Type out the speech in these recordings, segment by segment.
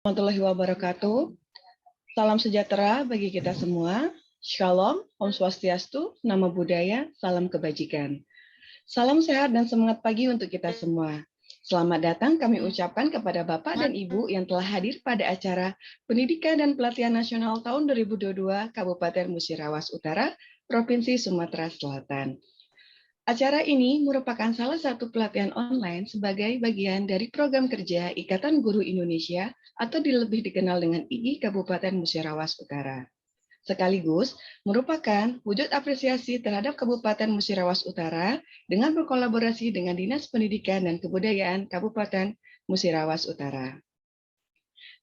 Warahmatullahi wabarakatuh. Salam sejahtera bagi kita semua. Shalom, Om Swastiastu, Namo Buddhaya, salam kebajikan. Salam sehat dan semangat pagi untuk kita semua. Selamat datang kami ucapkan kepada Bapak dan Ibu yang telah hadir pada acara Pendidikan dan Pelatihan Nasional tahun 2022 Kabupaten Musirawas Utara, Provinsi Sumatera Selatan. Acara ini merupakan salah satu pelatihan online sebagai bagian dari program kerja Ikatan Guru Indonesia atau lebih dikenal dengan IGI Kabupaten Musirawas Utara. Sekaligus merupakan wujud apresiasi terhadap Kabupaten Musirawas Utara dengan berkolaborasi dengan Dinas Pendidikan dan Kebudayaan Kabupaten Musirawas Utara.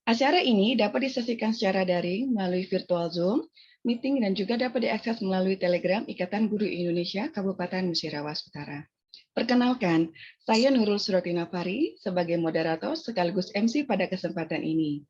Acara ini dapat disaksikan secara daring melalui virtual Zoom, meeting, dan juga dapat diakses melalui Telegram Ikatan Guru Indonesia Kabupaten Musirawas Utara. Perkenalkan, saya Nurul Surotina Fari sebagai moderator sekaligus MC pada kesempatan ini.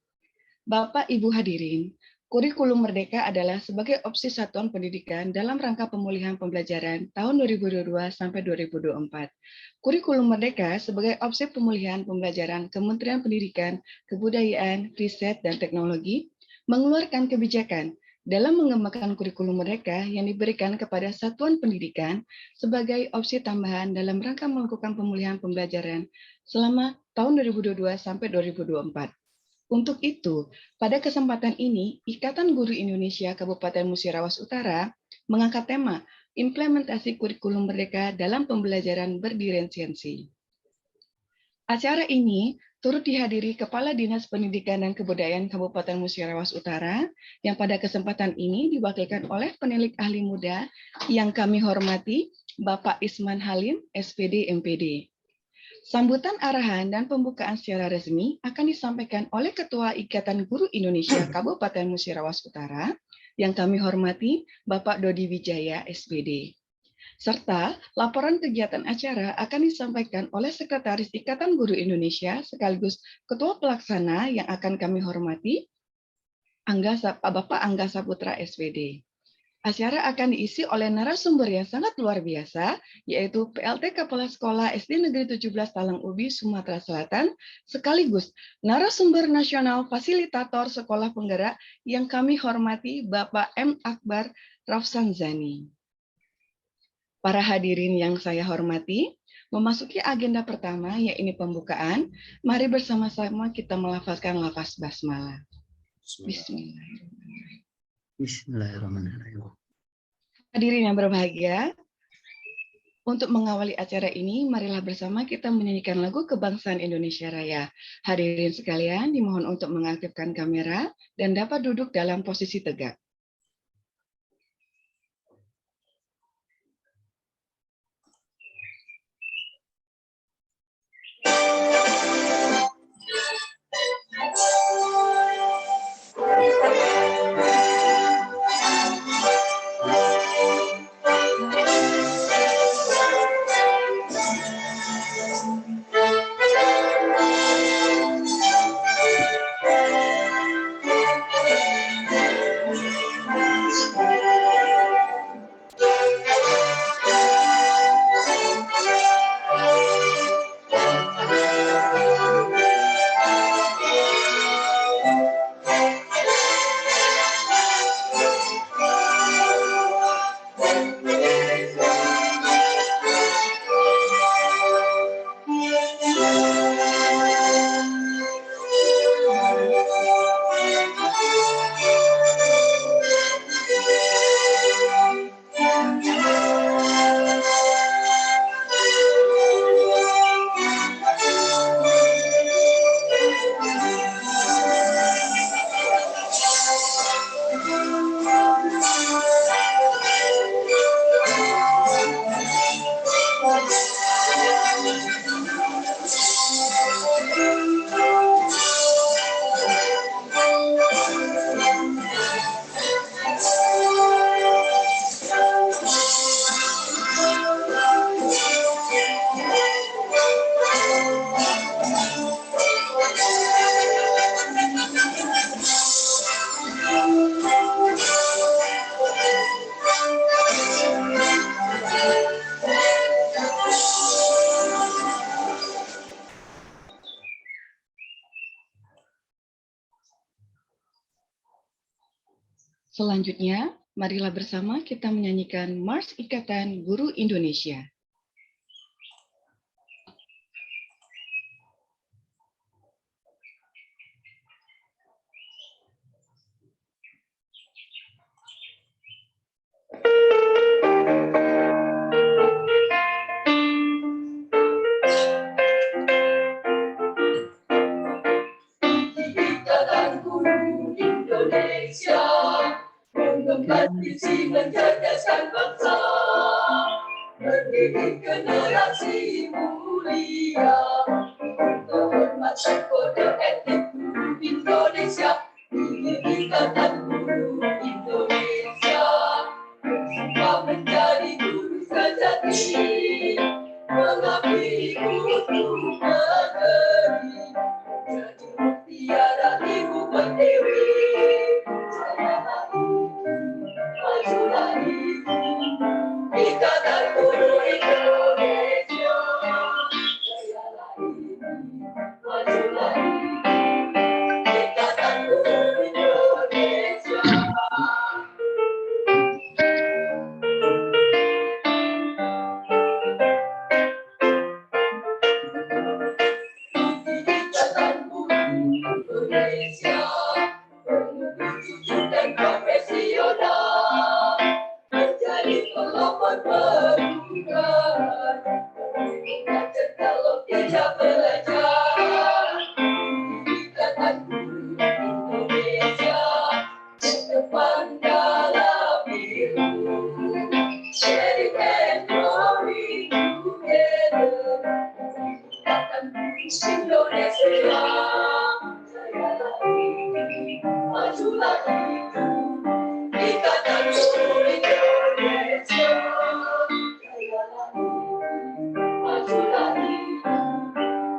Bapak Ibu hadirin, kurikulum Merdeka adalah sebagai opsi satuan pendidikan dalam rangka pemulihan pembelajaran tahun 2022 sampai 2024. Kurikulum Merdeka sebagai opsi pemulihan pembelajaran Kementerian Pendidikan, Kebudayaan, Riset, dan Teknologi mengeluarkan kebijakan dalam mengembangkan kurikulum Merdeka yang diberikan kepada satuan pendidikan sebagai opsi tambahan dalam rangka melakukan pemulihan pembelajaran selama tahun 2022 sampai 2024. Untuk itu, pada kesempatan ini, Ikatan Guru Indonesia Kabupaten Musirawas Utara mengangkat tema implementasi kurikulum Merdeka dalam pembelajaran berdiferensiasi. Acara ini turut dihadiri Kepala Dinas Pendidikan dan Kebudayaan Kabupaten Musirawas Utara yang pada kesempatan ini diwakilkan oleh penilik ahli muda yang kami hormati, Bapak Isman Halim, SPD MPD. Sambutan arahan dan pembukaan secara resmi akan disampaikan oleh Ketua Ikatan Guru Indonesia Kabupaten Musirawas Utara yang kami hormati, Bapak Dodi Wijaya, SPD. Serta laporan kegiatan acara akan disampaikan oleh Sekretaris Ikatan Guru Indonesia sekaligus Ketua Pelaksana yang akan kami hormati, Bapak Angga Saputra, SPD. Acara akan diisi oleh narasumber yang sangat luar biasa, yaitu PLT Kepala Sekolah SD Negeri 17 Talang Ubi, Sumatera Selatan, sekaligus narasumber nasional fasilitator sekolah penggerak yang kami hormati Bapak M. Akbar Rafsanjani. Para hadirin yang saya hormati, memasuki agenda pertama, yaitu pembukaan, mari bersama-sama kita melafazkan lafaz basmalah. Bismillahirrahmanirrahim. Bismillahirrahmanirrahim. Hadirin yang berbahagia, untuk mengawali acara ini, marilah bersama kita menyanyikan lagu Kebangsaan Indonesia Raya. Hadirin sekalian, dimohon untuk mengaktifkan kamera dan dapat duduk dalam posisi tegak. Selanjutnya, marilah bersama kita menyanyikan Mars Ikatan Guru Indonesia. Ikatan Guru Indonesia, mengangkat visi mencerdaskan bangsa, mendidik generasi mulia, menghormati kode etik guru Indonesia. Ikatan Guru Indonesia, semua menjadi guru sejati, mengabdi untuk negeri. Jadi tiada ibu pertiwi, sayalah ibu, majulah ibu, Ikatan Guru Indonesia. Sayalah ibu, majulah ibu, Ikatan Guru Indonesia. Ikatan Guru Indonesia, penuh dan profesional, menjadi pelopor perubahan, mengajar kalau tidak belajar. Ikatan Guru Indonesia, ke depan dalam biru, sharing and growing together. Ikatan Guru Indonesia, sayalah ibu, majulah ibu, Ikatan Guru Indonesia, sayalah ibu, majulah ibu,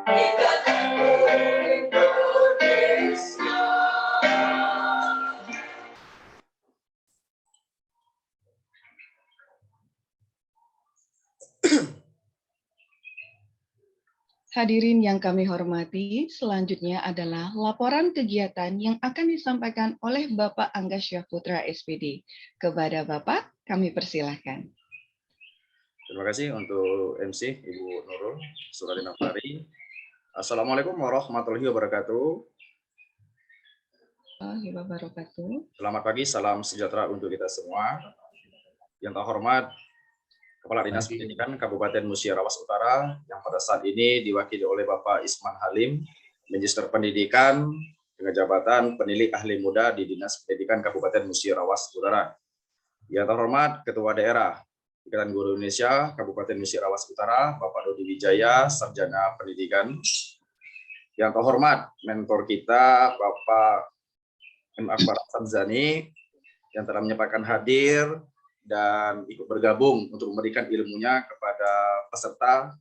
Ikatan Guru Indonesia. Hadirin yang kami hormati, selanjutnya adalah laporan kegiatan yang akan disampaikan oleh Bapak Angga Syahputra SPD. Kepada Bapak, kami persilahkan. Terima kasih untuk MC Ibu Nurul Suradi Nafari. Assalamualaikum warahmatullahi wabarakatuh. Warahmatullahi wabarakatuh. Selamat pagi, salam sejahtera untuk kita semua. Yang terhormat Kepala Dinas Pendidikan Kabupaten Musyarawat Utara yang pada saat ini diwakili oleh Bapak Isman Halim, Magister Pendidikan dengan jabatan Penilik Ahli Muda di Dinas Pendidikan Kabupaten Musyarawat Utara. Yang terhormat Ketua Daerah Ikatan Guru Indonesia Kabupaten Musyarawat Utara, Bapak Dodi Wijaya, Sarjana Pendidikan. Yang terhormat mentor kita, Bapak M. Akbar Samzani, yang telah menyempatkan hadir dan ikut bergabung untuk memberikan ilmunya kepada peserta,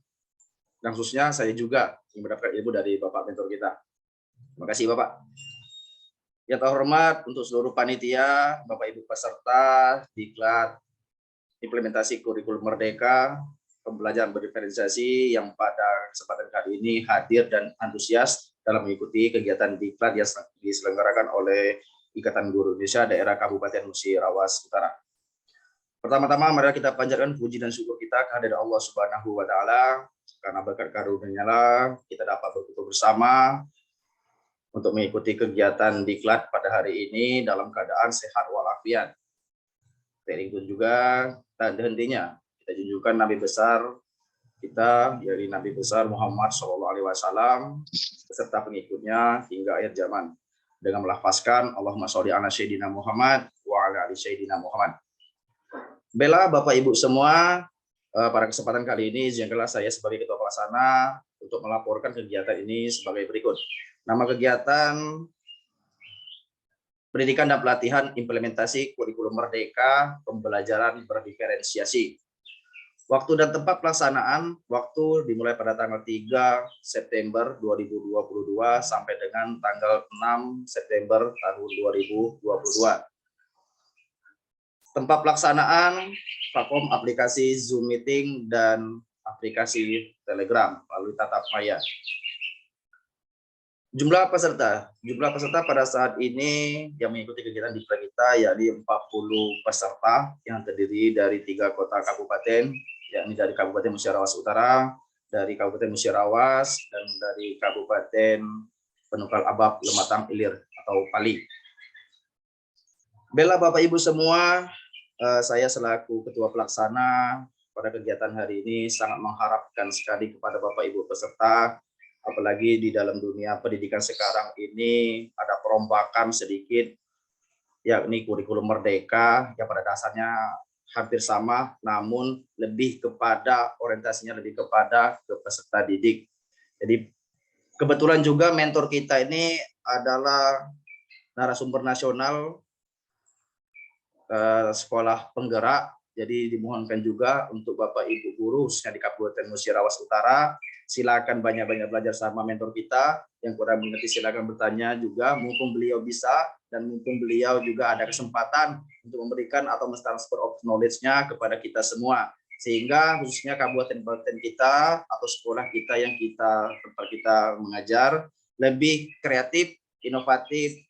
dan khususnya saya juga yang mendapatkan ilmu dari Bapak mentor kita. Terima kasih Bapak. Yang terhormat untuk seluruh panitia, Bapak Ibu peserta, diklat implementasi kurikulum Merdeka, pembelajaran berdiferensiasi yang pada kesempatan kali ini hadir dan antusias dalam mengikuti kegiatan diklat yang diselenggarakan oleh Ikatan Guru Indonesia Daerah Kabupaten Musyarawat Utara. Pertama-tama mari kita panjatkan puji dan syukur kita kehadirat Allah Subhanahu wa taala, karena berkat karunia-Nya kita dapat berkumpul bersama untuk mengikuti kegiatan diklat pada hari ini dalam keadaan sehat walafiat. Itu juga tak hentinya kita junjukkan Nabi besar kita, yaitu Nabi besar Muhammad SAW beserta pengikutnya hingga akhir zaman dengan melafazkan Allahumma sholli ala sayyidina Muhammad wa ala ali sayyidina Muhammad. Bella, Bapak Ibu semua, pada kesempatan kali ini izinkanlah saya sebagai Ketua Pelaksana untuk melaporkan kegiatan ini sebagai berikut. Nama kegiatan Pendidikan dan Pelatihan Implementasi Kurikulum Merdeka Pembelajaran Berdiferensiasi. Waktu dan tempat pelaksanaan, waktu dimulai pada tanggal 3 September 2022 sampai dengan tanggal 6 September tahun 2022. Tempat pelaksanaan platform aplikasi Zoom Meeting dan aplikasi Telegram melalui tatap maya. Jumlah peserta pada saat ini yang mengikuti kegiatan di kita yakni 40 peserta yang terdiri dari 3 kota kabupaten, yakni dari Kabupaten Musyarawat Utara, dari Kabupaten Musyarawat, dan dari Kabupaten Penunggal Abab, Lematang, Ilir atau Pali. Bella Bapak Ibu semua, saya selaku Ketua Pelaksana pada kegiatan hari ini sangat mengharapkan sekali kepada Bapak Ibu peserta, apalagi di dalam dunia pendidikan sekarang ini ada perombakan sedikit, yakni kurikulum merdeka yang pada dasarnya hampir sama, namun lebih kepada orientasinya lebih kepada ke peserta didik. Jadi kebetulan juga mentor kita ini adalah narasumber nasional sekolah penggerak. Jadi dimohonkan juga untuk Bapak Ibu guru khususnya di Kabupaten Musyarawat Utara, silakan banyak-banyak belajar sama mentor kita. Yang kurang mengerti silakan bertanya juga, mumpung beliau bisa dan mumpung beliau juga ada kesempatan untuk memberikan atau mentransfer of knowledge-nya kepada kita semua. Sehingga khususnya kabupaten-kabupaten kita atau sekolah kita yang tempat kita mengajar lebih kreatif, inovatif,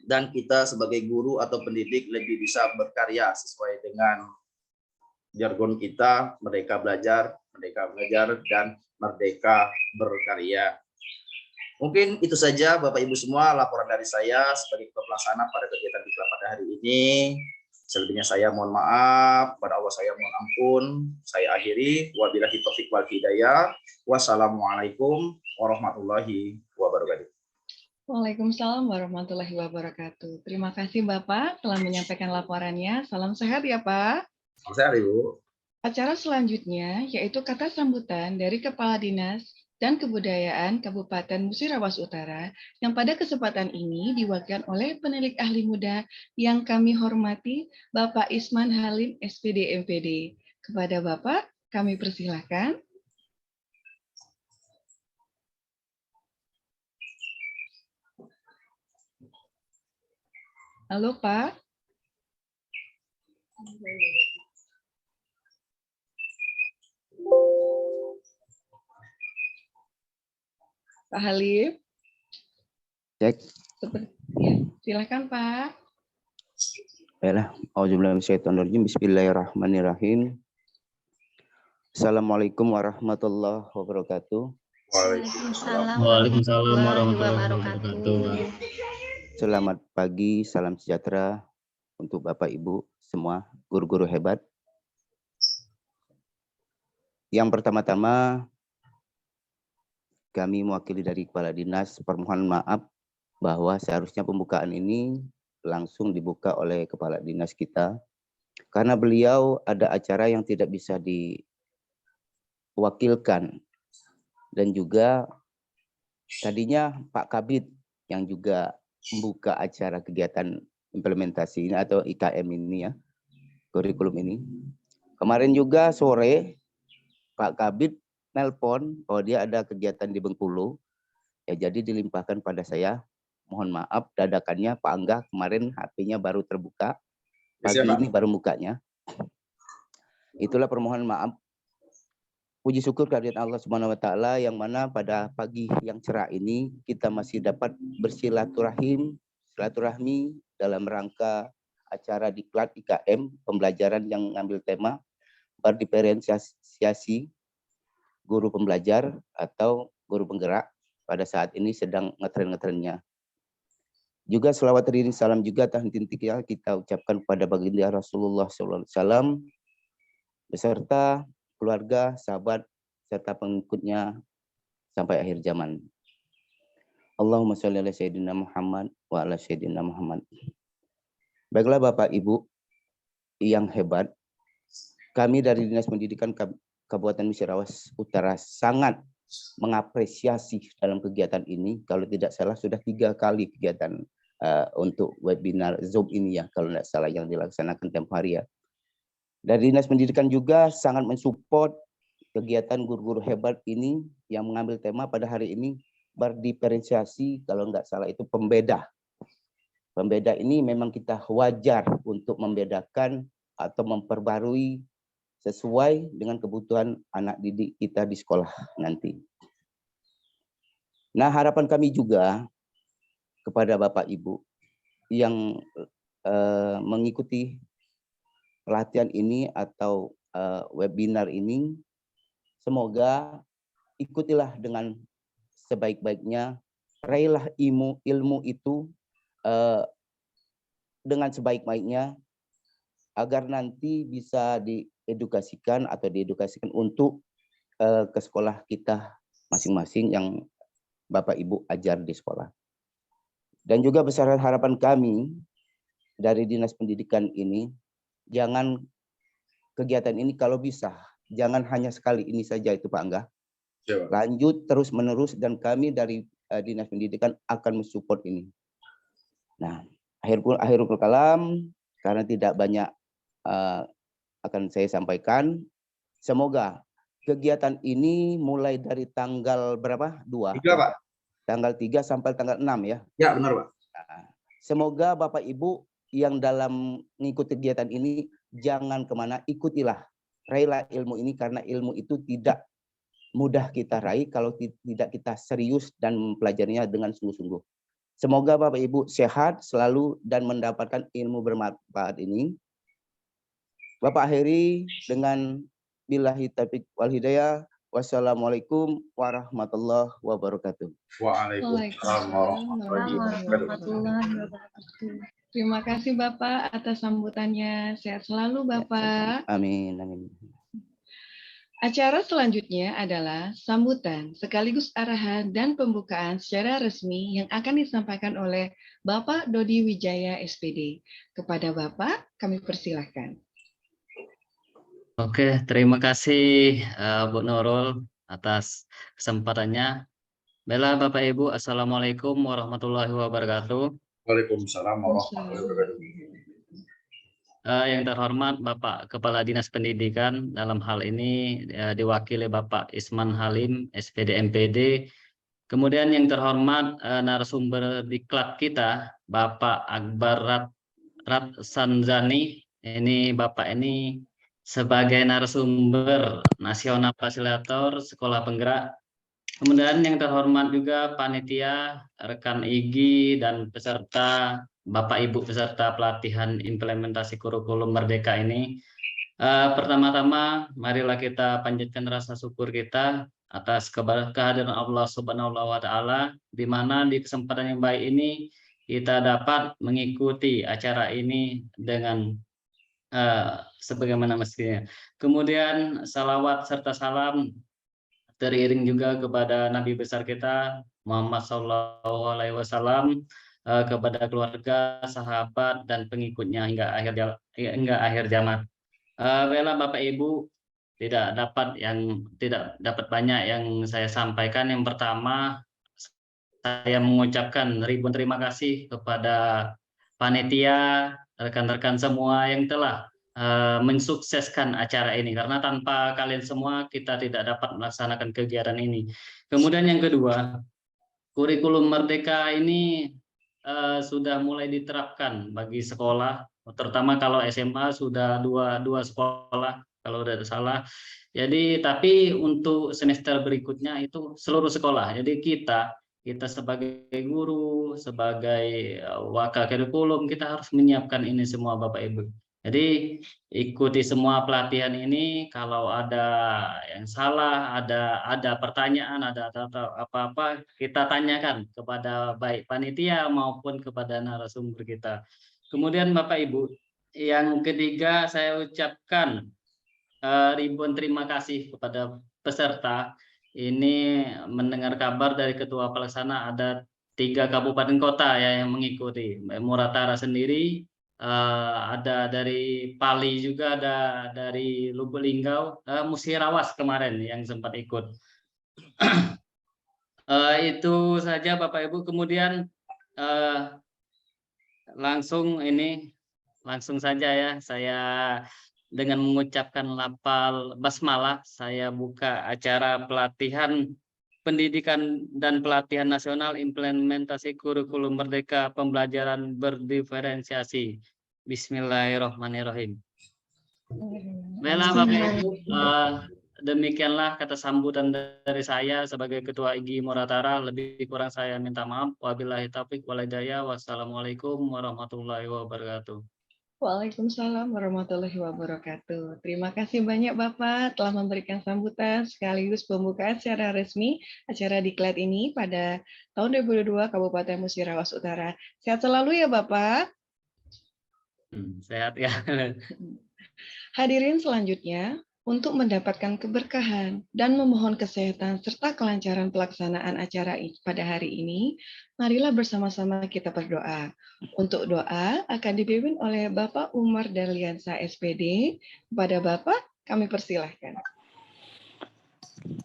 dan kita sebagai guru atau pendidik lebih bisa berkarya sesuai dengan jargon kita, merdeka belajar, merdeka mengajar, dan merdeka berkarya. Mungkin itu saja Bapak Ibu semua laporan dari saya sebagai pelaksana pada kegiatan diklat pada hari ini. Selebihnya saya mohon maaf, pada Allah saya mohon ampun. Saya akhiri, wabillahi taufiq wal hidayah. Wassalamualaikum warahmatullahi wabarakatuh. Waalaikumsalam warahmatullahi wabarakatuh. Terima kasih Bapak telah menyampaikan laporannya. Salam sehat ya Pak. Salam sehat Ibu. Acara selanjutnya yaitu kata sambutan dari Kepala Dinas dan Kebudayaan Kabupaten Musyarawat Utara yang pada kesempatan ini diwakilkan oleh penilik ahli muda yang kami hormati Bapak Isman Halim SPD MPD. Kepada Bapak kami persilahkan. Halo Pak. Pak Halim. Cek. Ya, silakan Pak. Baiklah, auzubillahi bismillahirrahmanirrahim. Assalamualaikum warahmatullahi wabarakatuh. Waalaikumsalam warahmatullahi wabarakatuh. Selamat pagi, salam sejahtera untuk Bapak Ibu semua, guru-guru hebat. Yang pertama-tama, kami mewakili dari Kepala Dinas permohonan maaf bahwa seharusnya pembukaan ini langsung dibuka oleh Kepala Dinas kita, karena beliau ada acara yang tidak bisa diwakilkan, dan juga tadinya Pak Kabid yang juga membuka acara kegiatan implementasi ini atau IKM ini ya, kurikulum ini. Kemarin juga sore Pak Kabid nelpon bahwa dia ada kegiatan di Bengkulu, ya jadi dilimpahkan pada saya. Mohon maaf dadakannya Pak Angga kemarin HP-nya baru terbuka, pagi ini baru bukanya. Itulah permohonan maaf. Puji syukur kehadirat Allah Subhanahu wa taala yang mana pada pagi yang cerah ini kita masih dapat bersilaturahmi dalam rangka acara diklat IKM pembelajaran yang mengambil tema berdiferensiasi guru pembelajar atau guru penggerak pada saat ini sedang ngetren-ngetrennya. Juga selawat rindu salam juga tahniah kita ucapkan kepada baginda Rasulullah SAW beserta keluarga, sahabat, serta pengikutnya sampai akhir zaman. Allahumma sholli ala sayyidina Muhammad wa ala sayyidina Muhammad. Baiklah Bapak Ibu yang hebat, kami dari Dinas Pendidikan Kabupaten Musyarawat Utara sangat mengapresiasi dalam kegiatan ini. Kalau tidak salah sudah 3 kali kegiatan untuk webinar Zoom ini ya, kalau tidak salah yang dilaksanakan tempoh hari ya. Dari Dinas Pendidikan juga sangat mensupport kegiatan guru-guru hebat ini yang mengambil tema pada hari ini berdiferensiasi, kalau nggak salah itu pembeda. Pembeda ini memang kita wajar untuk membedakan atau memperbarui sesuai dengan kebutuhan anak didik kita di sekolah nanti. Nah, harapan kami juga kepada Bapak Ibu yang mengikuti pelatihan ini atau webinar ini, semoga ikutilah dengan sebaik-baiknya, raihlah ilmu itu dengan sebaik-baiknya, agar nanti bisa diedukasikan untuk ke sekolah kita masing-masing yang Bapak Ibu ajar di sekolah. Dan juga besar harapan kami dari Dinas Pendidikan ini, jangan kegiatan ini kalau bisa, jangan hanya sekali ini saja itu Pak Angga. Lanjut terus menerus, dan kami dari Dinas Pendidikan akan mensupport ini. Nah, akhirul kalam, karena tidak banyak akan saya sampaikan. Semoga kegiatan ini mulai dari tanggal berapa? 2. 3, Pak. Tanggal 3 sampai tanggal 6 ya. Ya, benar, Pak. Semoga Bapak Ibu yang dalam mengikuti kegiatan ini jangan kemana, ikutilah, raihlah ilmu ini, karena ilmu itu tidak mudah kita raih kalau tidak kita serius dan mempelajarinya dengan sungguh-sungguh. Semoga Bapak Ibu sehat selalu dan mendapatkan ilmu bermanfaat ini. Bapak akhiri dengan billahi taufiq wal hidayah. Wassalamualaikum warahmatullahi wabarakatuh. Waalaikumsalam warahmatullahi wabarakatuh. Terima kasih Bapak atas sambutannya. Sehat selalu Bapak. Amin, amin. Acara selanjutnya adalah sambutan sekaligus arahan dan pembukaan secara resmi yang akan disampaikan oleh Bapak Dodi Wijaya SPD. Kepada Bapak kami persilahkan. Oke, terima kasih Bu Nurul atas kesempatannya. Baiklah Bapak Ibu, Assalamualaikum warahmatullahi wabarakatuh. Waalaikumsalam warahmatullahi wabarakatuh. Yang terhormat Bapak Kepala Dinas Pendidikan, dalam hal ini diwakili Bapak Isman Halim, SPD MPD. Kemudian yang terhormat narasumber diklat kita, Bapak Akbar Ratsanzani. Ini Bapak ini sebagai narasumber nasional fasilitator sekolah penggerak. Kemudian yang terhormat juga panitia, rekan IGI, dan peserta, Bapak Ibu peserta pelatihan implementasi kurikulum Merdeka ini. Pertama-tama marilah kita panjatkan rasa syukur kita atas kehadiran Allah Subhanahu wa Ta'ala, di mana di kesempatan yang baik ini kita dapat mengikuti acara ini dengan sebagaimana mestinya. Kemudian salawat serta salam teriring juga kepada Nabi besar kita Muhammad SAW, kepada keluarga, sahabat, dan pengikutnya hingga akhir zaman. Bella Bapak Ibu, tidak dapat banyak yang saya sampaikan. Yang pertama, saya mengucapkan ribuan terima kasih kepada panitia, rekan-rekan semua yang telah mensukseskan acara ini, karena tanpa kalian semua kita tidak dapat melaksanakan kegiatan ini. Kemudian yang kedua, kurikulum Merdeka ini sudah mulai diterapkan bagi sekolah, terutama kalau SMA sudah dua sekolah kalau tidak salah. Jadi tapi untuk semester berikutnya itu seluruh sekolah. Jadi kita sebagai guru, sebagai wakil kurikulum, kita harus menyiapkan ini semua Bapak Ibu. Jadi ikuti semua pelatihan ini. Kalau ada yang salah, ada pertanyaan, ada apa-apa, kita tanyakan kepada baik panitia maupun kepada narasumber kita. Kemudian Bapak Ibu, yang ketiga saya ucapkan ribuan terima kasih kepada peserta. Ini mendengar kabar dari Ketua Pelaksana ada 3 kabupaten kota ya yang mengikuti. Muratara sendiri, ada dari Pali juga, ada dari Lubuk Linggau, Musirawas kemarin yang sempat ikut. Itu saja Bapak Ibu. Kemudian langsung saja ya, saya dengan mengucapkan lafal basmalah saya buka acara pelatihan pendidikan dan pelatihan nasional implementasi kurikulum Merdeka pembelajaran berdiferensiasi. Bismillahirrahmanirrahim. Baiklah Bapak Ibu, demikianlah kata sambutan dari saya sebagai Ketua IGI Muratara. Lebih kurang saya minta maaf. Wabillahi taufiq wal hidayah. Wassalamualaikum warahmatullahi wabarakatuh. Waalaikumsalam warahmatullahi wabarakatuh. Terima kasih banyak Bapak telah memberikan sambutan sekaligus pembukaan secara resmi acara diklat ini pada tahun 2022 Kabupaten Musirawas Utara. Sehat selalu ya Bapak. Sehat ya. Hadirin selanjutnya, untuk mendapatkan keberkahan dan memohon kesehatan serta kelancaran pelaksanaan acara pada hari ini, marilah bersama-sama kita berdoa. Untuk doa akan dipimpin oleh Bapak Umar Darliansa SPD. Kepada Bapak, kami persilahkan.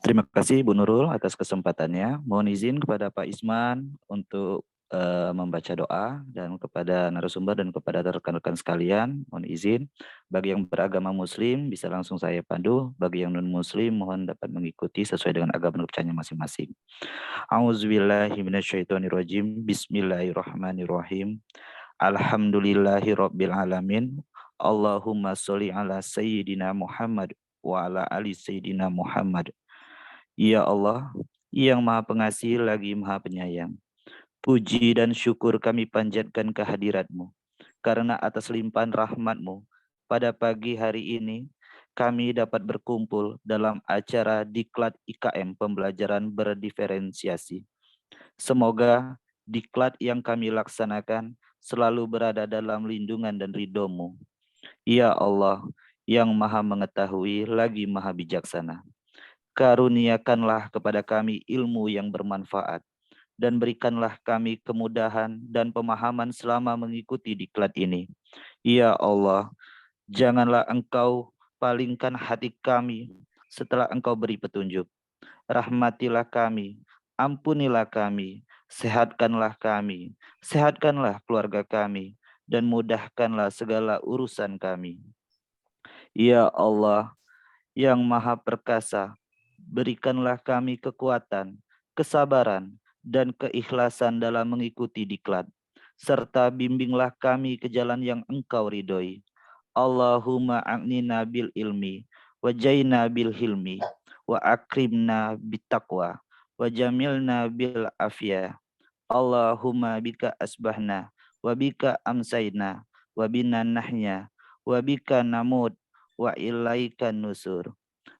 Terima kasih Bu Nurul atas kesempatannya. Mohon izin kepada Pak Isman untuk membaca doa, dan kepada narasumber dan kepada rekan-rekan sekalian mohon izin. Bagi yang beragama muslim bisa langsung saya pandu, bagi yang non muslim mohon dapat mengikuti sesuai dengan agama dan kepercayaannya masing-masing. A'udzubillahi minasyaitonirrajim. Bismillahirrahmanirrahim. Alhamdulillahirabbil alamin. Allahumma sholli ala sayyidina Muhammad wa ala ali sayyidina Muhammad. Ya Allah, yang Maha Pengasih lagi Maha Penyayang, puji dan syukur kami panjatkan kehadirat-Mu, karena atas limpahan rahmat-Mu, pada pagi hari ini, kami dapat berkumpul dalam acara Diklat IKM Pembelajaran Berdiferensiasi. Semoga diklat yang kami laksanakan selalu berada dalam lindungan dan ridho-Mu. Ya Allah, yang Maha Mengetahui lagi Maha Bijaksana, karuniakanlah kepada kami ilmu yang bermanfaat, dan berikanlah kami kemudahan dan pemahaman selama mengikuti diklat ini. Ya Allah, janganlah Engkau palingkan hati kami setelah Engkau beri petunjuk. Rahmatilah kami, ampunilah kami, sehatkanlah keluarga kami, dan mudahkanlah segala urusan kami. Ya Allah, yang Maha Perkasa, berikanlah kami kekuatan, kesabaran, dan keikhlasan dalam mengikuti diklat, serta bimbinglah kami ke jalan yang Engkau ridhoi. Allahumma a'nina bil ilmi, wajaina bil hilmi, wa akrimna bitaqwa, wa jamilna bil afiyah. Allahumma bika asbahna, wa bika amsayna, wa bina nahya, wa bika namut, wa ilaika nusur.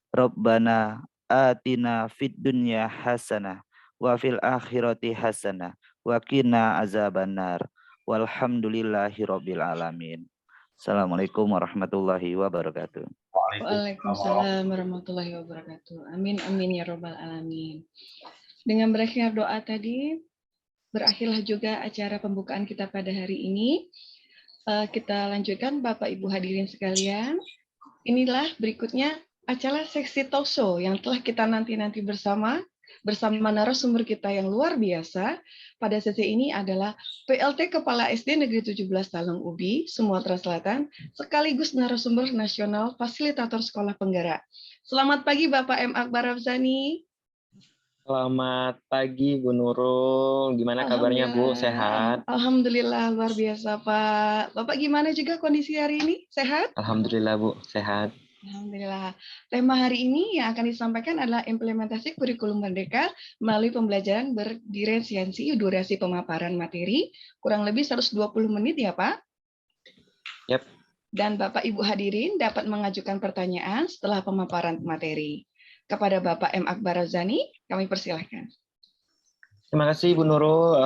Rabbana atina fid dunya hasanah wa fil akhirati hasanah wa qina azabannar. Walhamdulillahi rabbil alamin. Assalamualaikum warahmatullahi wabarakatuh. Waalaikumsalam warahmatullahi wabarakatuh. Amin amin ya robbal alamin. Dengan berakhir doa tadi, berakhirlah juga acara pembukaan kita pada hari ini. Kita lanjutkan Bapak Ibu hadirin sekalian. Inilah berikutnya acara seksi talk show yang telah kita nanti-nanti bersama narasumber kita yang luar biasa. Pada sesi ini adalah PLT Kepala SD Negeri 17 Talang Ubi, Sumatera Selatan, sekaligus narasumber nasional fasilitator sekolah penggerak. Selamat pagi Bapak M. Akbar Afzani. Selamat pagi Bu Nurul, gimana kabarnya Bu? Sehat? Alhamdulillah luar biasa Pak. Bapak gimana juga kondisi hari ini? Sehat? Alhamdulillah Bu, sehat. Alhamdulillah. Tema hari ini yang akan disampaikan adalah implementasi kurikulum merdeka melalui pembelajaran berdiferensiasi durasi pemaparan materi, kurang lebih 120 menit ya Pak? Yap. Dan Bapak Ibu hadirin dapat mengajukan pertanyaan setelah pemaparan materi. Kepada Bapak M. Akbar Afzani, kami persilahkan. Terima kasih Bu Nurul.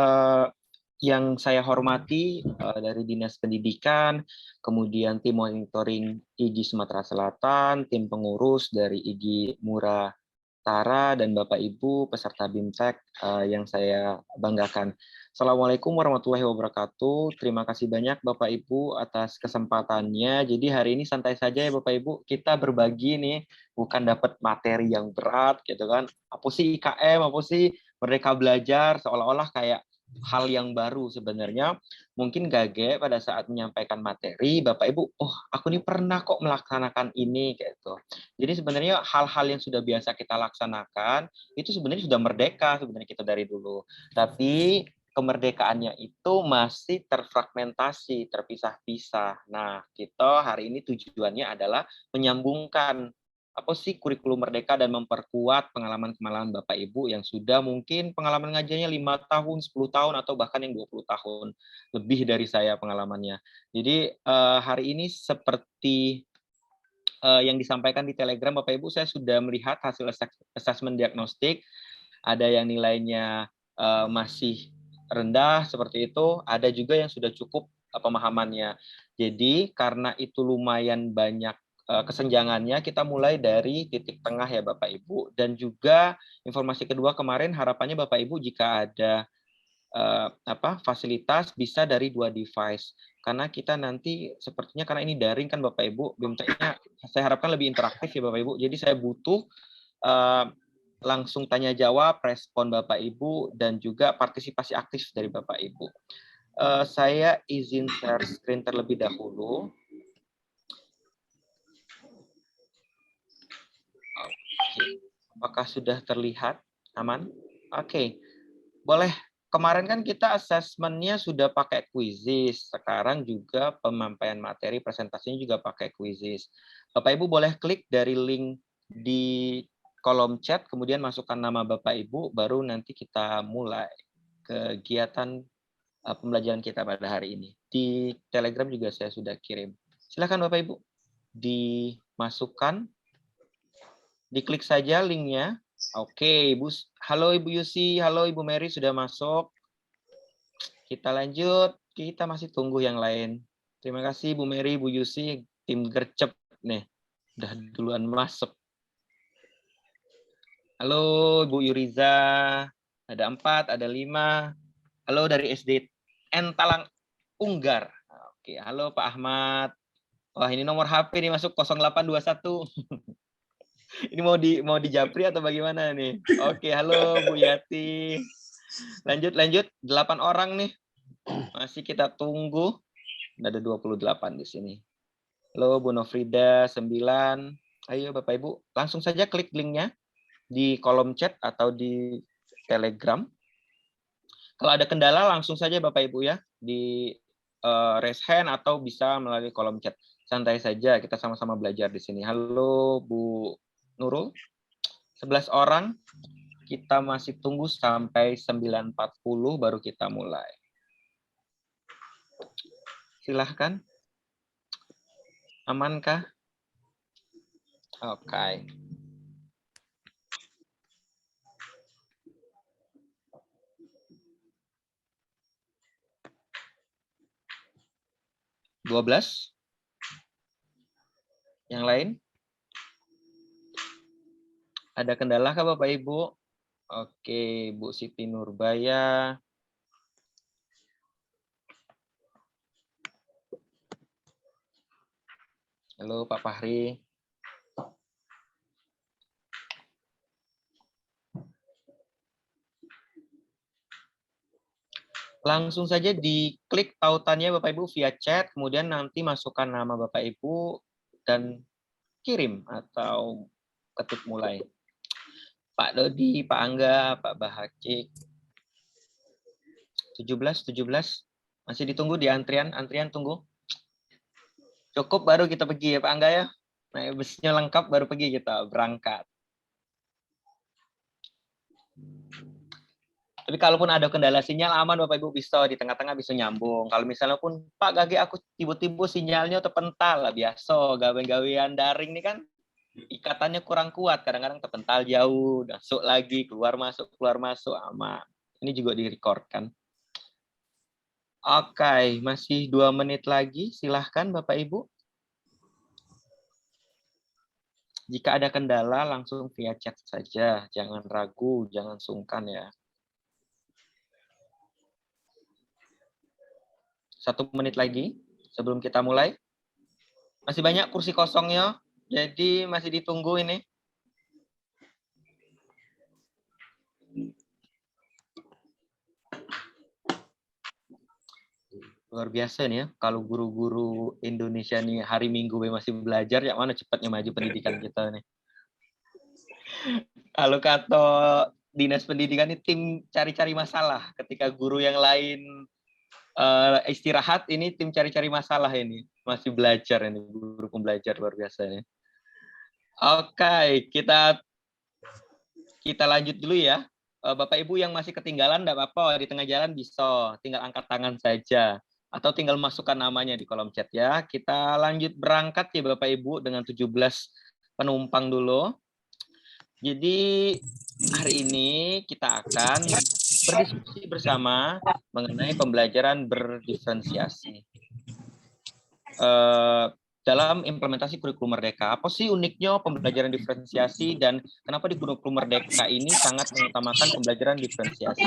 Yang saya hormati dari Dinas Pendidikan, kemudian tim monitoring IGI Sumatera Selatan, tim pengurus dari IGI Muratara, dan Bapak Ibu peserta BIMTEK yang saya banggakan. Assalamualaikum warahmatullahi wabarakatuh. Terima kasih banyak Bapak Ibu atas kesempatannya. Jadi hari ini santai saja ya Bapak Ibu, kita berbagi nih, bukan dapat materi yang berat gitu kan. Apa sih IKM, apa sih Merdeka Belajar, seolah-olah kayak hal yang baru. Sebenarnya mungkin Gage pada saat menyampaikan materi, Bapak Ibu, oh aku ini pernah kok melaksanakan ini gitu. Jadi sebenarnya hal-hal yang sudah biasa kita laksanakan itu sebenarnya sudah merdeka sebenarnya kita dari dulu. Tapi kemerdekaannya itu masih terfragmentasi, terpisah-pisah. Nah, kita hari ini tujuannya adalah menyambungkan apa sih kurikulum Merdeka dan memperkuat pengalaman-pengalaman Bapak Ibu yang sudah mungkin pengalaman ngajarnya 5 tahun, 10 tahun, atau bahkan yang 20 tahun. Lebih dari saya pengalamannya. Jadi hari ini seperti yang disampaikan di Telegram Bapak Ibu, saya sudah melihat hasil asesmen diagnostik, ada yang nilainya masih rendah seperti itu, ada juga yang sudah cukup pemahamannya. Jadi karena itu lumayan banyak kesenjangannya, kita mulai dari titik tengah ya Bapak Ibu. Dan juga informasi kedua kemarin, harapannya Bapak Ibu jika ada fasilitas bisa dari 2 device. Karena kita nanti sepertinya karena ini daring kan Bapak Ibu, BIMTEK-nya saya harapkan lebih interaktif ya Bapak Ibu. Jadi saya butuh langsung tanya jawab, respon Bapak Ibu, dan juga partisipasi aktif dari Bapak Ibu. Saya izin share screen terlebih dahulu. Apakah sudah terlihat? Aman? Oke. Boleh. Kemarin kan kita asesmennya sudah pakai quizzes. Sekarang juga pemampaian materi presentasinya juga pakai quizzes. Bapak Ibu boleh klik dari link di kolom chat, kemudian masukkan nama Bapak Ibu, baru nanti kita mulai kegiatan pembelajaran kita pada hari ini. Di Telegram juga saya sudah kirim. Silakan Bapak Ibu dimasukkan. Diklik saja linknya. Oke, Ibu. Halo Ibu Yusi, halo Ibu Mary sudah masuk. Kita lanjut. Kita masih tunggu yang lain. Terima kasih Ibu Mary, Ibu Yusi, tim gercep nih. Udah duluan masuk. Halo Ibu Yuriza. Ada 4, ada 5. Halo dari SDN Talang Unggar. Oke, halo Pak Ahmad. Wah, ini nomor HP nih masuk 0821. Ini mau dijapri atau bagaimana nih? Oke, halo Bu Yati. Lanjut 8 orang nih. Masih kita tunggu. Ada 28 di sini. Halo Bu Nofrida 9. Ayo Bapak Ibu, langsung saja klik linknya di kolom chat atau di Telegram. Kalau ada kendala langsung saja Bapak Ibu ya di raise hand atau bisa melalui kolom chat. Santai saja, kita sama-sama belajar di sini. Halo Bu Nurul, 11 orang, kita masih tunggu sampai 9.40 baru kita mulai. Silahkan. Amankah? Oke. $12. Yang lain? Ada kendala kah Bapak Ibu? Oke, Bu Siti Nurbaya. Halo Pak Fahri. Langsung saja diklik tautannya Bapak Ibu via chat, kemudian nanti masukkan nama Bapak Ibu dan kirim atau ketik mulai. Pak Dodi, Pak Angga, Pak Bahacik. 17. Masih ditunggu di antrian tunggu. Cukup baru kita pergi ya Pak Angga ya. Nah, busnya lengkap baru pergi kita berangkat. Tapi kalaupun ada kendala sinyal aman Bapak Ibu bisa di tengah-tengah bisa nyambung. Kalau misalnya pun Pak Gage aku tiba-tiba sinyalnya terpental lah biasa gawe-gawean daring nih kan ikatannya kurang kuat, kadang-kadang terpental jauh, masuk lagi, keluar masuk aman. Ini juga direcord kan. Oke, masih 2 menit lagi, silahkan Bapak Ibu. Jika ada kendala langsung via chat saja, jangan ragu, jangan sungkan ya. 1 menit lagi sebelum kita mulai. Masih banyak kursi kosongnya, jadi masih ditunggu ini. Luar biasa nih ya, kalau guru-guru Indonesia nih hari Minggu masih belajar, yang mana cepatnya maju pendidikan kita nih. Kalau kata Dinas Pendidikan ini tim cari-cari masalah, ketika guru yang lain istirahat, ini tim cari-cari masalah ini. Masih belajar ini, guru pembelajar luar biasa ini. Oke, kita lanjut dulu ya. Bapak Ibu yang masih ketinggalan enggak apa-apa, di tengah jalan bisa, tinggal angkat tangan saja atau tinggal masukkan namanya di kolom chat ya. Kita lanjut berangkat ya Bapak Ibu dengan 17 penumpang dulu. Jadi hari ini kita akan berdiskusi bersama mengenai pembelajaran berdiferensiasi. Dalam implementasi kurikulum Merdeka. Apa sih uniknya pembelajaran diferensiasi dan kenapa di kurikulum Merdeka ini sangat mengutamakan pembelajaran diferensiasi?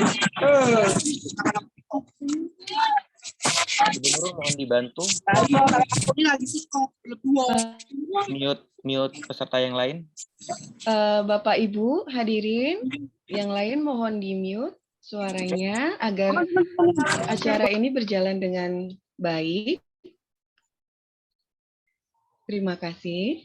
Ibu Nurul mohon dibantu. Mute peserta yang lain. Bapak Ibu hadirin yang lain mohon di-mute suaranya agar acara ini berjalan dengan baik. Terima kasih.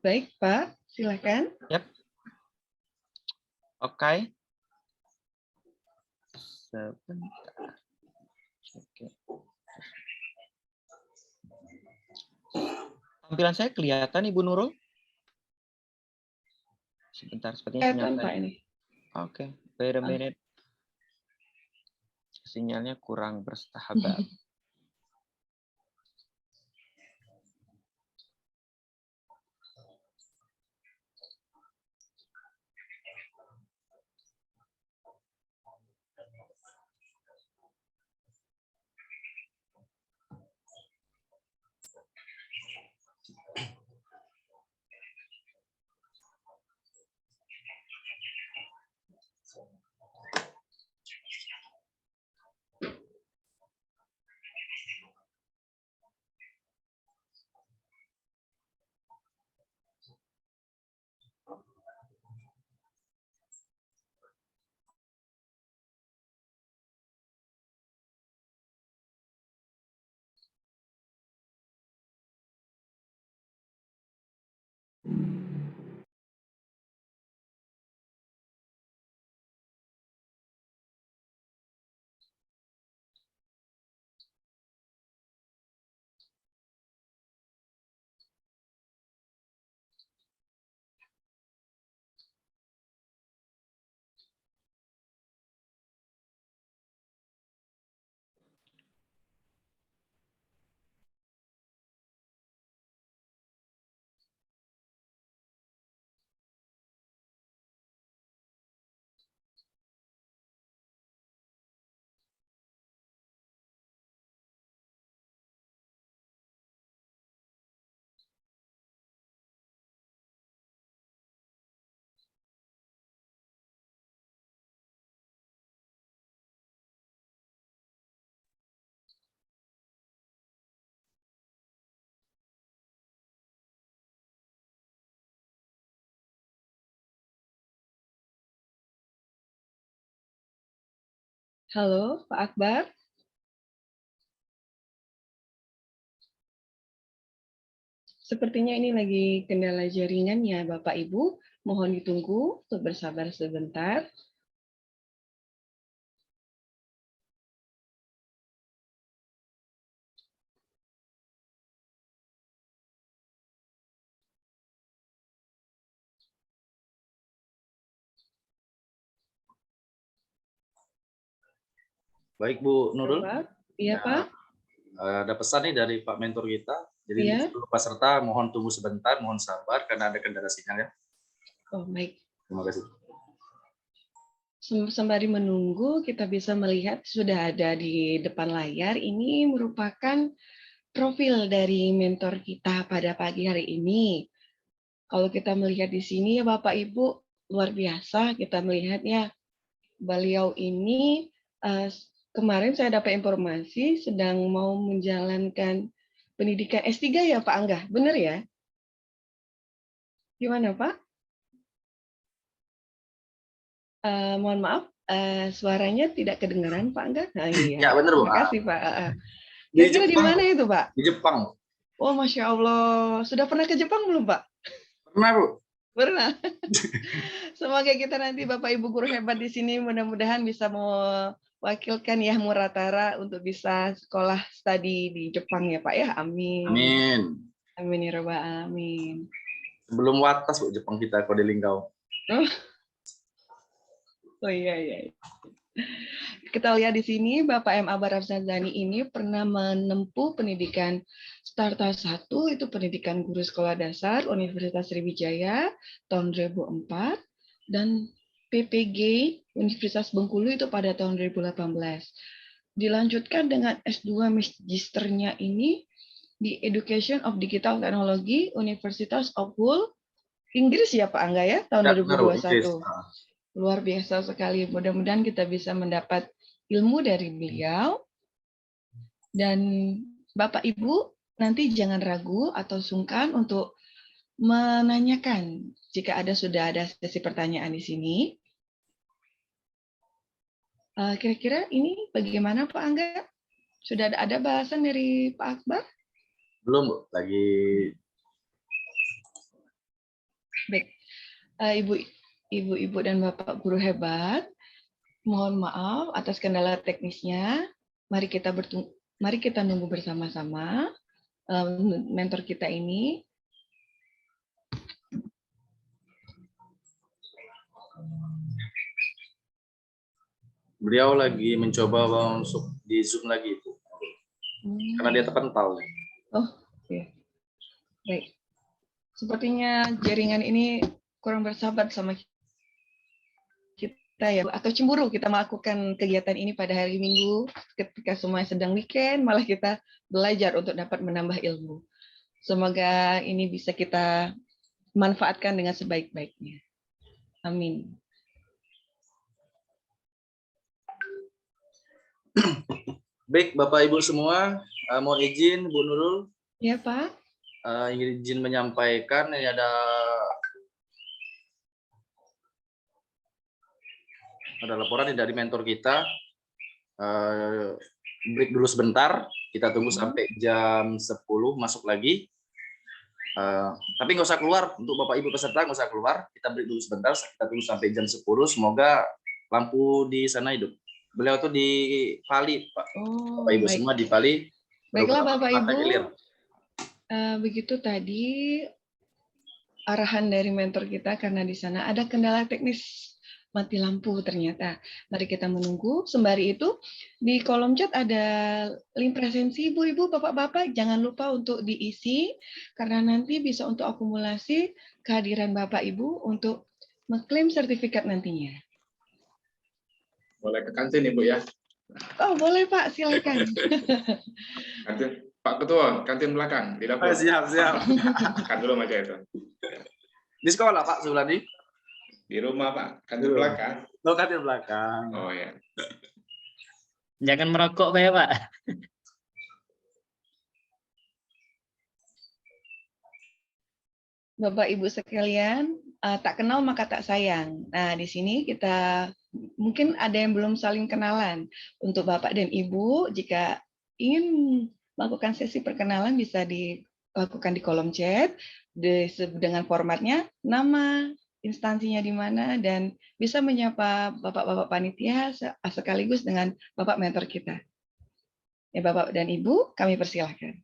Baik, Pak, silakan. Yap. Oke. Sebentar. Oke. Tampilan saya kelihatan, Ibu Nurul? Sebentar, sepertinya Kelihatan, Pak, ini. Oke, wait a minute. Sinyalnya kurang bersahabat. Halo, Pak Akbar. Sepertinya ini lagi kendala jaringan ya, Bapak Ibu. Mohon ditunggu untuk bersabar sebentar. Baik Bu Nurul. Iya, Pak. Ada pesan nih dari Pak Mentor kita. Jadi Iya. seluruh peserta mohon tunggu sebentar, mohon sabar karena ada kendala sinyal ya. Oh, baik. Terima kasih. Sembari menunggu, kita bisa melihat sudah ada di depan layar. Ini merupakan profil dari mentor kita pada pagi hari ini. Kalau kita melihat di sini ya Bapak Ibu, luar biasa kita melihatnya. Beliau ini kemarin saya dapat informasi sedang mau menjalankan pendidikan S3 ya Pak Angga, benar ya? Gimana Pak? Mohon maaf, suaranya tidak kedengaran Pak Angga. Nah, iya. Ya benar Bu. Terima kasih Pak. Kira-kira di mana itu Pak? Di Jepang. Oh Masya Allah, sudah pernah ke Jepang belum Pak? Pernah Bu. Pernah. Semoga kita nanti Bapak Ibu guru hebat di sini mudah-mudahan bisa mewakilkan ya Muratara untuk bisa sekolah studi di Jepang ya Pak ya. Amin. Amin. Amin ya Rabbal Alamin. Sebelum watas Bu Jepang kita kode linggau. Oh iya. Kita lihat di sini Bapak M. Abar Afzazani ini pernah menempuh pendidikan Starter 1, itu pendidikan guru sekolah dasar Universitas Sriwijaya tahun 2004, dan PPG Universitas Bengkulu itu pada tahun 2018. Dilanjutkan dengan S2 Magisternya ini di Education of Digital Technology Universitas of Hull, Inggris ya Pak Angga ya, tahun 2021. Luar biasa sekali. Mudah-mudahan kita bisa mendapat ilmu dari beliau. Dan Bapak Ibu nanti jangan ragu atau sungkan untuk menanyakan jika sudah ada sesi pertanyaan di sini. Kira-kira ini bagaimana Pak Angga? Sudah ada bahasan dari Pak Akbar? Belum Bu, lagi. Baik. Ibu-ibu dan Bapak guru hebat, mohon maaf atas kendala teknisnya. Mari kita nunggu bersama-sama mentor kita ini. Beliau lagi mencoba masuk di Zoom lagi Bu. Karena dia terpental. Oh, iya. Baik. Sepertinya jaringan ini kurang bersahabat sama kita ya, atau cemburu kita melakukan kegiatan ini pada hari Minggu ketika semua sedang weekend, malah kita belajar untuk dapat menambah ilmu. Semoga ini bisa kita manfaatkan dengan sebaik-baiknya. Amin. Baik, Bapak Ibu semua, mohon izin Bu Nurul. Ya Pak. Ingin izin menyampaikan ini ada laporan dari mentor kita. Break dulu sebentar, kita tunggu sampai jam 10 masuk lagi. Tapi nggak usah keluar, untuk Bapak Ibu peserta nggak usah keluar, kita break dulu sebentar, kita tunggu sampai jam 10. Semoga lampu di sana hidup. Beliau tuh di Pali, Pak. Bapak Ibu semua di Pali. Baiklah Bapak Ibu. Begitu tadi arahan dari mentor kita, karena di sana ada kendala teknis mati lampu ternyata. Mari kita menunggu. Sembari itu di kolom chat ada link presensi Ibu-ibu, Bapak-bapak, jangan lupa untuk diisi karena nanti bisa untuk akumulasi kehadiran Bapak Ibu untuk mengklaim sertifikat nantinya. Boleh ke kantin Ibu ya? Oh, boleh Pak, silakan. Kantin Pak Ketua, kantin belakang di dapur. Siap. Kan dulu aja itu. Di sekolah Pak Sulani? Di rumah Pak, kantin belakang. Oh, kantin belakang. Oh ya. Jangan merokok Pak ya Pak. Bapak Ibu sekalian, tak kenal maka tak sayang. Nah, di sini kita mungkin ada yang belum saling kenalan. Untuk Bapak dan Ibu, jika ingin melakukan sesi perkenalan bisa dilakukan di kolom chat dengan formatnya nama, instansinya di mana, dan bisa menyapa Bapak-bapak panitia sekaligus dengan Bapak mentor kita. Ya, Bapak dan Ibu, kami persilahkan.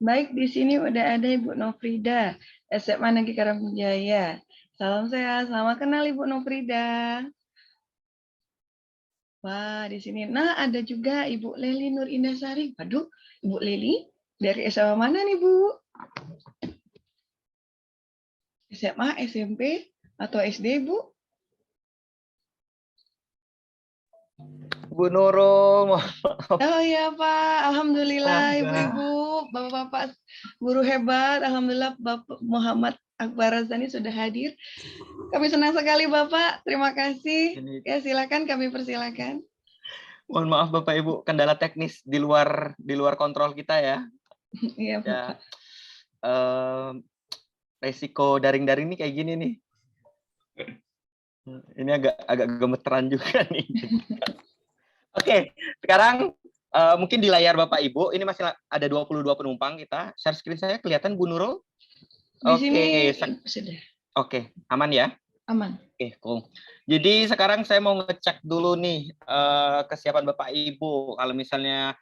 Baik, di sini udah ada Ibu Nofrida, SMA Negeri Karamjaya. Salam sehat, selamat kenal Ibu Nofrida. Wah, di sini. Nah, ada juga Ibu Leli Nur Indasari. Waduh, Ibu Leli dari SMA mana nih, Bu? SMA, SMP, atau SD, Bu? Bu Nurul. Oh iya Pak, Alhamdulillah Astaga. Ibu-Ibu, Bapak-Bapak guru hebat, Alhamdulillah Bapak Muhammad Akbar Razani sudah hadir. Kami senang sekali Bapak, terima kasih. Ini Ya silakan kami persilakan. mohon maaf Bapak Ibu, kendala teknis di luar kontrol kita ya. Iya Ya, Bapak. resiko daring-daring ini kayak gini nih. Ini agak gemeteran juga nih. Oke, sekarang mungkin di layar Bapak Ibu, ini masih ada 22 penumpang kita. Share screen saya kelihatan Bu Nurul? Di sini Oke, sudah oke, aman ya? aman. Oke, cool. Jadi sekarang saya mau ngecek dulu nih kesiapan Bapak Ibu. Kalau misalnya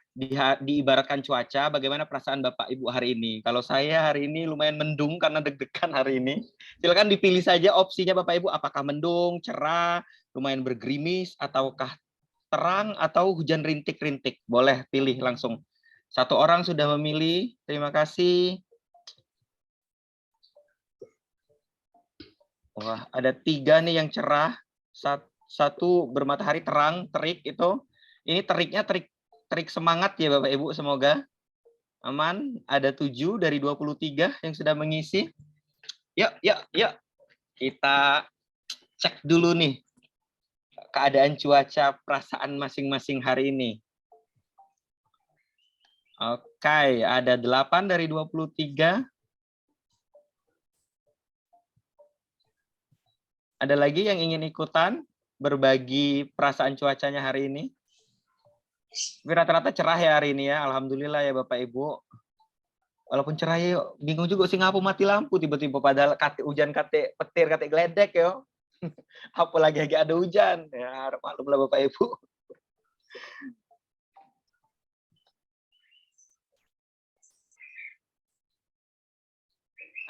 diibaratkan cuaca, bagaimana perasaan Bapak Ibu hari ini? Kalau saya hari ini lumayan mendung karena deg-degan hari ini. Silakan dipilih saja opsinya Bapak Ibu, apakah mendung, cerah, lumayan bergerimis, ataukah terang, atau hujan rintik-rintik. Boleh pilih langsung. Satu orang sudah memilih, terima kasih. Wah, ada 3 nih yang cerah, satu bermatahari terang, terik itu. Ini teriknya terik semangat ya Bapak Ibu, semoga aman. Ada 7 dari 23 yang sudah mengisi. Yuk. Kita cek dulu nih keadaan cuaca perasaan masing-masing hari ini. Oke, ada 8 dari 23. Ada lagi yang ingin ikutan berbagi perasaan cuacanya hari ini? Tapi rata-rata cerah ya hari ini ya, alhamdulillah ya Bapak Ibu. Walaupun cerah ya, bingung juga sih ngapu mati lampu tiba-tiba padahal hujan kate petir kate geledek yo. Apalagi lagi ada hujan. Ya, maklum lah Bapak Ibu.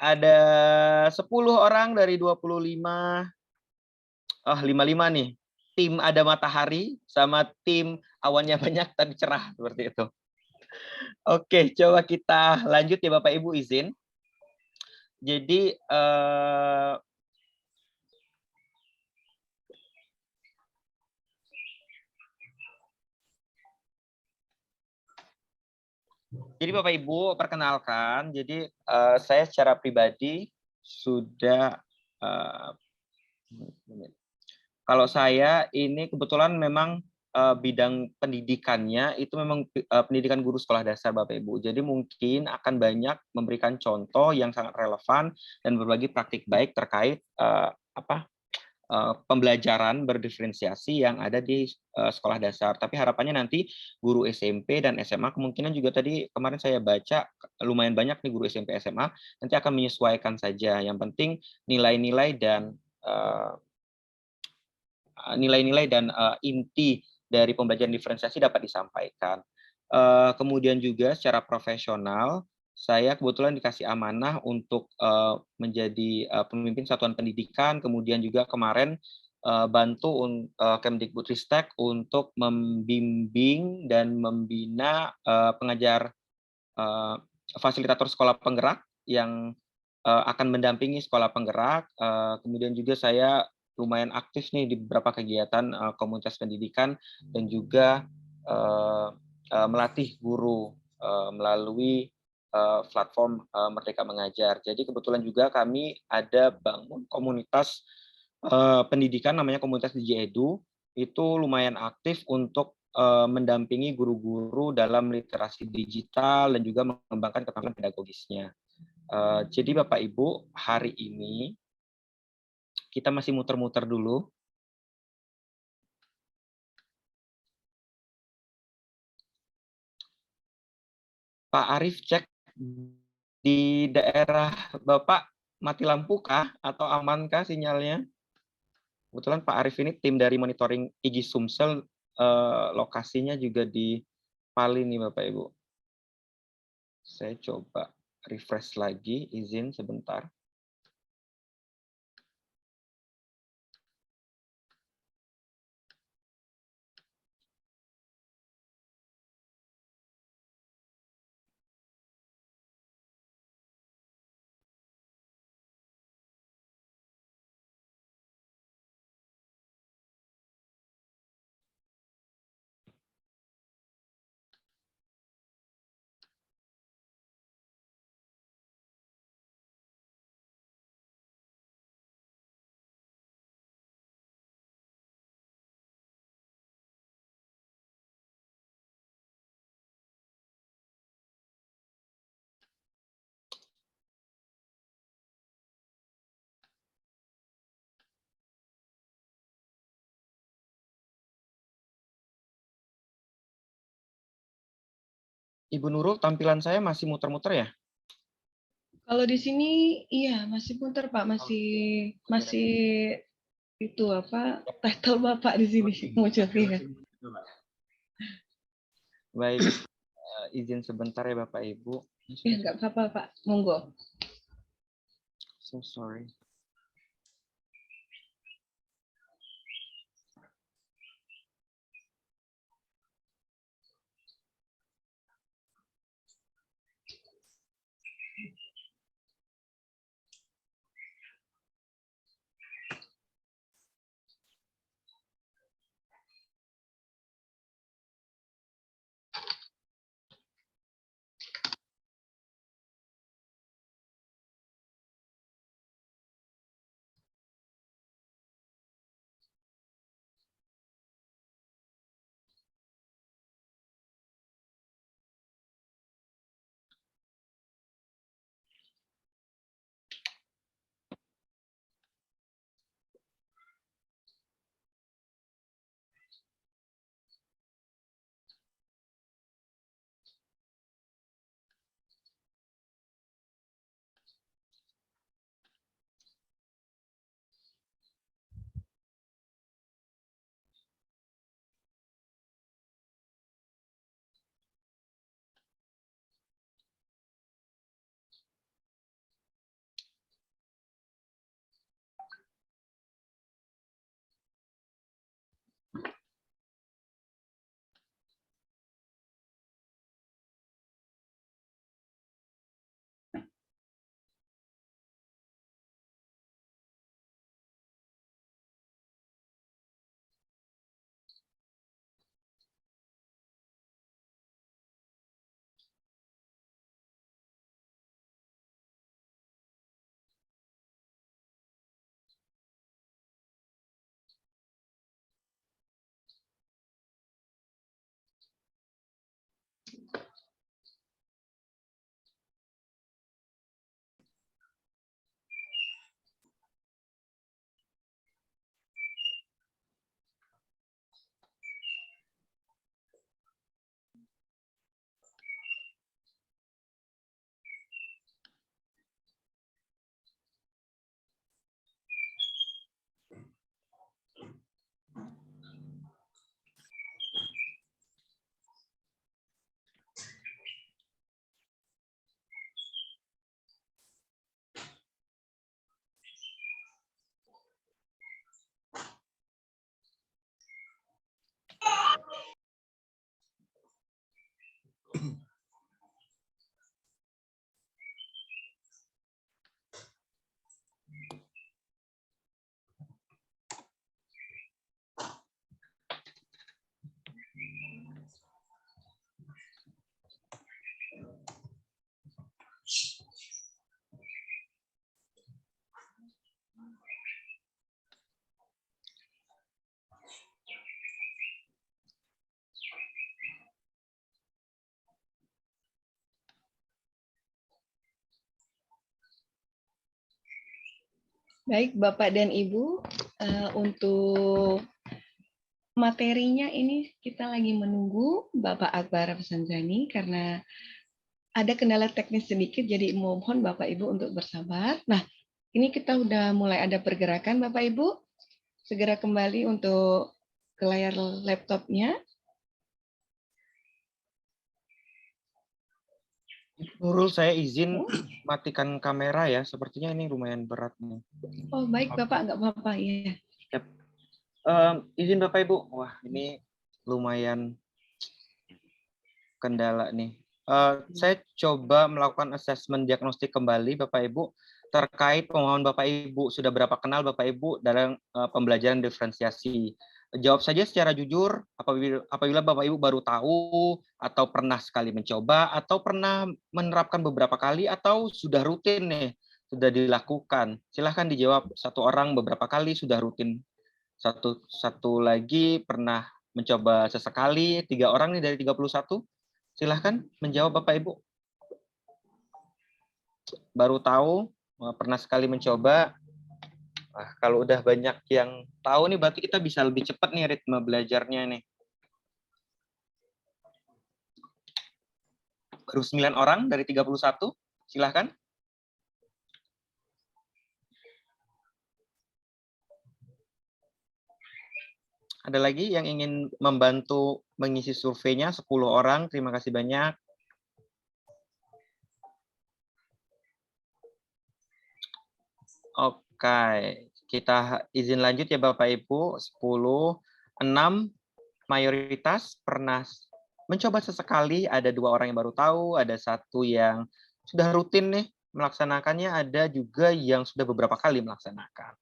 Ada 10 orang dari 25. Oh, 55 nih. Tim ada matahari sama tim awannya banyak tapi cerah seperti itu. Oke, coba kita lanjut ya Bapak Ibu izin. Jadi Bapak Ibu perkenalkan, jadi saya secara pribadi sudah kalau saya ini kebetulan memang bidang pendidikannya itu memang pendidikan guru sekolah dasar Bapak Ibu. Jadi mungkin akan banyak memberikan contoh yang sangat relevan dan berbagi praktik baik terkait pembelajaran berdiferensiasi yang ada di sekolah dasar. Tapi harapannya nanti guru SMP dan SMA kemungkinan juga tadi kemarin saya baca lumayan banyak nih guru SMP SMA nanti akan menyesuaikan saja. Yang penting nilai-nilai dan inti dari pembelajaran diferensiasi dapat disampaikan. Kemudian juga secara profesional saya kebetulan dikasih amanah untuk menjadi pemimpin satuan pendidikan, kemudian juga kemarin bantu Kemdikbudristek untuk membimbing dan membina pengajar fasilitator sekolah penggerak yang akan mendampingi sekolah penggerak. Kemudian juga saya lumayan aktif nih di beberapa kegiatan komunitas pendidikan dan juga melatih guru melalui platform Merdeka Mengajar. Jadi kebetulan juga kami ada bangun komunitas pendidikan namanya komunitas DJ Edu, itu lumayan aktif untuk mendampingi guru-guru dalam literasi digital dan juga mengembangkan keterampilan pedagogisnya. Jadi Bapak Ibu, hari ini kita masih muter-muter dulu. Pak Arief cek di daerah Bapak mati lampu kah atau amankah sinyalnya? Kebetulan Pak Arief ini tim dari monitoring IGI Sumsel, lokasinya juga di Pali nih Bapak Ibu. Saya coba refresh lagi, izin sebentar. Ibu Nurul, tampilan saya masih muter-muter ya? Kalau di sini iya masih muter Pak, masih itu apa title Bapak di sini munculnya. Baik, izin sebentar ya Bapak Ibu. Ya nggak apa-apa Pak, monggo. So sorry. Baik Bapak dan Ibu, untuk materinya ini kita lagi menunggu Bapak Akbar Sanjani karena ada kendala teknis sedikit, jadi mohon Bapak Ibu untuk bersabar. Nah, ini kita udah mulai ada pergerakan Bapak Ibu. Segera kembali untuk ke layar laptopnya. Nurul, saya izin matikan kamera ya. Sepertinya ini lumayan berat nih. Oh baik Bapak, nggak apa-apa ya. Izin Bapak Ibu. Wah, ini lumayan kendala nih. Saya coba melakukan asesmen diagnostik kembali Bapak Ibu terkait pemahaman Bapak Ibu. Sudah berapa kenal Bapak Ibu dalam pembelajaran diferensiasi? Jawab saja secara jujur apabila Bapak Ibu baru tahu atau pernah sekali mencoba atau pernah menerapkan beberapa kali atau sudah rutin nih, sudah dilakukan. Silahkan dijawab. Satu orang beberapa kali sudah rutin. Satu lagi pernah mencoba sesekali. 3 orang nih dari 31. Silahkan menjawab Bapak Ibu. Baru tahu, pernah sekali mencoba. Nah, kalau udah banyak yang tahu nih, berarti kita bisa lebih cepat nih ritme belajarnya nih. baru 9 orang dari 31. Silahkan. Ada lagi yang ingin membantu mengisi surveinya? 10 orang, terima kasih banyak. Oke, kita izin lanjut ya Bapak Ibu. 10, 6 mayoritas pernah mencoba sesekali, ada 2 orang yang baru tahu, ada 1 yang sudah rutin nih melaksanakannya, ada juga yang sudah beberapa kali melaksanakan.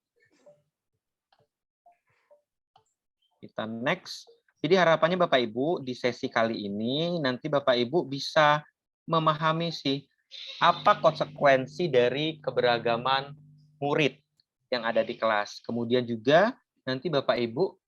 Kita next. Jadi harapannya Bapak Ibu di sesi kali ini nanti Bapak Ibu bisa memahami sih apa konsekuensi dari keberagaman murid yang ada di kelas. Kemudian juga nanti Bapak Ibu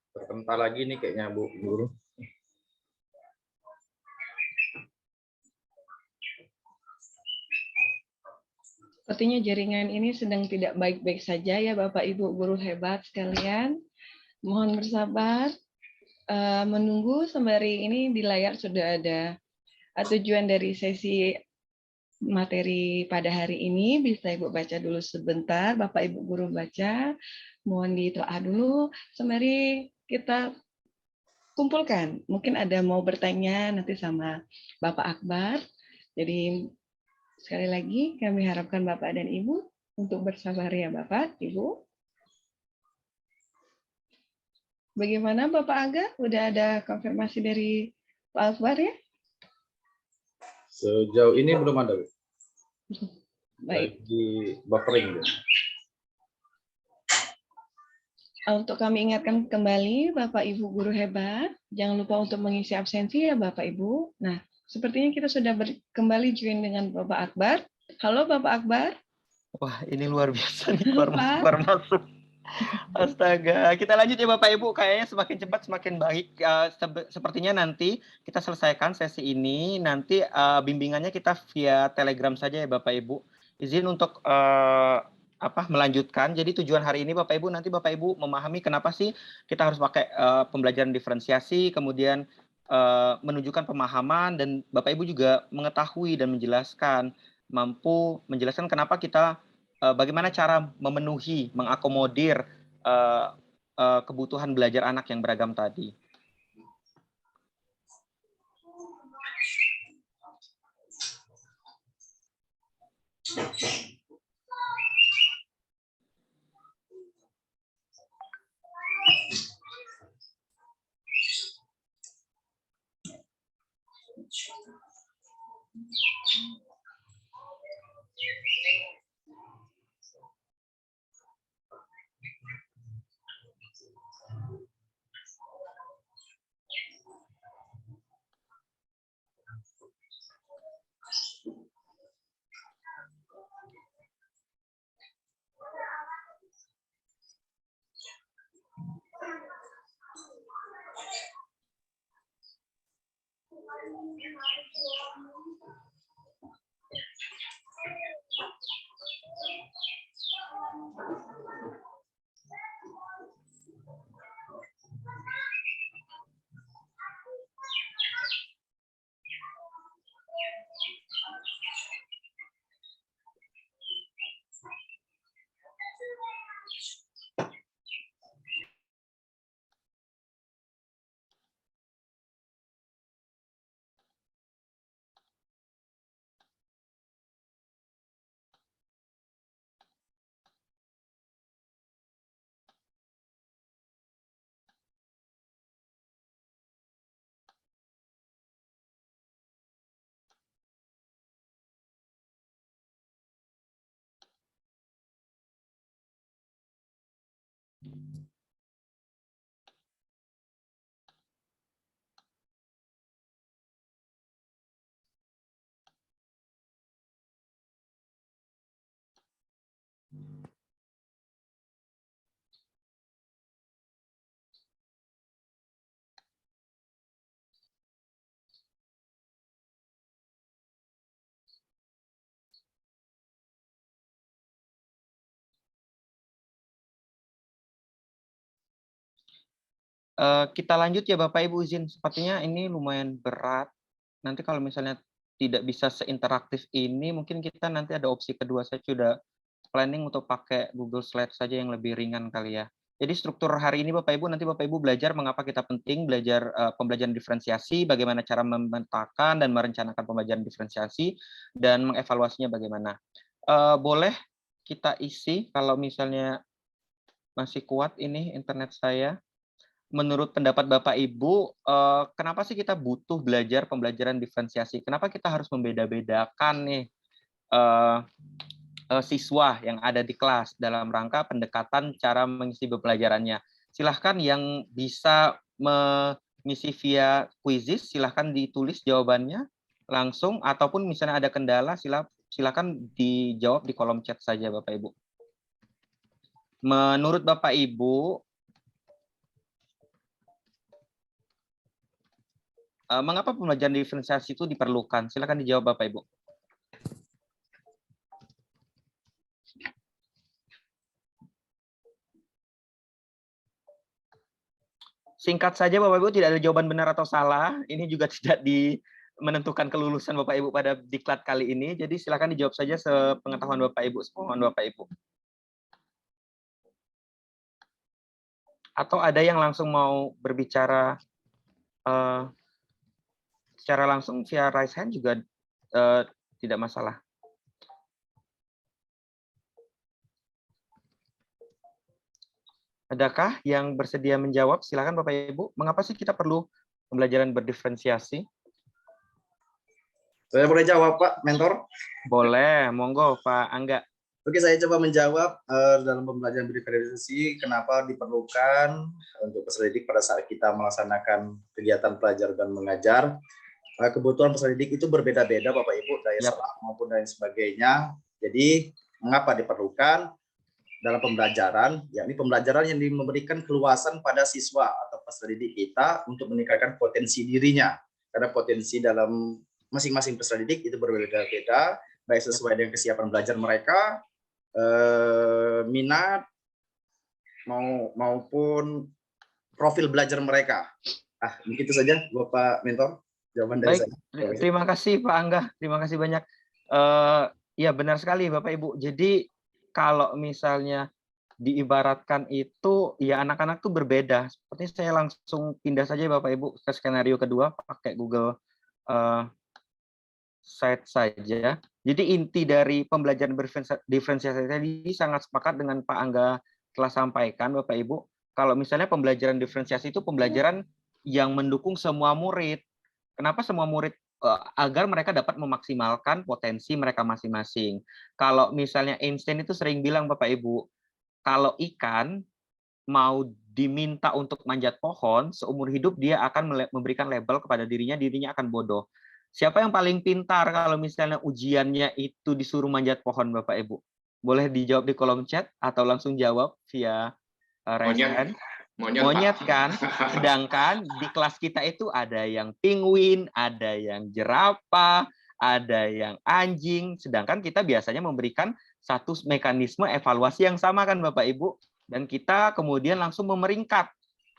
Terpental lagi nih kayaknya Bu Guru. Sepertinya jaringan ini sedang tidak baik-baik saja ya Bapak Ibu guru hebat sekalian. Mohon bersabar menunggu sembari ini di layar sudah ada tujuan dari sesi materi pada hari ini. Bisa Ibu baca dulu sebentar, Bapak Ibu guru baca. Mohon ditelaah dulu sembari kita kumpulkan. Mungkin ada mau bertanya nanti sama Bapak Akbar. Jadi sekali lagi kami harapkan Bapak dan Ibu untuk bersabar ya Bapak, Ibu. Bagaimana Bapak Aga? Udah ada konfirmasi dari Pak Akbar ya? Sejauh ini belum ada. Baik. Di buffering. Untuk kami ingatkan kembali Bapak Ibu guru hebat, jangan lupa untuk mengisi absensi ya Bapak Ibu. Nah, sepertinya kita sudah kembali join dengan Bapak Akbar. Halo Bapak Akbar. Wah, ini luar biasa nih, keluar masuk. Astaga, kita lanjut ya Bapak Ibu. Kayaknya semakin cepat semakin baik. Sepertinya nanti kita selesaikan sesi ini. Nanti bimbingannya kita via Telegram saja ya Bapak Ibu. Izin untuk melanjutkan. Jadi tujuan hari ini Bapak Ibu, nanti Bapak Ibu memahami kenapa sih kita harus pakai pembelajaran diferensiasi, kemudian menunjukkan pemahaman, dan Bapak Ibu juga mengetahui dan menjelaskan, mampu menjelaskan kenapa kita bagaimana cara memenuhi, mengakomodir kebutuhan belajar anak yang beragam tadi. Kita lanjut ya Bapak Ibu, izin. Sepertinya ini lumayan berat. Nanti kalau misalnya tidak bisa seinteraktif ini, mungkin kita nanti ada opsi kedua. Saya sudah planning untuk pakai Google Slide saja yang lebih ringan kali ya. Jadi struktur hari ini Bapak Ibu, nanti Bapak Ibu belajar mengapa kita penting belajar pembelajaran diferensiasi, bagaimana cara memetakan dan merencanakan pembelajaran diferensiasi, dan mengevaluasinya bagaimana. Boleh kita isi kalau misalnya masih kuat ini internet saya. Menurut pendapat Bapak Ibu, kenapa sih kita butuh belajar pembelajaran diferensiasi? Kenapa kita harus membeda-bedakan nih siswa yang ada di kelas dalam rangka pendekatan cara mengisi pembelajarannya? Silahkan yang bisa mengisi via quizzes, silahkan ditulis jawabannya langsung, ataupun misalnya ada kendala, silahkan dijawab di kolom chat saja Bapak Ibu. Menurut Bapak Ibu, mengapa pembelajaran diferensiasi itu diperlukan? Silakan dijawab Bapak Ibu. Singkat saja Bapak Ibu, tidak ada jawaban benar atau salah. Ini juga tidak menentukan kelulusan Bapak Ibu pada diklat kali ini. Jadi silakan dijawab saja sepengetahuan Bapak Ibu, sepengetahuan Bapak Ibu. Atau ada yang langsung mau berbicara secara langsung via raise hand juga tidak masalah. Adakah yang bersedia menjawab? Silakan Bapak Ibu. Mengapa sih kita perlu pembelajaran berdiferensiasi? Saya boleh jawab Pak Mentor? Boleh, monggo Pak Angga. Oke, saya coba menjawab dalam pembelajaran berdiferensiasi kenapa diperlukan untuk peserta didik pada saat kita melaksanakan kegiatan belajar dan mengajar. Kebutuhan peserta didik itu berbeda-beda Bapak Ibu, daya serap maupun dan sebagainya. Jadi mengapa diperlukan dalam pembelajaran, yakni pembelajaran yang memberikan keluasan pada siswa atau peserta didik kita untuk meningkatkan potensi dirinya. Karena potensi dalam masing-masing peserta didik itu berbeda-beda, baik sesuai dengan kesiapan belajar mereka, minat, maupun profil belajar mereka. Begitu saja Bapak Mentor. Jawaban dari Baik, saya. Terima kasih Pak Angga, terima kasih banyak. Ya benar sekali Bapak Ibu. Jadi kalau misalnya diibaratkan itu, ya anak-anak tuh berbeda. Seperti saya langsung pindah saja Bapak Ibu ke skenario kedua, pakai Google Site saja. Jadi inti dari pembelajaran diferensiasi tadi sangat sepakat dengan Pak Angga telah sampaikan Bapak Ibu. Kalau misalnya pembelajaran diferensiasi itu pembelajaran yang mendukung semua murid. Kenapa semua murid? Agar mereka dapat memaksimalkan potensi mereka masing-masing. Kalau misalnya Einstein itu sering bilang Bapak Ibu, kalau ikan mau diminta untuk manjat pohon, seumur hidup dia akan memberikan label kepada dirinya akan bodoh. Siapa yang paling pintar kalau misalnya ujiannya itu disuruh manjat pohon Bapak Ibu? Boleh dijawab di kolom chat atau langsung jawab via raise hand. Monyet Pak. kan, sedangkan di kelas kita itu ada yang penguin, ada yang jerapah, ada yang anjing, sedangkan kita biasanya memberikan satu mekanisme evaluasi yang sama kan Bapak Ibu, dan kita kemudian langsung memeringkat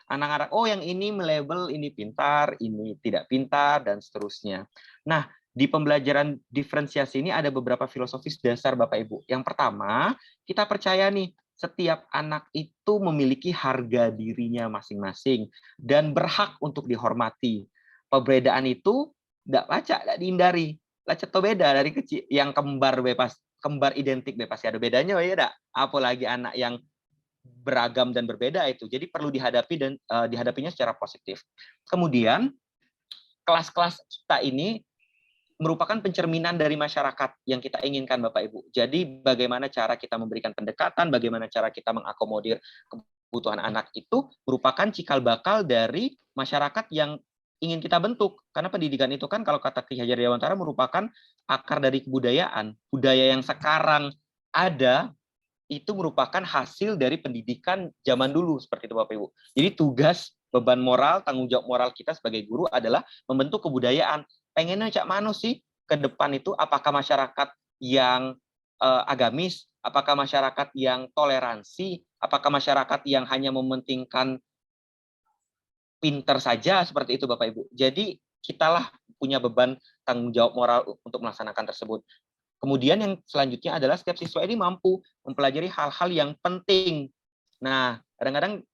anak-anak, oh yang ini melabel ini pintar, ini tidak pintar, dan seterusnya. Nah, di pembelajaran diferensiasi ini ada beberapa filosofis dasar Bapak Ibu. Yang pertama, kita percaya nih, setiap anak itu memiliki harga dirinya masing-masing dan berhak untuk dihormati. Perbedaan itu tidak dihindari. Ceto beda dari kecil, yang kembar bebas, kembar identik bebas ada bedanya ya enggak? Apalagi anak yang beragam dan berbeda itu. Jadi perlu dihadapi dan dihadapinya secara positif. Kemudian kelas-kelas kita ini merupakan pencerminan dari masyarakat yang kita inginkan Bapak Ibu. Jadi bagaimana cara kita memberikan pendekatan, bagaimana cara kita mengakomodir kebutuhan anak itu merupakan cikal bakal dari masyarakat yang ingin kita bentuk. Karena pendidikan itu kan kalau kata Ki Hajar Dewantara merupakan akar dari kebudayaan. Budaya yang sekarang ada itu merupakan hasil dari pendidikan zaman dulu seperti itu Bapak Ibu. Jadi tugas, beban moral, tanggung jawab moral kita sebagai guru adalah membentuk kebudayaan. Pengennya cak mano sih ke depan itu, apakah masyarakat yang agamis, apakah masyarakat yang toleransi, apakah masyarakat yang hanya mementingkan pinter saja seperti itu Bapak Ibu. Jadi kitalah punya beban tanggung jawab moral untuk melaksanakan tersebut. Kemudian yang selanjutnya adalah setiap siswa ini mampu mempelajari hal-hal yang penting. Nah, kadang-kadang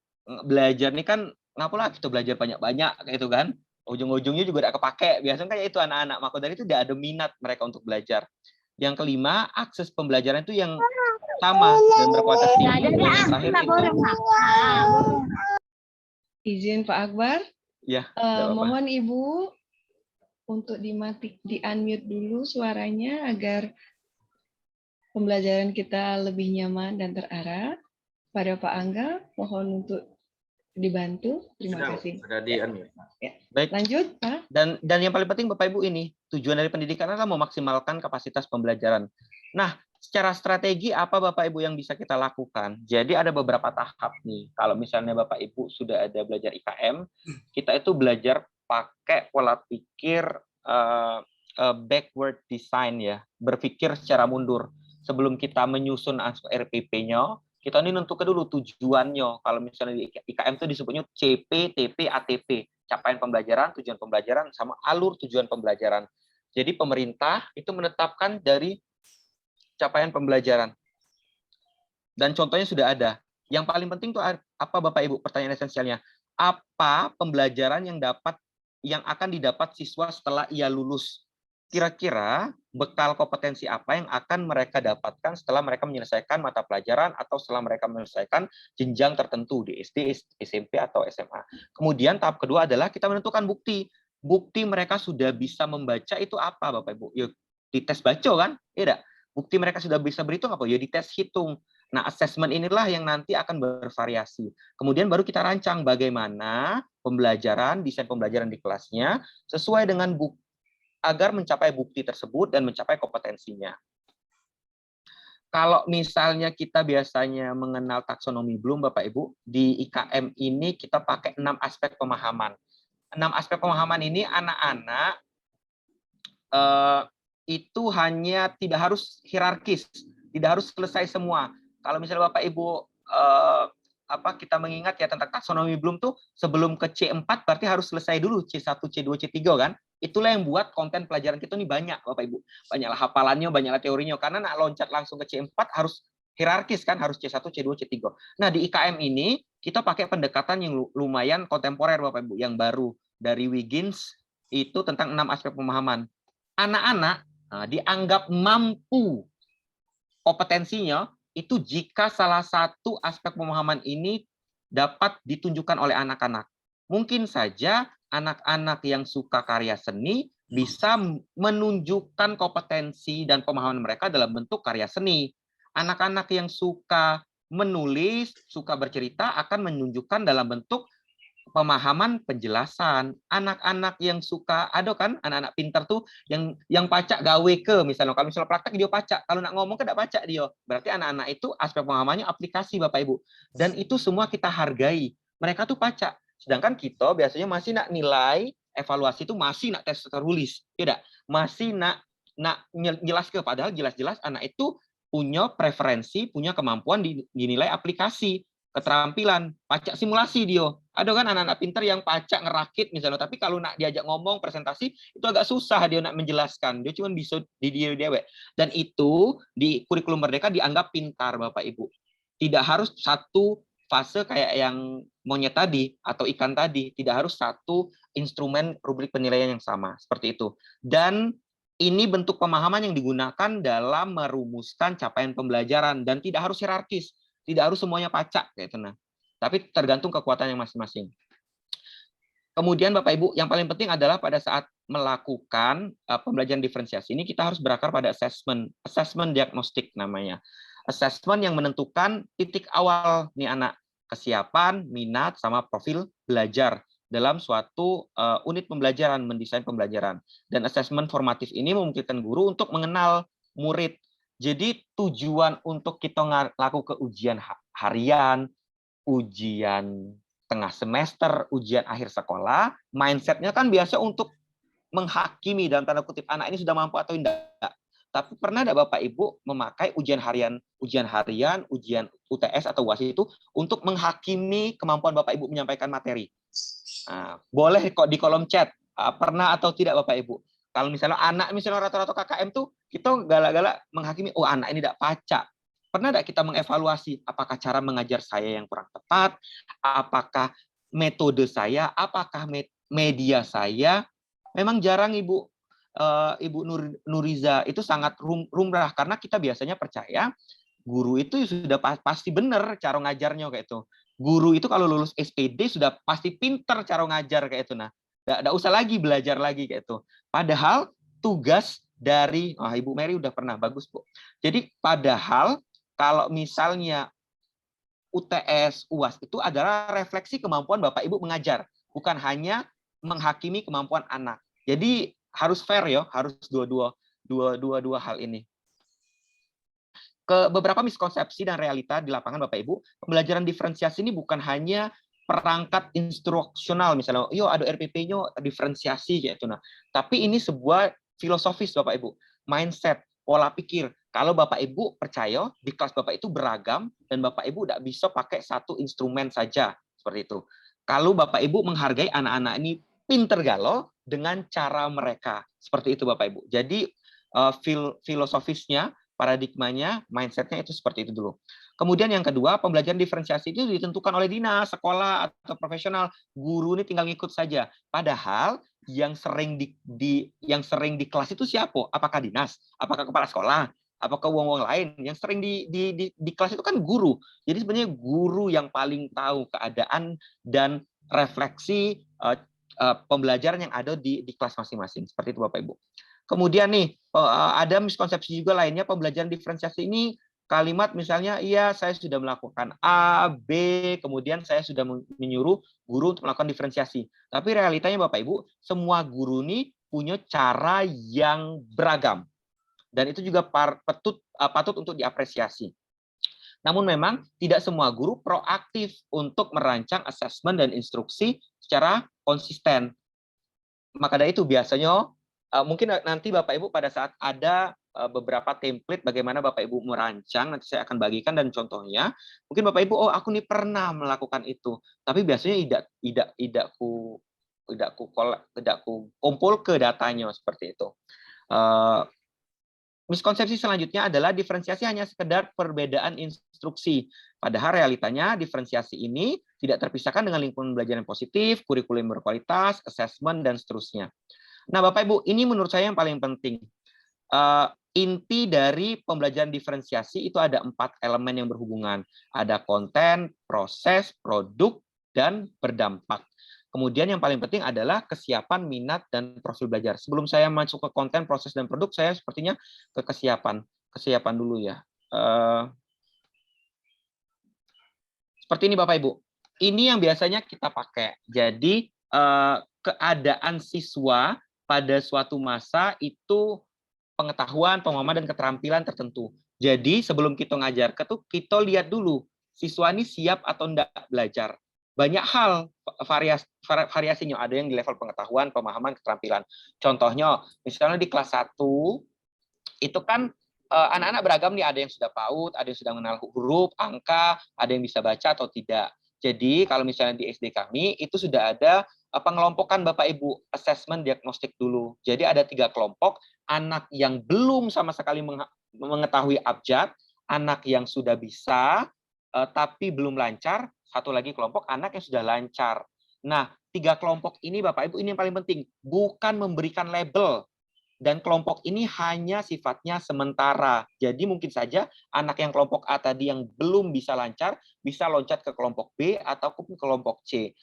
belajar ini kan ngapalah kita belajar banyak-banyak gitu kan. Ujung-ujungnya juga tidak kepake. Biasanya kayak itu anak-anak, maka dari itu tidak ada minat mereka untuk belajar. Yang kelima, akses pembelajaran itu yang sama dan berkualitas tinggi. Dan yang terakhir itu Izin Pak Akbar, ya, tidak apa-apa. mohon Ibu untuk di-unmute dulu suaranya agar pembelajaran kita lebih nyaman dan terarah. Pada Pak Angga, mohon untuk dibantu. Terima kasih. Sudah di-unmute. Ya. Baik. Lanjut, Pak. Dan yang paling penting Bapak Ibu ini, tujuan dari pendidikan adalah memaksimalkan kapasitas pembelajaran. Nah, secara strategi apa Bapak Ibu yang bisa kita lakukan? Jadi ada beberapa tahap nih. Kalau misalnya Bapak Ibu sudah ada belajar IKM, kita itu belajar pakai pola pikir backward design ya, berpikir secara mundur. Sebelum kita menyusun RPP-nya, kita ini nentukan dulu tujuannya. Kalau misalnya di IKM itu disebutnya CP, TP, ATP. Capaian pembelajaran, tujuan pembelajaran, sama alur tujuan pembelajaran. Jadi pemerintah itu menetapkan dari capaian pembelajaran. Dan contohnya sudah ada. Yang paling penting itu apa Bapak Ibu? Pertanyaan esensialnya. Apa pembelajaran yang akan didapat siswa setelah ia lulus? Kira-kira bekal kompetensi apa yang akan mereka dapatkan setelah mereka menyelesaikan mata pelajaran atau setelah mereka menyelesaikan jenjang tertentu di SD, SMP, atau SMA. Kemudian tahap kedua adalah kita menentukan bukti. Bukti mereka sudah bisa membaca itu apa Bapak Ibu? Ya, dites baca kan? Tidak. Bukti mereka sudah bisa berhitung apa? Ya dites hitung. Nah, assessment inilah yang nanti akan bervariasi. Kemudian baru kita rancang bagaimana pembelajaran, desain pembelajaran di kelasnya sesuai dengan bukti agar mencapai bukti tersebut dan mencapai kompetensinya. Kalau misalnya kita biasanya mengenal taksonomi Bloom, Bapak Ibu, di IKM ini kita pakai 6 aspek pemahaman. 6 aspek pemahaman ini anak-anak itu hanya tidak harus hierarkis, tidak harus selesai semua. Kalau misalnya Bapak Ibu kita mengingat ya tentang taksonomi Bloom tuh sebelum ke C4 berarti harus selesai dulu C1, C2, C3 kan? Itulah yang buat konten pelajaran kita ini banyak Bapak Ibu. Banyaklah hafalannya, banyaklah teorinya karena nak loncat langsung ke C4 harus hierarkis kan, harus C1, C2, C3. Nah, di IKM ini kita pakai pendekatan yang lumayan kontemporer Bapak Ibu, yang baru dari Wiggins itu tentang 6 aspek pemahaman. Anak-anak dianggap mampu kompetensinya itu jika salah satu aspek pemahaman ini dapat ditunjukkan oleh anak-anak. Mungkin saja anak-anak yang suka karya seni bisa menunjukkan kompetensi dan pemahaman mereka dalam bentuk karya seni. Anak-anak yang suka menulis, suka bercerita akan menunjukkan dalam bentuk pemahaman penjelasan. Anak-anak yang suka, ada kan anak-anak pintar tuh yang pacak gawe ke misalnya, kalau misalnya praktek dia pacak, kalau nak ngomong kan tidak pacak dia. Berarti anak-anak itu aspek pemahamannya aplikasi Bapak Ibu. Dan itu semua kita hargai. mereka tuh pacak. Sedangkan kita biasanya masih nak nilai, evaluasi itu masih nak tes tertulis, tidak? Masih nak jelas ke, padahal jelas-jelas anak itu punya preferensi, punya kemampuan dinilai aplikasi, keterampilan, pacak simulasi dia. Ada kan anak-anak pintar yang pacak ngerakit misalnya, tapi kalau nak diajak ngomong presentasi itu agak susah dia nak menjelaskan. Dia cuma bisa di dewek. Dan itu di kurikulum Merdeka dianggap pintar Bapak Ibu. Tidak harus satu fase kayak yang monyet tadi atau ikan tadi, tidak harus satu instrumen rubrik penilaian yang sama seperti itu. Dan ini bentuk pemahaman yang digunakan dalam merumuskan capaian pembelajaran dan tidak harus hierarkis, tidak harus semuanya pacak kayak itu. Nah, tapi tergantung kekuatan yang masing-masing. Kemudian Bapak Ibu, yang paling penting adalah pada saat melakukan pembelajaran diferensiasi ini kita harus berakar pada assessment diagnostik namanya. Assessment yang menentukan titik awal nih anak, kesiapan, minat, sama profil belajar dalam suatu unit pembelajaran, mendesain pembelajaran. Dan assessment formatif ini memungkinkan guru untuk mengenal murid. Jadi tujuan untuk kita lakukan ujian harian, ujian tengah semester, ujian akhir sekolah, mindsetnya kan biasa untuk menghakimi dalam tanda kutip anak ini sudah mampu atau tidak. Tapi pernah tidak Bapak Ibu memakai ujian harian, ujian UTS atau UAS itu untuk menghakimi kemampuan Bapak Ibu menyampaikan materi? Nah, boleh kok di kolom chat, pernah atau tidak Bapak Ibu. Kalau misalnya anak misalnya rata-rata KKM tuh kita galak-galak menghakimi, oh anak ini tidak pacak. Pernah tidak kita mengevaluasi apakah cara mengajar saya yang kurang tepat, apakah metode saya, apakah media saya? Memang jarang Ibu Nuriza, itu sangat rumrah karena kita biasanya percaya guru itu sudah pasti benar cara ngajarnya kayak itu. Guru itu kalau lulus SPD sudah pasti pinter cara ngajar kayak itu. Nah, nggak usah lagi belajar lagi kayak itu. Padahal tugas dari Ibu Mary udah pernah bagus Bu. Jadi padahal kalau misalnya UTS, UAS itu adalah refleksi kemampuan Bapak Ibu mengajar, bukan hanya menghakimi kemampuan anak. Jadi harus fair ya, harus dua hal ini. Ke beberapa miskonsepsi dan realita di lapangan Bapak Ibu, pembelajaran diferensiasi ini bukan hanya perangkat instruksional misalnya, yo ada RPP-nya diferensiasi gitu. Nah, tapi ini sebuah filosofis Bapak Ibu, mindset, pola pikir. Kalau Bapak Ibu percaya di kelas Bapak itu beragam dan Bapak Ibu tidak bisa pakai satu instrumen saja seperti itu. Kalau Bapak Ibu menghargai anak-anak ini pinter galau dengan cara mereka seperti itu Bapak Ibu. Jadi filosofisnya, paradigmanya, mindsetnya itu seperti itu dulu. Kemudian yang kedua, pembelajaran diferensiasi itu ditentukan oleh dinas, sekolah, atau profesional. Guru ini tinggal ngikut saja. Padahal yang sering di kelas itu siapa? Apakah dinas? Apakah kepala sekolah? Apakah uang lain? Yang sering di kelas itu kan guru. Jadi sebenarnya guru yang paling tahu keadaan dan refleksi pembelajaran yang ada di kelas masing-masing. Seperti itu Bapak Ibu. Kemudian nih, ada miskonsepsi juga lainnya, pembelajaran diferensiasi ini kalimat misalnya, iya saya sudah melakukan A, B, kemudian saya sudah menyuruh guru untuk melakukan diferensiasi. Tapi realitanya Bapak Ibu, semua guru ini punya cara yang beragam. Dan itu juga patut untuk diapresiasi. Namun memang tidak semua guru proaktif untuk merancang asesmen dan instruksi secara konsisten. Maka dari itu biasanya mungkin nanti Bapak Ibu pada saat ada beberapa template bagaimana Bapak Ibu merancang, nanti saya akan bagikan dan contohnya. Mungkin Bapak Ibu, oh aku nih pernah melakukan itu, tapi biasanya tidak ku kumpul ke datanya seperti itu. Miskonsepsi selanjutnya adalah diferensiasi hanya sekedar perbedaan instruksi. Padahal realitanya diferensiasi ini tidak terpisahkan dengan lingkungan belajar yang positif, kurikulum berkualitas, asesmen, dan seterusnya. Nah, Bapak Ibu, ini menurut saya yang paling penting. Inti dari pembelajaran diferensiasi itu ada 4 elemen yang berhubungan. Ada konten, proses, produk, dan berdampak. Kemudian yang paling penting adalah kesiapan, minat, dan profil belajar. Sebelum saya masuk ke konten, proses, dan produk, saya sepertinya ke kesiapan. Kesiapan dulu ya. Seperti ini Bapak Ibu. Ini yang biasanya kita pakai. Jadi keadaan siswa pada suatu masa itu pengetahuan, pemahaman, dan keterampilan tertentu. Jadi sebelum kita ngajar, kita lihat dulu siswa ini siap atau enggak belajar. banyak hal variasinya. Ada yang di level pengetahuan, pemahaman, keterampilan. Contohnya, misalnya di kelas 1 itu kan anak-anak beragam nih, ada yang sudah PAUD, ada yang sudah mengenal huruf, angka, ada yang bisa baca atau tidak. Jadi kalau misalnya di SD kami itu sudah ada pengelompokan Bapak Ibu, assessment diagnostik dulu. Jadi ada 3 kelompok, anak yang belum sama sekali mengetahui abjad, anak yang sudah bisa tapi belum lancar, satu lagi kelompok anak yang sudah lancar. Nah, 3 kelompok ini Bapak Ibu, ini yang paling penting, bukan memberikan label. Dan kelompok ini hanya sifatnya sementara. Jadi mungkin saja anak yang kelompok A tadi yang belum bisa lancar, bisa loncat ke kelompok B ataupun kelompok C.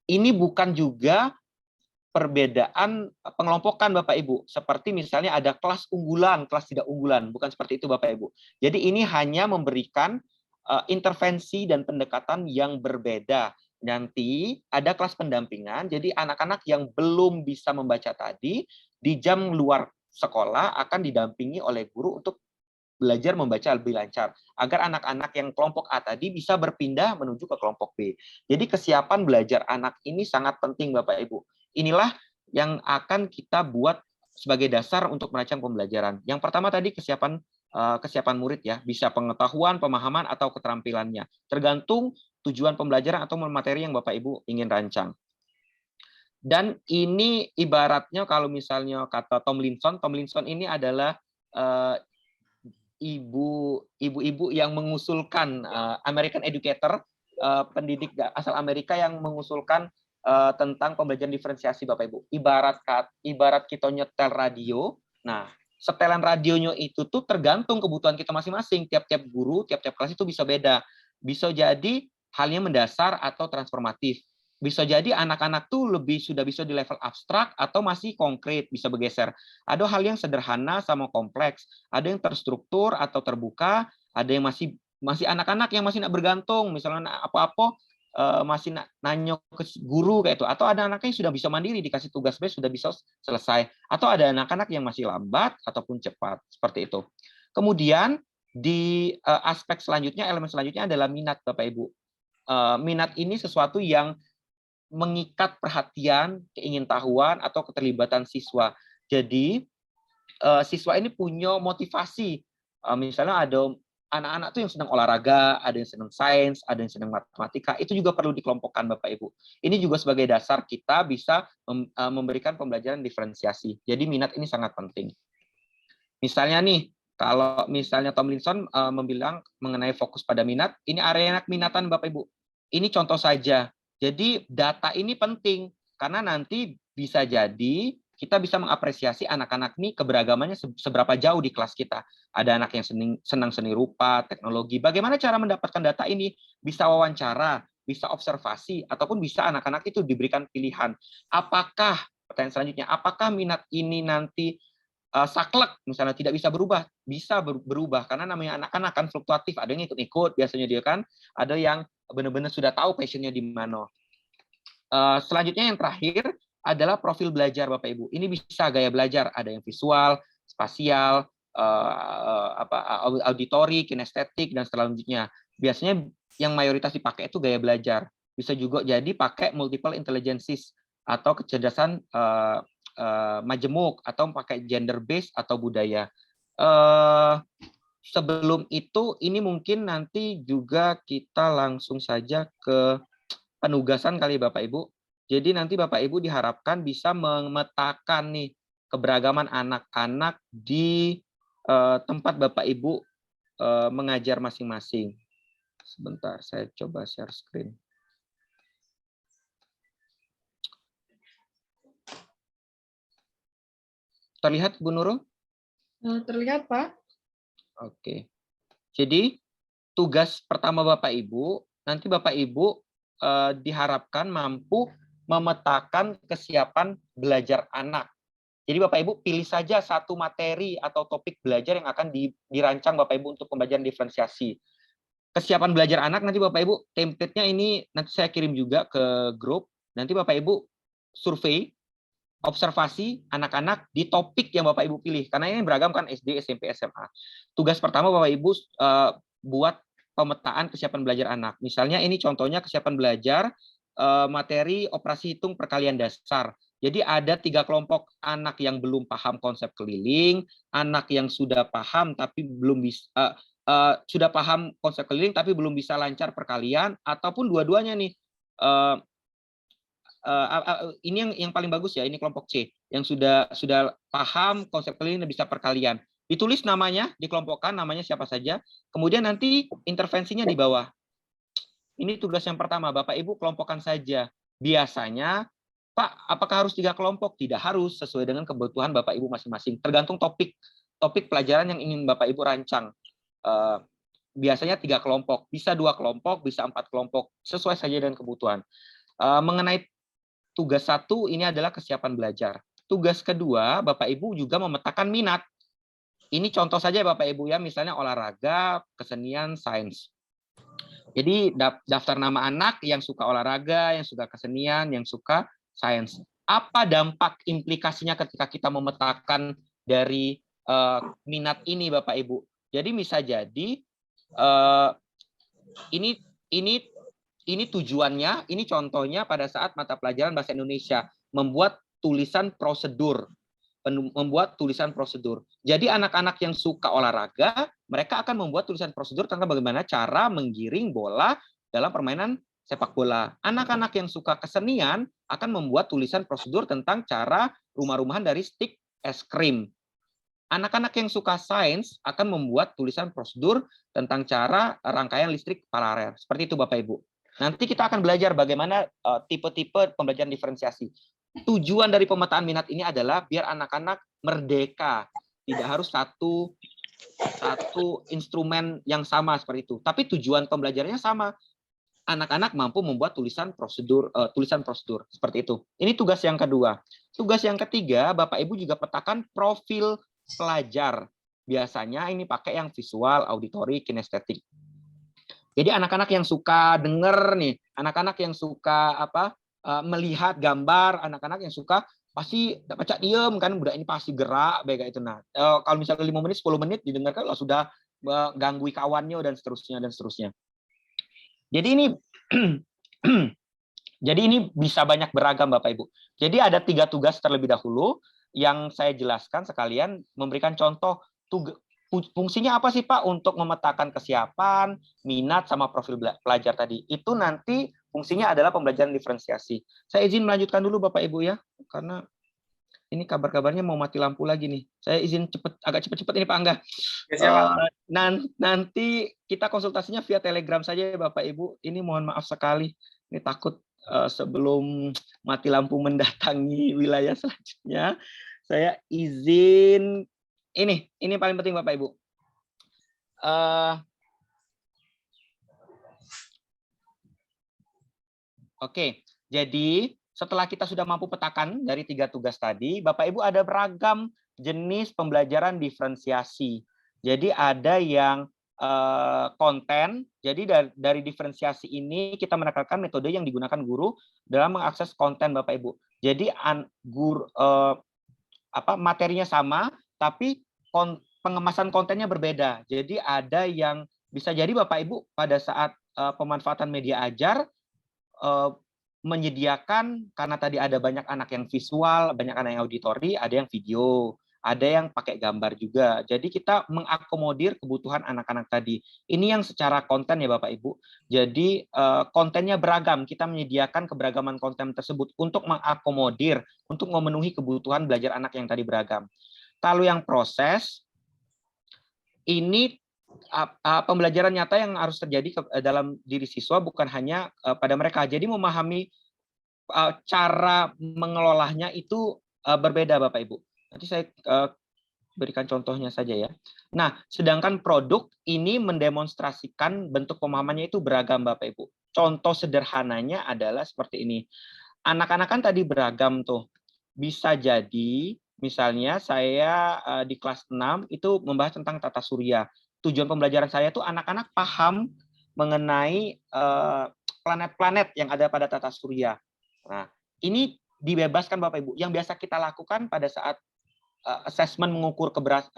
Ini bukan juga perbedaan pengelompokan Bapak Ibu. Seperti misalnya ada kelas unggulan, kelas tidak unggulan. Bukan seperti itu Bapak Ibu. Jadi ini hanya memberikan intervensi dan pendekatan yang berbeda. Nanti ada kelas pendampingan, jadi anak-anak yang belum bisa membaca tadi, di jam luar sekolah akan didampingi oleh guru untuk belajar membaca lebih lancar, agar anak-anak yang kelompok A tadi bisa berpindah menuju ke kelompok B. Jadi kesiapan belajar anak ini sangat penting Bapak Ibu. Inilah yang akan kita buat sebagai dasar untuk merancang pembelajaran. Yang pertama tadi kesiapan murid ya, bisa pengetahuan, pemahaman, atau keterampilannya. Tergantung tujuan pembelajaran atau materi yang Bapak Ibu ingin rancang. Dan ini ibaratnya kalau misalnya kata Tomlinson ini adalah ibu-ibu yang mengusulkan, American educator, pendidik asal Amerika yang mengusulkan tentang pembelajaran diferensiasi Bapak Ibu. Ibarat kita nyetel radio, nah setelan radionya itu tuh tergantung kebutuhan kita masing-masing. Tiap-tiap guru, tiap-tiap kelas itu bisa beda. Bisa jadi halnya mendasar atau transformatif. Bisa jadi anak-anak tuh sudah bisa di level abstrak atau masih konkret, bisa bergeser. Ada hal yang sederhana sama kompleks, ada yang terstruktur atau terbuka, ada yang masih anak-anak yang masih nak bergantung, misalnya apa-apa masih nanya ke guru kayak itu, atau ada anaknya yang sudah bisa mandiri, dikasih tugas base sudah bisa selesai, atau ada anak-anak yang masih lambat ataupun cepat, seperti itu. Kemudian di aspek selanjutnya, elemen selanjutnya adalah minat Bapak Ibu. Minat ini sesuatu yang mengikat perhatian, keingintahuan, atau keterlibatan siswa. Jadi siswa ini punya motivasi. Misalnya ada anak-anak tuh yang senang olahraga, ada yang senang sains, ada yang senang matematika, itu juga perlu dikelompokkan Bapak Ibu. Ini juga sebagai dasar kita bisa memberikan pembelajaran diferensiasi. Jadi minat ini sangat penting. Misalnya nih, kalau misalnya Tomlinson membilang mengenai fokus pada minat, ini area minatan Bapak Ibu. Ini contoh saja. Jadi data ini penting, karena nanti bisa jadi kita bisa mengapresiasi anak-anak ini keberagamannya seberapa jauh di kelas kita. Ada anak yang senang seni rupa, teknologi. Bagaimana cara mendapatkan data ini? Bisa wawancara, bisa observasi, ataupun bisa anak-anak itu diberikan pilihan. Apakah, pertanyaan selanjutnya, apakah minat ini nanti saklek, misalnya tidak bisa berubah? Bisa berubah, karena namanya anak-anak kan fluktuatif. Ada yang ikut-ikut, biasanya dia kan. Ada yang benar-benar sudah tahu passionnya di mana. Selanjutnya yang terakhir adalah profil belajar Bapak Ibu. Ini bisa gaya belajar, ada yang visual, spasial, auditori, kinestetik, dan selanjutnya. Biasanya yang mayoritas dipakai itu gaya belajar. Bisa juga jadi pakai multiple intelligences atau kecerdasan majemuk, atau pakai gender based atau budaya. Sebelum itu, ini mungkin nanti juga kita langsung saja ke penugasan kali Bapak Ibu. Jadi nanti Bapak Ibu diharapkan bisa memetakan nih keberagaman anak-anak di tempat Bapak Ibu mengajar masing-masing. Sebentar, saya coba share screen. Terlihat Bu Nurul? Terlihat Pak. Oke. Jadi tugas pertama Bapak Ibu, nanti Bapak Ibu diharapkan mampu memetakan kesiapan belajar anak. Jadi Bapak Ibu pilih saja satu materi atau topik belajar yang akan dirancang Bapak Ibu untuk pembelajaran diferensiasi. Kesiapan belajar anak nanti Bapak Ibu, template-nya ini nanti saya kirim juga ke grup. Nanti Bapak Ibu survei, observasi anak-anak di topik yang Bapak Ibu pilih. Karena ini beragam kan, SD, SMP, SMA. Tugas pertama Bapak Ibu buat pemetaan kesiapan belajar anak. Misalnya ini contohnya kesiapan belajar materi operasi hitung perkalian dasar. Jadi ada 3 kelompok: anak yang belum paham konsep keliling, anak yang sudah paham tapi belum bisa sudah paham konsep keliling tapi belum bisa lancar perkalian, ataupun dua-duanya nih. Ini yang paling bagus ya, ini kelompok C yang sudah paham konsep keliling dan bisa perkalian. Ditulis namanya, dikelompokkan namanya siapa saja, kemudian nanti intervensinya di bawah. Ini tugas yang pertama, Bapak Ibu kelompokkan saja. Biasanya, Pak, apakah harus 3 kelompok? Tidak harus, sesuai dengan kebutuhan Bapak Ibu masing-masing. Tergantung topik pelajaran yang ingin Bapak Ibu rancang. Biasanya 3 kelompok, bisa 2 kelompok, bisa 4 kelompok, sesuai saja dengan kebutuhan. Mengenai tugas 1 ini adalah kesiapan belajar. Tugas kedua, Bapak Ibu juga memetakan minat. Ini contoh saja Bapak Ibu ya, misalnya olahraga, kesenian, sains. Jadi daftar nama anak yang suka olahraga, yang suka kesenian, yang suka sains. Apa dampak implikasinya ketika kita memetakan dari minat ini Bapak Ibu? Jadi bisa jadi ini tujuannya, ini contohnya pada saat mata pelajaran bahasa Indonesia, membuat tulisan prosedur. Jadi anak-anak yang suka olahraga, mereka akan membuat tulisan prosedur tentang bagaimana cara menggiring bola dalam permainan sepak bola. Anak-anak yang suka kesenian akan membuat tulisan prosedur tentang cara rumah-rumahan dari stik es krim. Anak-anak yang suka sains akan membuat tulisan prosedur tentang cara rangkaian listrik paralel. Seperti itu Bapak Ibu. Nanti kita akan belajar bagaimana tipe-tipe pembelajaran diferensiasi. Tujuan dari pemetaan minat ini adalah biar anak-anak merdeka, tidak harus satu instrumen yang sama seperti itu. Tapi tujuan pembelajarannya sama. Anak-anak mampu membuat tulisan prosedur seperti itu. Ini tugas yang kedua. Tugas yang ketiga, Bapak Ibu juga petakan profil pelajar. Biasanya ini pakai yang visual, auditory, kinestetik. Jadi anak-anak yang suka denger nih, anak-anak yang suka melihat gambar, anak-anak yang suka pasti baca diem kan, budak ini pasti gerak kayak itu. Nah, kalau misalnya 5 menit, 10 menit didengarkan sudah ganggu kawannya dan seterusnya. Jadi ini jadi ini bisa banyak beragam Bapak Ibu. Jadi ada 3 tugas terlebih dahulu yang saya jelaskan sekalian, memberikan contoh fungsinya apa sih Pak untuk memetakan kesiapan, minat, sama profil pelajar tadi. Itu nanti fungsinya adalah pembelajaran diferensiasi. Saya izin melanjutkan dulu Bapak Ibu ya, karena ini kabar-kabarnya mau mati lampu lagi nih. Saya izin agak cepet-cepet ini Pak Angga. Nanti kita konsultasinya via Telegram saja ya Bapak Ibu. Ini mohon maaf sekali, ini takut sebelum mati lampu mendatangi wilayah selanjutnya. Saya izin ini paling penting Bapak Ibu. Oke, jadi setelah kita sudah mampu petakan dari 3 tugas tadi, Bapak Ibu ada beragam jenis pembelajaran diferensiasi. Jadi ada yang konten. Jadi dari diferensiasi ini kita menekankan metode yang digunakan guru dalam mengakses konten Bapak Ibu. Jadi materinya sama, tapi pengemasan kontennya berbeda. Jadi ada yang bisa jadi Bapak Ibu pada saat pemanfaatan media ajar menyediakan, karena tadi ada banyak anak yang visual, banyak anak yang auditori, ada yang video, ada yang pakai gambar juga. Jadi kita mengakomodir kebutuhan anak-anak tadi. Ini yang secara konten ya Bapak Ibu. Jadi kontennya beragam. Kita menyediakan keberagaman konten tersebut untuk mengakomodir, untuk memenuhi kebutuhan belajar anak yang tadi beragam. Kalau yang proses, ini pembelajaran nyata yang harus terjadi dalam diri siswa, bukan hanya pada mereka. Jadi memahami cara mengelolanya itu berbeda Bapak Ibu. Nanti saya berikan contohnya saja ya. Nah, sedangkan produk ini mendemonstrasikan bentuk pemahamannya itu beragam Bapak Ibu. Contoh sederhananya adalah seperti ini. Anak-anak kan tadi beragam tuh. Bisa jadi misalnya saya di kelas 6 itu membahas tentang tata surya. Tujuan pembelajaran saya itu anak-anak paham mengenai planet-planet yang ada pada tata surya. Nah, ini dibebaskan Bapak Ibu. Yang biasa kita lakukan pada saat assessment mengukur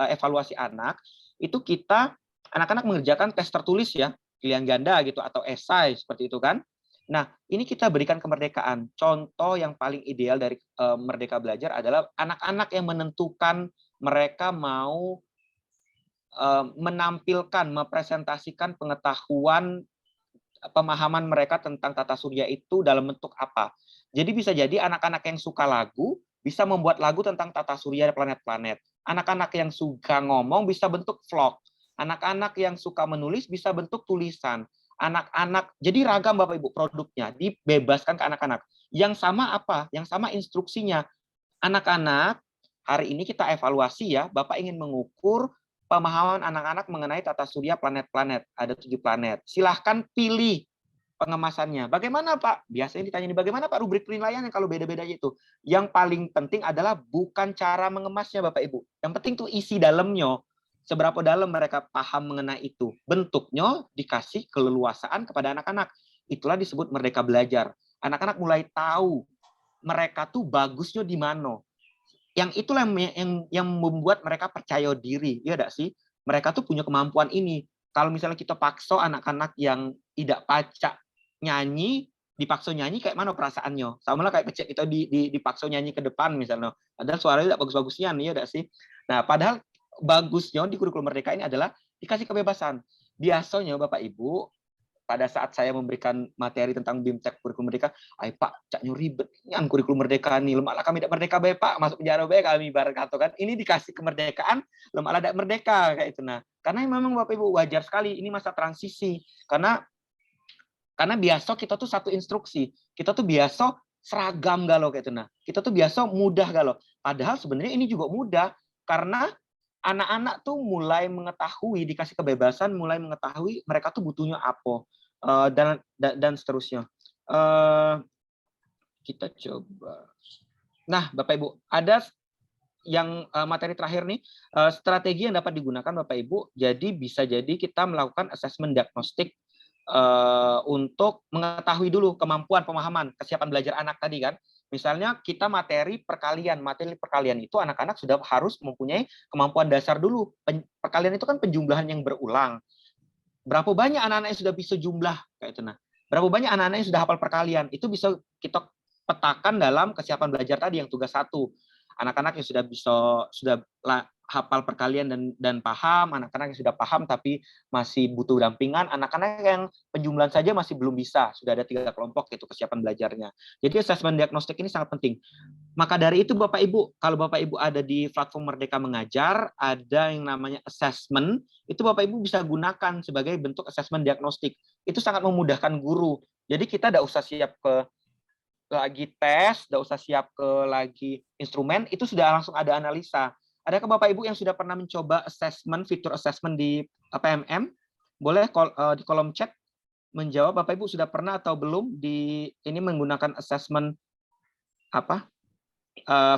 evaluasi anak, itu kita anak-anak mengerjakan tes tertulis ya. pilihan ganda gitu atau esai seperti itu kan. Nah, ini kita berikan kemerdekaan. Contoh yang paling ideal dari Merdeka Belajar adalah anak-anak yang menentukan mereka mau menampilkan, mempresentasikan pengetahuan, pemahaman mereka tentang tata surya itu dalam bentuk apa. Jadi bisa jadi anak-anak yang suka lagu bisa membuat lagu tentang tata surya planet-planet. Anak-anak yang suka ngomong bisa bentuk vlog. Anak-anak yang suka menulis bisa bentuk tulisan. Anak-anak, jadi ragam Bapak Ibu produknya, dibebaskan ke anak-anak. Yang sama apa? Yang sama instruksinya. Anak-anak, hari ini kita evaluasi ya, Bapak ingin mengukur pemahaman anak-anak mengenai tata surya planet-planet. Ada 7 planet. Silahkan pilih pengemasannya. Bagaimana Pak? Biasanya ditanya ini, bagaimana Pak rubrik penilaiannya kalau beda-bedanya itu? Yang paling penting adalah bukan cara mengemasnya Bapak Ibu. Yang penting tuh isi dalamnya. Seberapa dalam mereka paham mengenai itu. Bentuknya dikasih keleluasaan kepada anak-anak. Itulah disebut merdeka belajar. Anak-anak mulai tahu mereka tuh bagusnya di mana. Yang itulah yang membuat mereka percaya diri. Ya enggak sih? Mereka tuh punya kemampuan ini. Kalau misalnya kita paksa anak-anak yang tidak pacak nyanyi, dipaksa nyanyi kayak mana perasaannya? Sama lah kayak pecek kita dipaksa nyanyi ke depan misalnya. Padahal suaranya tidak bagus-bagusnya nih, ya enggak sih? Nah, padahal bagusnya di kurikulum merdeka ini adalah dikasih kebebasan. Biasanya Bapak Ibu, pada saat saya memberikan materi tentang BIMTEK kurikulum merdeka, ay Pak, cak ribet kan kurikulum merdeka nih, lemah kami tidak merdeka be Pak, masuk penjara be kami ibarat kata kan. Ini dikasih kemerdekaan, lemah tidak merdeka kayak itu. Nah, karena memang Bapak Ibu wajar sekali ini masa transisi. Karena biasa kita tuh satu instruksi, kita tuh biasa seragam galau kayak itu. Nah, kita tuh biasa mudah galau. Padahal sebenarnya ini juga mudah karena anak-anak tuh mulai mengetahui, dikasih kebebasan, mulai mengetahui mereka tuh butuhnya apa, dan seterusnya. Kita coba. Nah, Bapak Ibu, ada yang materi terakhir nih, strategi yang dapat digunakan Bapak Ibu. Jadi bisa jadi kita melakukan asesmen diagnostik untuk mengetahui dulu kemampuan pemahaman, kesiapan belajar anak tadi kan. Misalnya kita materi perkalian itu anak-anak sudah harus mempunyai kemampuan dasar dulu. Perkalian itu kan penjumlahan yang berulang. Berapa banyak anak-anak yang sudah bisa jumlah kayak itu. Nah, berapa banyak anak-anak yang sudah hafal perkalian? Itu bisa kita petakan dalam kesiapan belajar tadi yang tugas 1. Anak-anak yang sudah hafal perkalian dan paham, anak-anak yang sudah paham tapi masih butuh dampingan, anak-anak yang penjumlahan saja masih belum bisa, sudah ada 3 kelompok itu kesiapan belajarnya. Jadi asesmen diagnostik ini sangat penting. Maka dari itu Bapak Ibu, kalau Bapak Ibu ada di platform Merdeka Mengajar, ada yang namanya assessment, itu Bapak Ibu bisa gunakan sebagai bentuk asesmen diagnostik. Itu sangat memudahkan guru. Jadi kita tidak usah siap ke lagi tes, tidak usah siap ke lagi instrumen, itu sudah langsung ada analisa. Adakah Bapak Ibu yang sudah pernah mencoba fitur assessment di PMM? Boleh di kolom chat menjawab Bapak Ibu sudah pernah atau belum ini menggunakan assessment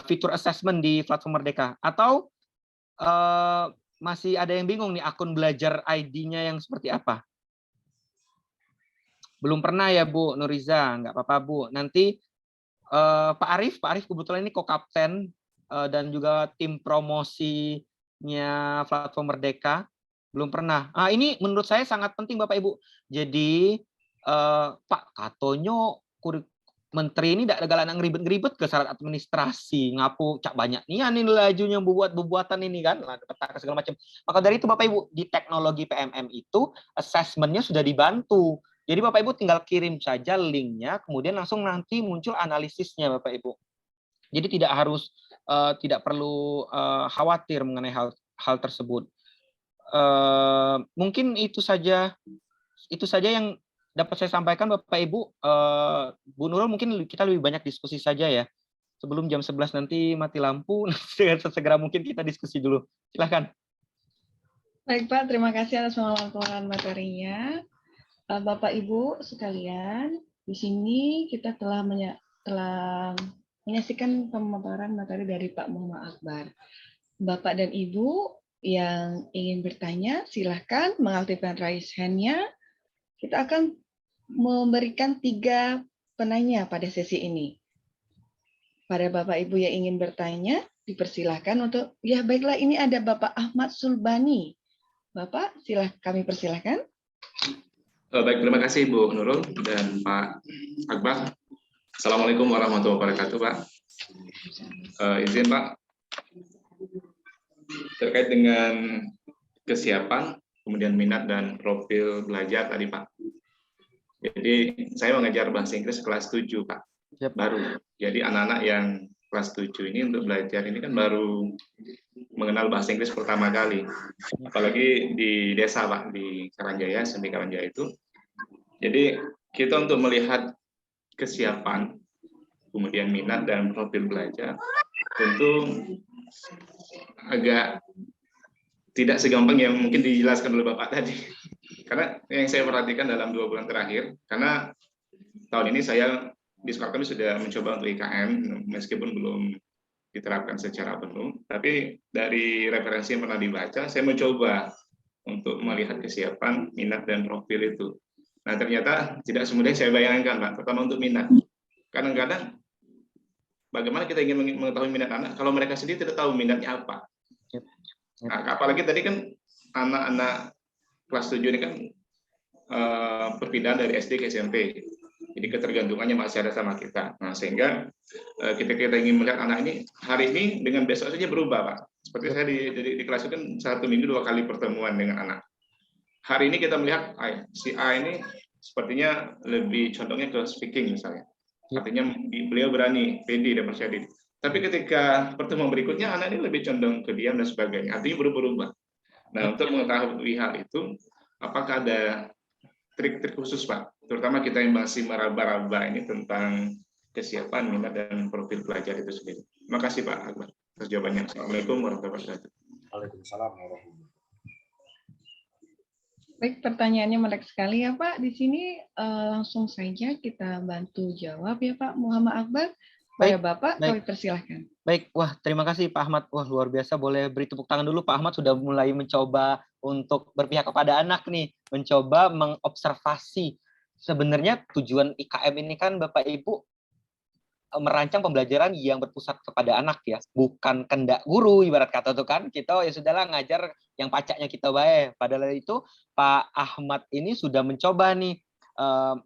fitur assessment di platform Merdeka, atau masih ada yang bingung nih akun belajar ID-nya yang seperti apa? Belum pernah ya Bu Nuriza, nggak apa-apa Bu. Nanti Pak Arif kebetulan ini co-kapten dan juga tim promosinya platform Merdeka, belum pernah. Ini menurut saya sangat penting Bapak Ibu. Jadi Pak Katonyo Menteri ini tidak ada ngeribet-ngeribet ke syarat administrasi, ngapu cak banyak nih lajunya bubuatan ini kan, peta segala macam. Maka dari itu Bapak Ibu di teknologi PMM itu assessment-nya sudah dibantu. Jadi Bapak Ibu tinggal kirim saja linknya, kemudian langsung nanti muncul analisisnya Bapak Ibu. Jadi tidak perlu khawatir mengenai hal tersebut. Mungkin itu saja yang dapat saya sampaikan Bapak Ibu. Bu Nurul, mungkin kita lebih banyak diskusi saja ya. Sebelum jam 11 nanti mati lampu, segera mungkin kita diskusi dulu. Silakan. Baik Pak, terima kasih atas pemaparan materinya. Bapak Ibu sekalian, di sini kita telah menyaksikan pemaparan materi dari Pak Muhammad Akbar. Bapak dan Ibu yang ingin bertanya, silahkan mengaktifkan raise hand-nya. Kita akan memberikan 3 penanya pada sesi ini. Pada Bapak Ibu yang ingin bertanya, dipersilahkan untuk, ya baiklah, ini ada Bapak Ahmad Sulbani. Bapak, kami persilahkan. Baik, terima kasih Bu Nurul dan Pak Akbar. Assalamualaikum warahmatullahi wabarakatuh, Pak. Izin Pak, terkait dengan kesiapan, kemudian minat dan profil belajar tadi Pak. Jadi saya mengajar bahasa Inggris kelas 7 Pak, baru. Jadi anak-anak yang kelas 7 ini untuk belajar ini kan baru mengenal bahasa Inggris pertama kali. Apalagi di desa Pak, di Karangjaya, Semi Karangjaya itu. Jadi kita untuk melihat kesiapan, kemudian minat dan profil belajar, tentu agak tidak segampang yang mungkin dijelaskan oleh Bapak tadi. Karena yang saya perhatikan dalam 2 bulan terakhir, karena tahun ini saya di sekolah kami sudah mencoba untuk IKM, meskipun belum diterapkan secara penuh, tapi dari referensi yang pernah dibaca, saya mencoba untuk melihat kesiapan, minat, dan profil itu. Nah, ternyata tidak semudah yang saya bayangkan, Pak, terutama untuk minat. Kadang-kadang, bagaimana kita ingin mengetahui minat anak, kalau mereka sendiri tidak tahu minatnya apa. Nah, apalagi tadi kan anak-anak kelas 7 ini kan perpindahan dari SD ke SMP. Jadi ketergantungannya masih ada sama kita. Nah, sehingga kita ingin melihat anak ini hari ini dengan besok saja berubah, Pak. Seperti saya di kelas itu kan 1 minggu 2 kali pertemuan dengan anak. Hari ini kita melihat si A ini sepertinya lebih condongnya ke speaking misalnya. Artinya beliau berani, pede dan percaya diri. Tapi ketika pertemuan berikutnya anak ini lebih condong ke diam dan sebagainya. Artinya berubah-ubah. Nah, untuk mengetahui hal itu, apakah ada trik-trik khusus, Pak? Terutama kita yang masih meraba-raba ini tentang kesiapan, minat, dan profil pelajar itu sendiri. Terima kasih, Pak Akbar, atas jawabannya. Assalamualaikum warahmatullahi wabarakatuh. Waalaikumsalam warahmatullahi wabarakatuh. Baik, pertanyaannya menarik sekali ya Pak. Di sini langsung saja kita bantu jawab ya Pak Muhammad Akbar. Bapak, kami persilahkan. Baik, wah terima kasih Pak Ahmad. Wah luar biasa, boleh beri tepuk tangan dulu Pak Ahmad sudah mulai mencoba untuk berpihak kepada anak nih. Mencoba mengobservasi. Sebenarnya tujuan IKM ini kan Bapak Ibu merancang pembelajaran yang berpusat kepada anak ya, bukan kendak guru ibarat kata tuh kan, kita ya sudahlah ngajar yang pacaknya kita baik. Padahal itu Pak Ahmad ini sudah mencoba nih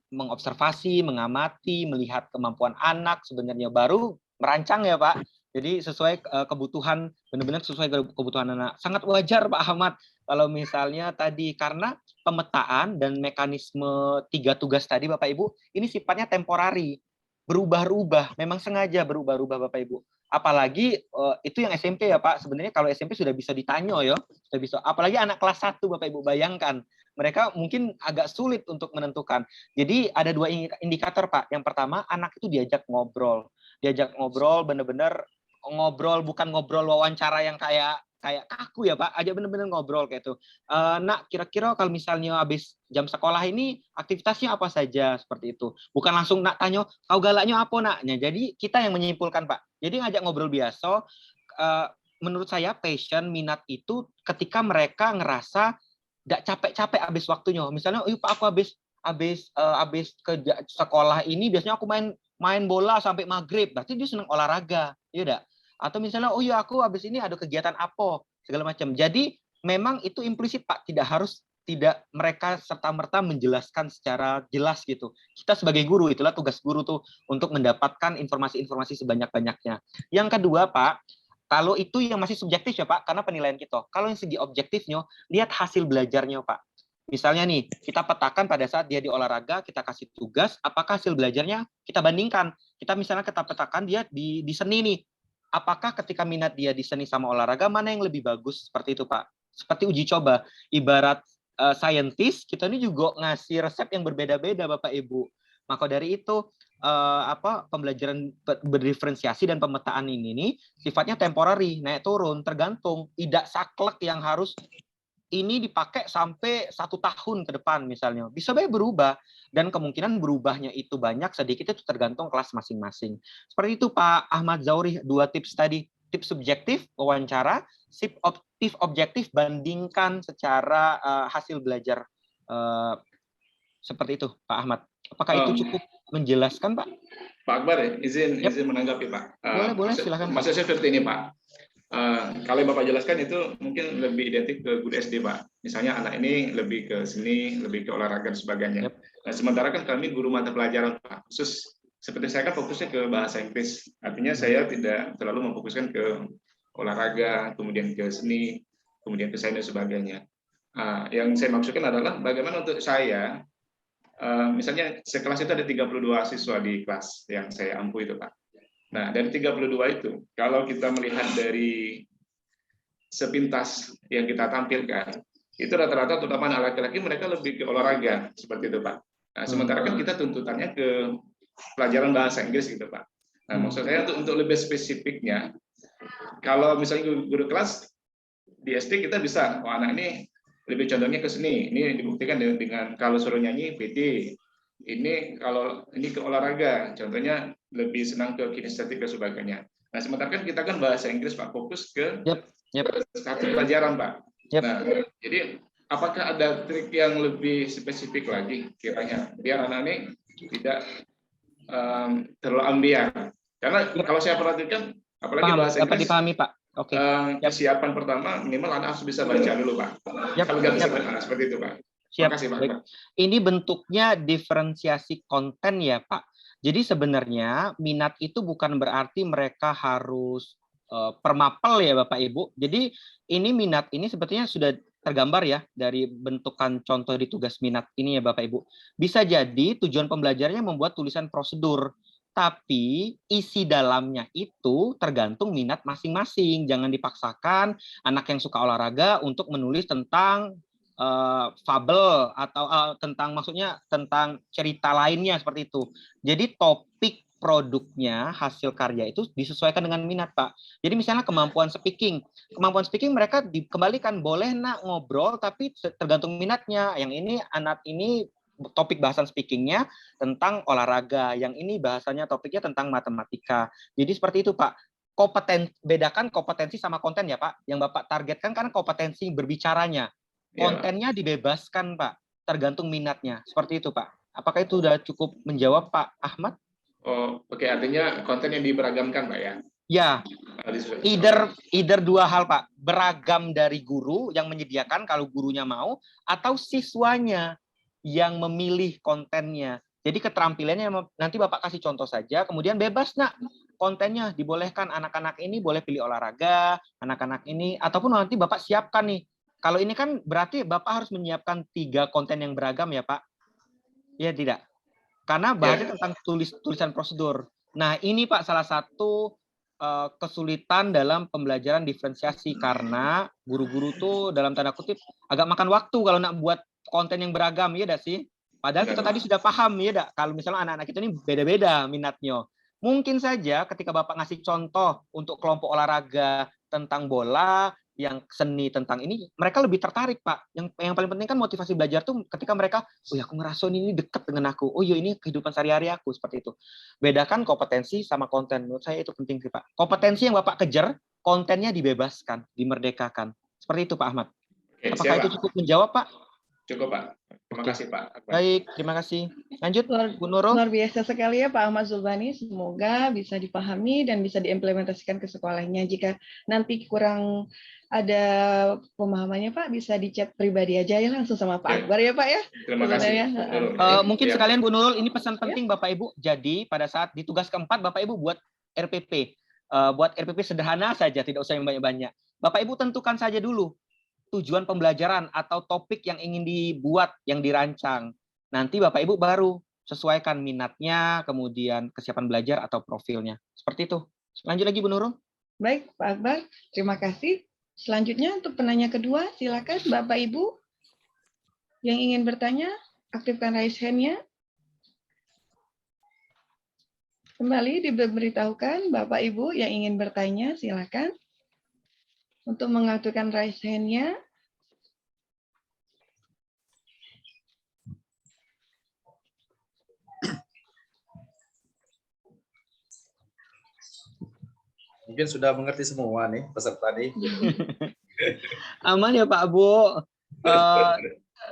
mengobservasi, mengamati, melihat kemampuan anak sebenarnya baru merancang ya Pak. Jadi sesuai kebutuhan, benar-benar sesuai kebutuhan anak. Sangat wajar Pak Ahmad kalau misalnya tadi karena pemetaan dan mekanisme 3 tugas tadi Bapak Ibu ini sifatnya temporari. Berubah-ubah, memang sengaja berubah-ubah Bapak Ibu. Apalagi itu yang SMP ya Pak. Sebenarnya kalau SMP sudah bisa ditanya ya, sudah bisa. Apalagi anak kelas 1 Bapak Ibu bayangkan. Mereka mungkin agak sulit untuk menentukan. Jadi ada 2 indikator Pak. Yang pertama anak itu diajak ngobrol. Diajak ngobrol benar-benar ngobrol, bukan ngobrol wawancara yang kayak kaku ya Pak, aja bener-bener ngobrol kayak itu. Nak, kira-kira kalau misalnya habis jam sekolah ini aktivitasnya apa saja seperti itu. Bukan langsung nak tanya, kau galaknya apa naknya. Jadi kita yang menyimpulkan Pak. Jadi ngajak ngobrol biasa. Menurut saya passion, minat itu ketika mereka ngerasa tidak capek-capek habis waktunya. Misalnya, Pak aku habis ke sekolah ini biasanya aku main bola sampai maghrib. Berarti dia senang olahraga, ya udah. Atau misalnya, oh ya aku habis ini ada kegiatan apa, segala macam. Jadi memang itu implisit Pak, tidak mereka serta-merta menjelaskan secara jelas gitu. Kita sebagai guru, itulah tugas guru tuh untuk mendapatkan informasi-informasi sebanyak-banyaknya. Yang kedua Pak, kalau itu yang masih subjektif ya Pak, karena penilaian kita. Kalau yang segi objektifnya, lihat hasil belajarnya Pak. Misalnya nih, kita petakan pada saat dia di olahraga, kita kasih tugas, apakah hasil belajarnya kita bandingkan. Kita misalnya kita petakan dia di seni nih. Apakah ketika minat dia di seni sama olahraga, mana yang lebih bagus? Seperti itu, Pak. Seperti uji coba. Ibarat saintis, kita ini juga ngasih resep yang berbeda-beda, Bapak Ibu. Maka dari itu, pembelajaran berdiferensiasi dan pemetaan ini nih, sifatnya temporary, naik turun, tergantung. Tidak saklek yang harus ini dipakai sampai 1 tahun ke depan misalnya. Bisa baik berubah. Dan kemungkinan berubahnya itu banyak, sedikit itu tergantung kelas masing-masing. Seperti itu Pak Ahmad Zauri, 2 tips tadi. Tips subjektif, wawancara. Tips objektif, bandingkan secara hasil belajar. Seperti itu Pak Ahmad. Apakah itu cukup menjelaskan Pak? Pak Akbar, izin menanggapi Pak. Boleh, silakan. Maksud saya seperti ini Pak. Kalau yang Bapak jelaskan itu mungkin lebih identik ke guru SD, Pak. Misalnya anak ini lebih ke seni, lebih ke olahraga dan sebagainya. Nah, sementara kan kami guru mata pelajaran, Pak, khusus seperti saya kan fokusnya ke bahasa Inggris. Artinya saya tidak terlalu memfokuskan ke olahraga, kemudian ke seni, kemudian ke sains dan sebagainya. Yang saya maksudkan adalah bagaimana untuk saya, misalnya sekelas itu ada 32 siswa di kelas yang saya ampu itu, Pak. Nah, dari 32 itu, kalau kita melihat dari sepintas yang kita tampilkan, itu rata-rata terutama anak laki-laki mereka lebih ke olahraga, seperti itu, Pak. Nah, sementara kan kita tuntutannya ke pelajaran bahasa Inggris gitu, Pak. Nah, maksud saya untuk lebih spesifiknya, kalau misalnya guru kelas di SD kita bisa, oh anak ini lebih condongnya ke seni, ini dibuktikan dengan kalau suruh nyanyi PT, ini kalau ini ke olahraga, contohnya lebih senang ke kinestetik dan sebagainya. Nah, sementara kan kita kan bahasa Inggris, Pak, fokus ke satu pelajaran, Pak. Nah, jadi apakah ada trik yang lebih spesifik lagi kiranya biar anak ini tidak terlalu ambiar? Karena kalau saya perhatikan, apalagi bahasa Inggris, dipahami, Pak. Oke. Kesiapan pertama minimal anak harus bisa baca dulu, Pak. Kalau nggak bisa baca, seperti itu, Pak. Siap. Makasih, Pak. Ini bentuknya diferensiasi konten ya, Pak. Jadi sebenarnya minat itu bukan berarti mereka harus permapel ya, Bapak Ibu. Jadi ini minat ini sebetulnya sudah tergambar ya dari bentukan contoh di tugas minat ini ya, Bapak Ibu. Bisa jadi tujuan pembelajarannya membuat tulisan prosedur, tapi isi dalamnya itu tergantung minat masing-masing. Jangan dipaksakan anak yang suka olahraga untuk menulis tentang fabel atau tentang maksudnya tentang cerita lainnya seperti itu. Jadi topik produknya hasil karya itu disesuaikan dengan minat, Pak. Jadi misalnya kemampuan speaking mereka dikembalikan boleh nak ngobrol tapi tergantung minatnya. Yang ini anak ini topik bahasan speakingnya tentang olahraga, yang ini bahasanya topiknya tentang matematika. Jadi seperti itu, Pak. Bedakan kompetensi sama konten ya, Pak. Yang Bapak targetkan kan kompetensi berbicaranya. Kontennya dibebaskan, Pak, tergantung minatnya. Seperti itu, Pak. Apakah itu sudah cukup menjawab, Pak Ahmad? Oh, oke. Artinya konten yang diberagamkan, Pak, ya? Ya. Either dua hal, Pak. Beragam dari guru yang menyediakan kalau gurunya mau, atau siswanya yang memilih kontennya. Jadi keterampilannya nanti Bapak kasih contoh saja, kemudian bebas, nak. Kontennya dibolehkan anak-anak ini boleh pilih olahraga, anak-anak ini, ataupun nanti Bapak siapkan nih. Kalau ini kan berarti Bapak harus menyiapkan 3 konten yang beragam ya, Pak? Ya tidak? Karena bahasnya tentang tulisan prosedur. Nah, ini Pak salah satu kesulitan dalam pembelajaran diferensiasi karena guru-guru tuh dalam tanda kutip agak makan waktu kalau nak buat konten yang beragam, ya dak sih? Padahal kita tadi sudah paham ya dak, kalau misalnya anak-anak kita ini beda-beda minatnya. Mungkin saja ketika Bapak ngasih contoh untuk kelompok olahraga tentang bola, yang seni tentang ini, mereka lebih tertarik, Pak. Yang paling penting kan motivasi belajar tuh ketika mereka, oh ya aku ngerasa ini dekat dengan aku, oh iya ini kehidupan sehari-hari aku, seperti itu. Bedakan kompetensi sama konten, menurut saya itu penting sih, Pak. Kompetensi yang Bapak kejar, kontennya dibebaskan, dimerdekakan. Seperti itu, Pak Ahmad. Apakah itu cukup menjawab, Pak? Cukup, Pak. Terima kasih, Pak. Baik, terima kasih. Lanjut, Bu Nurul. Luar biasa sekali ya Pak Ahmad Zulbani. Semoga bisa dipahami dan bisa diimplementasikan ke sekolahnya. Jika nanti kurang ada pemahamannya Pak, bisa di chat pribadi aja ya langsung sama Pak Akbar ya Pak ya. Terima kasih. Mungkin sekalian Bu Nurul, ini pesan penting Bapak Ibu. Jadi pada saat di tugas keempat Bapak Ibu buat RPP. Buat RPP sederhana saja, tidak usah yang banyak-banyak. Bapak Ibu tentukan saja dulu tujuan pembelajaran atau topik yang ingin dibuat, yang dirancang. Nanti Bapak Ibu baru sesuaikan minatnya, kemudian kesiapan belajar atau profilnya. Seperti itu. Lanjut lagi Bu Nurul. Baik Pak Akbar, terima kasih. Selanjutnya untuk penanya kedua, silakan Bapak Ibu yang ingin bertanya, aktifkan raise hand-nya. Kembali diberitahukan Bapak Ibu yang ingin bertanya, silakan untuk mengaktifkan raise hand-nya. Mungkin sudah mengerti semua nih peserta nih. Aman ya Pak Bu.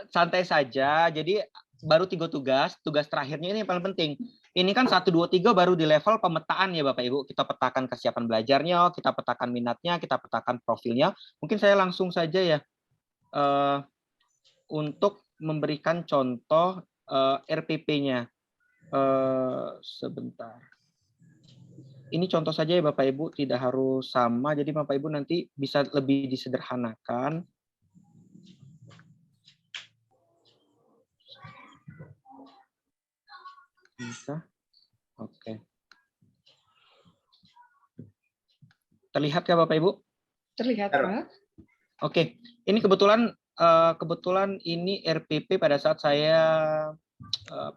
Santai saja. Jadi baru 3 tugas. Tugas terakhirnya ini yang paling penting. Ini kan 1, 2, 3 baru di level pemetaan ya Bapak Ibu. Kita petakan kesiapan belajarnya, kita petakan minatnya, kita petakan profilnya. Mungkin saya langsung saja ya untuk memberikan contoh RPP-nya. Sebentar. Ini contoh saja ya Bapak Ibu, tidak harus sama. Jadi Bapak Ibu nanti bisa lebih disederhanakan. Bisa. Oke. Terlihat ya Bapak Ibu? Terlihat, Pak. Oke. Ini kebetulan ini RPP pada saat saya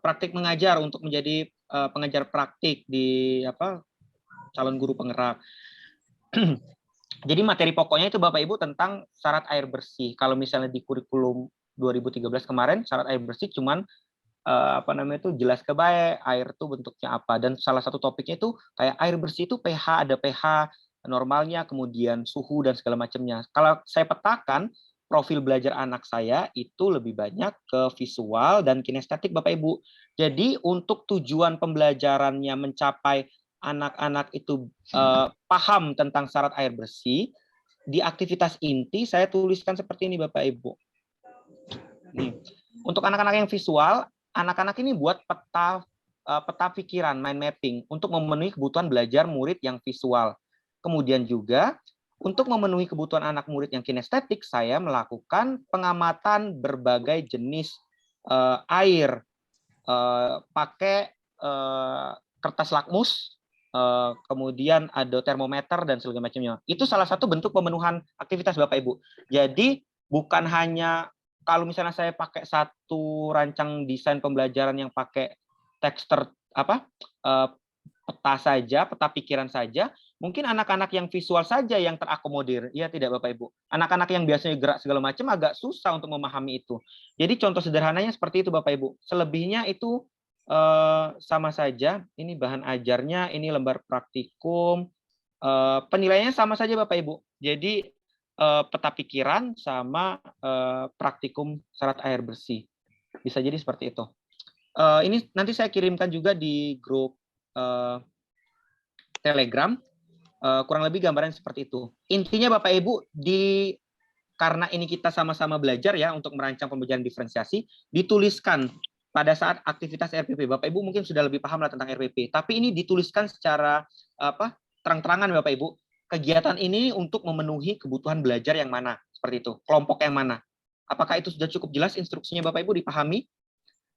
praktik mengajar untuk menjadi pengajar praktik di calon guru penggerak. Jadi materi pokoknya itu Bapak Ibu tentang syarat air bersih. Kalau misalnya di kurikulum 2013 kemarin syarat air bersih cuman jelas kebaik air itu bentuknya apa, dan salah satu topiknya itu kayak air bersih itu pH, ada pH normalnya, kemudian suhu dan segala macamnya. Kalau saya petakan profil belajar anak saya itu lebih banyak ke visual dan kinestetik Bapak Ibu. Jadi untuk tujuan pembelajarannya mencapai anak-anak itu paham tentang syarat air bersih, di aktivitas inti saya tuliskan seperti ini Bapak Ibu. Nih. Untuk anak-anak yang visual, anak-anak ini buat peta pikiran, mind mapping, untuk memenuhi kebutuhan belajar murid yang visual. Kemudian juga, untuk memenuhi kebutuhan anak murid yang kinestetik, saya melakukan pengamatan berbagai jenis air, pakai kertas lakmus, kemudian ada termometer, dan segala macamnya. Itu salah satu bentuk pemenuhan aktivitas Bapak Ibu. Jadi, bukan hanya kalau misalnya saya pakai satu rancang desain pembelajaran yang pakai tekstur peta saja, peta pikiran saja, mungkin anak-anak yang visual saja yang terakomodir. Iya tidak Bapak Ibu? Anak-anak yang biasanya gerak segala macam agak susah untuk memahami itu. Jadi contoh sederhananya seperti itu Bapak Ibu. Selebihnya itu sama saja. Ini bahan ajarnya, ini lembar praktikum. Penilaiannya sama saja Bapak Ibu. Jadi peta pikiran sama praktikum syarat air bersih. Bisa jadi seperti itu. Ini nanti saya kirimkan juga di grup Telegram. Kurang lebih gambaran seperti itu. Intinya Bapak Ibu, karena ini kita sama-sama belajar ya untuk merancang pembelajaran diferensiasi, dituliskan pada saat aktivitas RPP. Bapak Ibu mungkin sudah lebih paham lah tentang RPP, tapi ini dituliskan secara terang-terangan Bapak Ibu. Kegiatan ini untuk memenuhi kebutuhan belajar yang mana, seperti itu, kelompok yang mana. Apakah itu sudah cukup jelas instruksinya Bapak Ibu dipahami?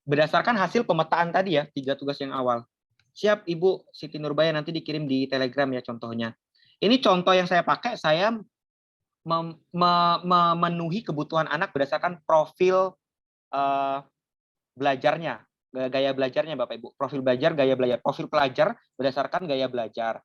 Berdasarkan hasil pemetaan tadi ya, 3 tugas yang awal. Siap Ibu Siti Nurbaya, nanti dikirim di Telegram ya contohnya. Ini contoh yang saya pakai, saya memenuhi kebutuhan anak berdasarkan profil belajarnya, gaya belajarnya Bapak Ibu. Profil belajar, gaya belajar. Profil pelajar berdasarkan gaya belajar.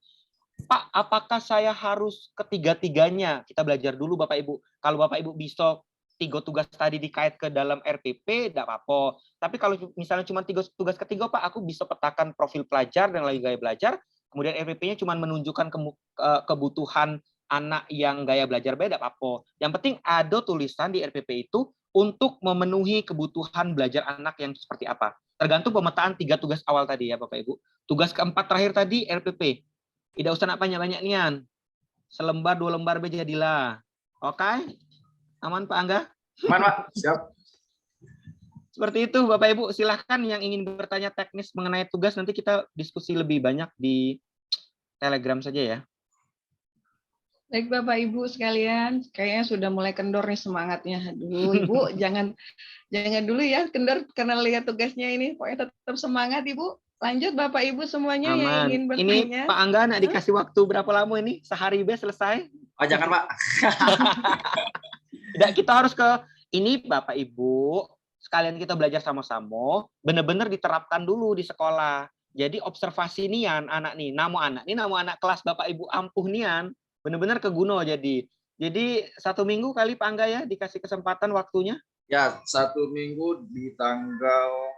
Pak, apakah saya harus ketiga-tiganya? Kita belajar dulu Bapak Ibu. Kalau Bapak Ibu bisa 3 tugas tadi dikait ke dalam RPP, tidak apa-apa. Tapi kalau misalnya cuma 3 tugas ketiga, Pak, aku bisa petakan profil pelajar dan lagi gaya belajar. Kemudian RPP-nya cuma menunjukkan kebutuhan anak yang gaya belajar beda, apa-apa. Yang penting ada tulisan di RPP itu untuk memenuhi kebutuhan belajar anak yang seperti apa. Tergantung pemetaan 3 tugas awal tadi ya Bapak Ibu. Tugas keempat terakhir tadi RPP. Tidak usah nak banyak-banyak nian. Selembar 2 lembar jadilah. Oke? Aman Pak Angga? Aman Pak, siap. Seperti itu Bapak Ibu, silahkan yang ingin bertanya teknis mengenai tugas nanti kita diskusi lebih banyak di Telegram saja ya. Baik Bapak Ibu sekalian, kayaknya sudah mulai kendor nih semangatnya. Aduh Ibu, jangan dulu ya kendor karena lihat tugasnya ini. Pokoknya tetap semangat Ibu. Lanjut Bapak Ibu semuanya yang Aman. ingin bertanya. Ini Pak Angga nak dikasih waktu berapa lama ini? Sehari be selesai? Oh jangan Pak. Tidak, kita harus ke ini Bapak Ibu. Sekalian kita belajar sama-sama, benar-benar diterapkan dulu di sekolah. Jadi observasi nian anak nih, nama anak kelas Bapak Ibu ampuh nian, benar-benar keguna jadi. Jadi 1 minggu kali Pak Angga ya dikasih kesempatan waktunya. Ya, 1 minggu di tanggal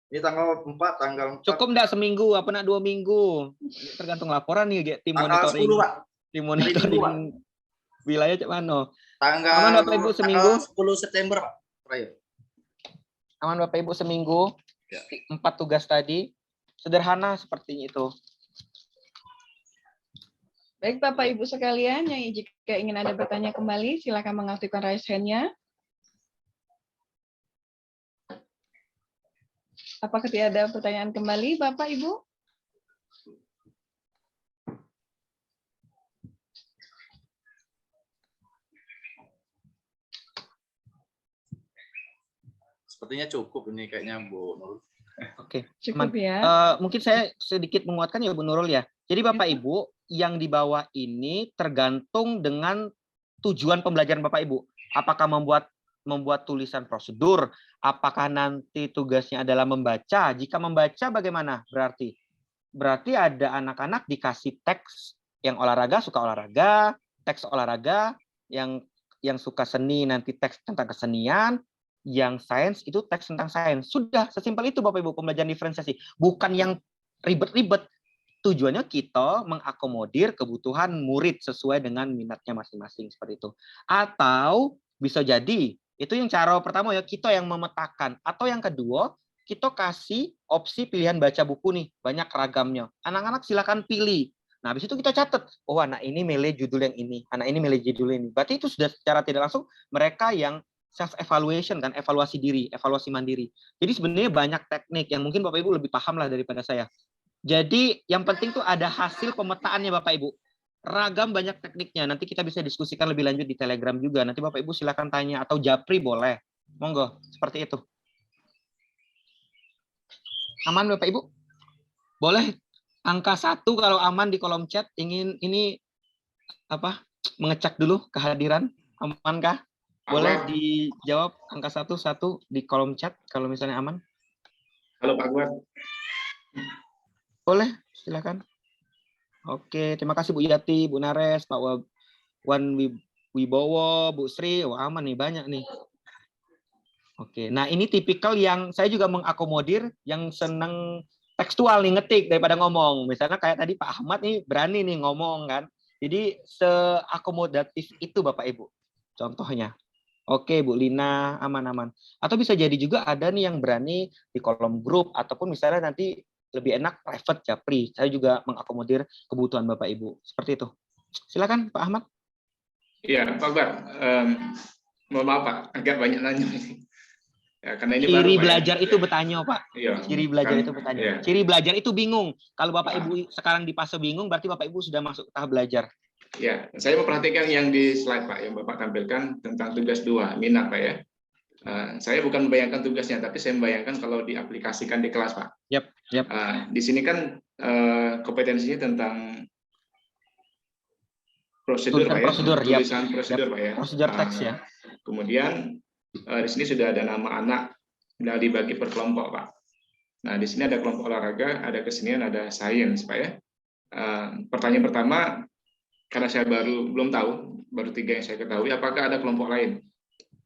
4, tanggal 4. Cukup enggak seminggu, apa nak 2 minggu? Tergantung laporan nih, tim tanggal monitoring. 10, Pak. Tim monitoring wilayah cak mana? Tanggal Aman Bapak Ibu seminggu? 10 September, Pak. Terakhir. Aman Bapak Ibu seminggu. Ya. 4 tugas tadi. Sederhana seperti itu. Baik Bapak Ibu sekalian, yang jika ingin Anda bertanya kembali, silakan mengaktifkan raise hand-nya. Apakah tidak ada pertanyaan kembali, Bapak Ibu? Sepertinya cukup ini kayaknya Bu Nurul. Oke, Cukup aman. ya. Mungkin saya sedikit menguatkan ya Bu Nurul ya. Jadi Bapak Ibu, yang di bawah ini tergantung dengan tujuan pembelajaran Bapak Ibu. Apakah membuat tulisan prosedur, apakah nanti tugasnya adalah membaca. Jika membaca bagaimana? Berarti ada anak-anak dikasih teks yang olahraga suka olahraga, teks olahraga, yang suka seni nanti teks tentang kesenian, yang sains itu teks tentang sains. Sudah, sesimpel itu Bapak Ibu pembelajaran diferensiasi. Bukan yang ribet-ribet. Tujuannya kita mengakomodir kebutuhan murid sesuai dengan minatnya masing-masing seperti itu. Atau bisa jadi itu yang cara pertama ya, kita yang memetakan. Atau yang kedua, kita kasih opsi pilihan baca buku nih, banyak ragamnya. Anak-anak silakan pilih. Nah, habis itu kita catat, oh anak ini milih judul yang ini, anak ini milih judul ini. Berarti itu sudah secara tidak langsung mereka yang self evaluation kan, evaluasi diri, evaluasi mandiri. Jadi sebenarnya banyak teknik yang mungkin Bapak Ibu lebih paham lah daripada saya. Jadi yang penting tuh ada hasil pemetaannya Bapak Ibu. Ragam banyak tekniknya. Nanti kita bisa diskusikan lebih lanjut di Telegram juga. Nanti Bapak Ibu silakan tanya atau japri boleh. Monggo, seperti itu. Aman Bapak Ibu? Boleh angka 1 kalau aman di kolom chat. Ingin ini apa? Mengecek dulu kehadiran. Amankah? Boleh dijawab angka 1 di kolom chat kalau misalnya aman. Halo Pak Akbar. Boleh, silakan. Oke, terima kasih Bu Yati, Bu Nares, Pak Wan Wibowo, Bu Sri. Wah, aman nih, banyak nih. Oke, nah ini tipikal yang saya juga mengakomodir yang seneng tekstual nih, ngetik daripada ngomong. Misalnya kayak tadi Pak Ahmad nih berani nih ngomong kan. Jadi seakomodatif itu Bapak Ibu. Contohnya. Oke, Bu Lina, aman-aman. Atau bisa jadi juga ada nih yang berani di kolom grup, ataupun misalnya nanti lebih enak private japri. Saya juga mengakomodir kebutuhan Bapak Ibu. Seperti itu. Silakan Pak Ahmad. Iya, Pak Akbar. Mohon maaf Pak, agak banyak nanya ini. Ya, karena ini Ciri baru, Pak, belajar ya. itu bertanya, Pak. Iya, Ciri belajar kan, itu bertanya. iya. Ciri belajar itu bingung. Kalau Bapak Ibu sekarang di fase bingung, berarti Bapak Ibu sudah masuk tahap belajar. Ya, saya memperhatikan yang di slide Pak, yang Bapak tampilkan tentang tugas 2, minat Pak ya. Saya bukan membayangkan tugasnya, tapi saya membayangkan kalau diaplikasikan di kelas Pak. Yap. Di sini kan kompetensinya tentang prosedur Pak ya, prosedur, tulisan prosedur Pak ya. Prosedur teks ya. Kemudian di sini sudah ada nama anak, sudah dibagi per kelompok Pak. Nah di sini ada kelompok olahraga, ada kesenian, ada sains Pak ya. Pertanyaan pertama, karena saya belum tahu, baru 3 yang saya ketahui, apakah ada kelompok lain?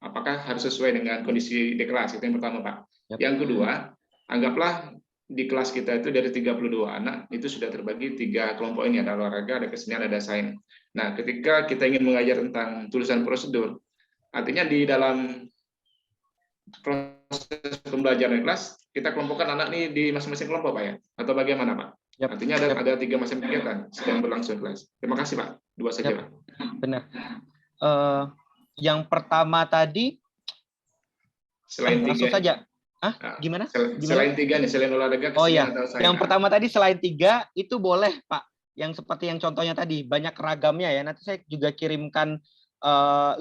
Apakah harus sesuai dengan kondisi di kelas? Itu yang pertama Pak. Yang kedua, anggaplah di kelas kita itu dari 32 anak, itu sudah terbagi 3 kelompok ini, ada olahraga, ada kesenian, ada sains. Nah, ketika kita ingin mengajar tentang tulisan prosedur, artinya di dalam proses pembelajaran kelas, kita kelompokkan anak ini di masing-masing kelompok Pak ya? Atau bagaimana Pak? Artinya ada 3 macam kegiatan sedang berlangsung kelas. Terima kasih Pak. 2 saja Pak. Benar. Yang pertama tadi, selain 3 langsung saja. Gimana? Selain 3 nih, selain olahraga, oh iya, atau sains. Yang pertama tadi selain 3 itu boleh Pak. Yang seperti yang contohnya tadi, banyak ragamnya ya. Nanti saya juga kirimkan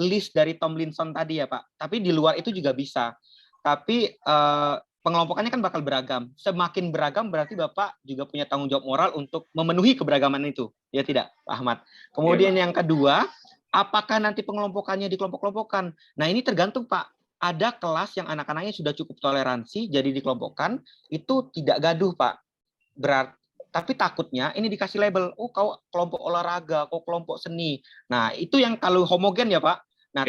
list dari Tomlinson tadi ya Pak. Tapi di luar itu juga bisa. Tapi pengelompokannya kan bakal beragam. Semakin beragam berarti Bapak juga punya tanggung jawab moral untuk memenuhi keberagaman itu. Ya tidak, Pak Ahmad. Kemudian yang kedua, apakah nanti pengelompokannya dikelompok-kelompokkan? Nah ini tergantung Pak. Ada kelas yang anak-anaknya sudah cukup toleransi, jadi dikelompokkan, itu tidak gaduh Pak. Tapi takutnya ini dikasih label, oh kau kelompok olahraga, kau kelompok seni. Nah itu yang kalau homogen ya Pak. Nah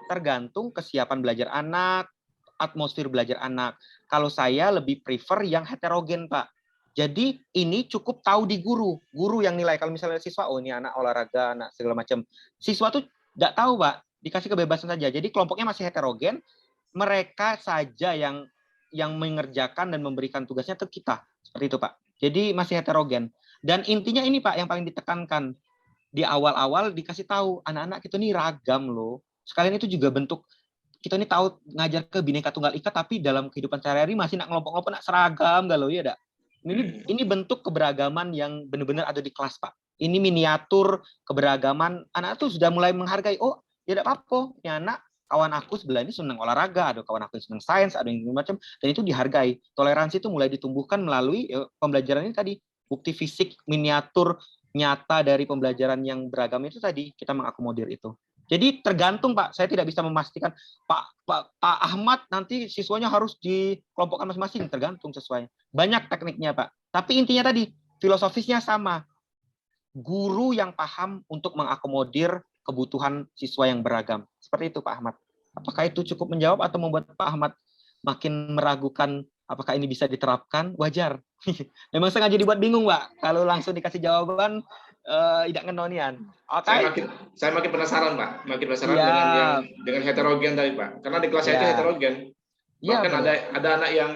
tergantung kesiapan belajar anak, atmosfer belajar anak. Kalau saya lebih prefer yang heterogen Pak. Jadi ini cukup tahu di guru yang nilai. Kalau misalnya siswa, oh ini anak olahraga, anak segala macam. Siswa tuh tidak tahu Pak, dikasih kebebasan saja. Jadi kelompoknya masih heterogen, mereka saja yang yang mengerjakan dan memberikan tugasnya ke kita. Seperti itu, Pak. Jadi masih heterogen. Dan intinya ini, Pak, yang paling ditekankan. Di awal-awal dikasih tahu, anak-anak kita ini ragam loh. Sekalian itu juga bentuk, kita ini tahu ngajar ke Bhinneka Tunggal Ika, tapi dalam kehidupan sehari-hari masih nak ngelompok-ngelompok, nak seragam, gak loh, ya dak? Ini bentuk keberagaman yang benar-benar ada di kelas, Pak. Ini miniatur keberagaman. Anak tuh sudah mulai menghargai, oh, ya tidak apa-apa. Ini anak, kawan aku sebelah ini senang olahraga, ada kawan aku yang senang sains, ada yang macam, dan itu dihargai. Toleransi itu mulai ditumbuhkan melalui pembelajaran ini tadi. Bukti fisik, miniatur, nyata dari pembelajaran yang beragam itu tadi, kita mengakomodir itu. Jadi tergantung, Pak. Saya tidak bisa memastikan Pak Ahmad nanti siswanya harus dikelompokkan masing-masing, tergantung sesuai. Banyak tekniknya, Pak. Tapi intinya tadi filosofisnya sama. Guru yang paham untuk mengakomodir kebutuhan siswa yang beragam. Seperti itu, Pak Ahmad. Apakah itu cukup menjawab atau membuat Pak Ahmad makin meragukan apakah ini bisa diterapkan? Wajar. Memang sengaja dibuat bingung, Pak. Kalau langsung dikasih jawaban tidak ngenonian. Okay. Saya makin penasaran, Pak. Makin penasaran dengan heterogen tadi, Pak. Karena di kelas saya itu heterogen. Bahkan ada anak yang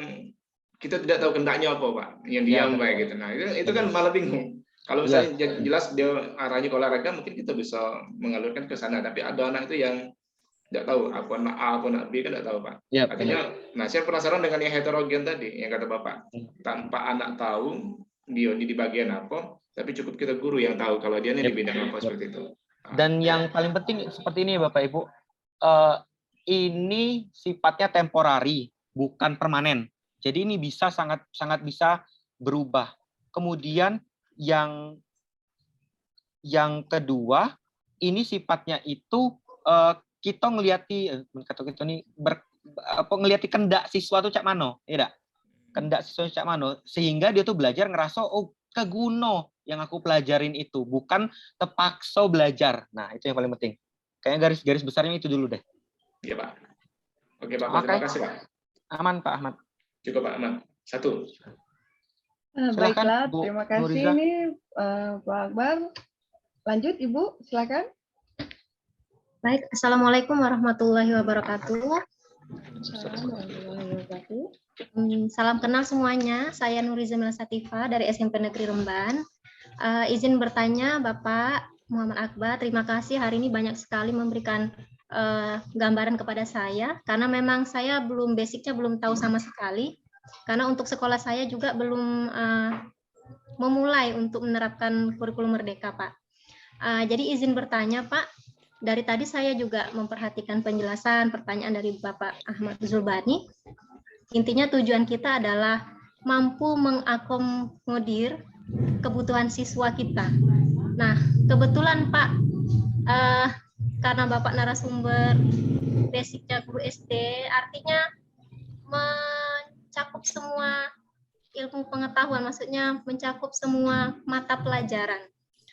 kita tidak tahu kendaknya apa, Pak. Yang diam, Pak, gitu. Nah, itu kan malah bingung. Kalau misalnya jelas dia arahnya ke olahraga, mungkin kita bisa mengalurkan ke sana. Tapi ada anak itu yang tidak tahu apa nak A, apa nak B, kan tidak tahu, Pak. Artinya, nah saya penasaran dengan yang heterogen tadi, yang kata Bapak. Tanpa anak tahu dia di bagian apa, tapi cukup kita guru yang tahu kalau dia ini di bidang apa, seperti itu. Dan yang paling penting seperti ini, Bapak Ibu, ini sifatnya temporari, bukan permanen. Jadi ini bisa sangat bisa berubah. Kemudian yang kedua, ini sifatnya itu kita ngeliati kendak siswa tuh cak mano, ya dak? Kendak siswa cak mano, sehingga dia tuh belajar ngerasa, oh, keguno yang aku pelajarin itu, bukan terpaksa belajar. Nah, itu yang paling penting. Kayaknya garis besarnya itu dulu deh. Iya, Pak. Oke, Pak. Terima kasih, Pak. Aman, Pak Ahmad. Cukup, Pak Ahmad. Satu. Baiklah, terima kasih. Ini Pak Akbar. Lanjut, Ibu, silakan. Baik, Assalamualaikum warahmatullahi wabarakatuh. Salam kenal semuanya, saya Nuriza Melasativa dari SMP Negeri Remban. Izin bertanya Bapak Muhammad Akbar, terima kasih hari ini banyak sekali memberikan gambaran kepada saya, karena memang saya basicnya belum tahu sama sekali, karena untuk sekolah saya juga belum memulai untuk menerapkan kurikulum merdeka, Pak. Jadi izin bertanya Pak, dari tadi saya juga memperhatikan penjelasan pertanyaan dari Bapak Ahmad Zulbani. Intinya tujuan kita adalah mampu mengakomodir kebutuhan siswa kita. Nah, kebetulan Pak, karena Bapak narasumber basicnya guru SD, artinya mencakup semua ilmu pengetahuan, maksudnya mencakup semua mata pelajaran.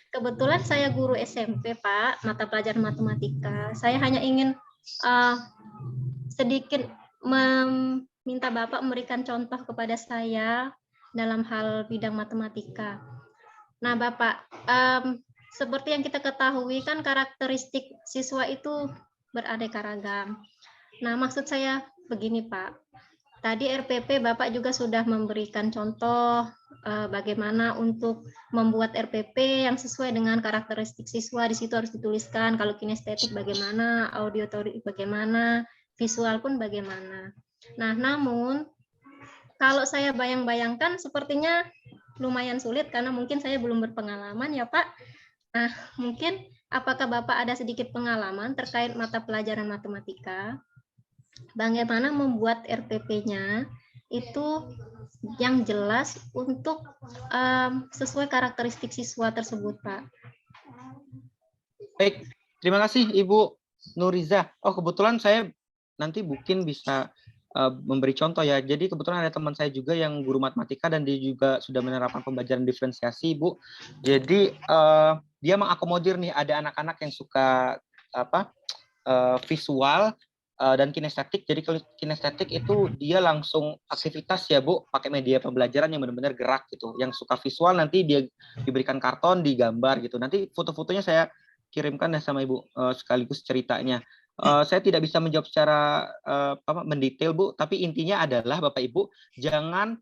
Kebetulan saya guru SMP, Pak, mata pelajaran matematika. Saya hanya ingin sedikit meminta Bapak memberikan contoh kepada saya dalam hal bidang matematika. Nah, Bapak, seperti yang kita ketahui kan karakteristik siswa itu beraneka ragam. Nah, maksud saya begini, Pak. Tadi RPP Bapak juga sudah memberikan contoh bagaimana untuk membuat RPP yang sesuai dengan karakteristik siswa. Di situ harus dituliskan kalau kinestetik bagaimana, auditorik bagaimana, visual pun bagaimana. Nah, namun kalau saya bayang-bayangkan sepertinya lumayan sulit karena mungkin saya belum berpengalaman ya Pak. Nah, mungkin apakah Bapak ada sedikit pengalaman terkait mata pelajaran matematika? Bagaimana membuat RPP-nya itu yang jelas untuk sesuai karakteristik siswa tersebut, Pak. Baik, terima kasih Ibu Nuriza. Oh, kebetulan saya nanti mungkin bisa memberi contoh ya. Jadi kebetulan ada teman saya juga yang guru matematika dan dia juga sudah menerapkan pembelajaran diferensiasi, Ibu. Jadi dia mengakomodir nih, ada anak-anak yang suka visual dan kinestetik. Jadi kalau kinestetik itu dia langsung aktivitas ya Bu, pakai media pembelajaran yang benar-benar gerak gitu. Yang suka visual nanti dia diberikan karton, digambar gitu. Nanti foto-fotonya saya kirimkan ya sama Ibu sekaligus ceritanya. Saya tidak bisa menjawab secara mendetail, Bu, tapi intinya adalah Bapak Ibu, jangan,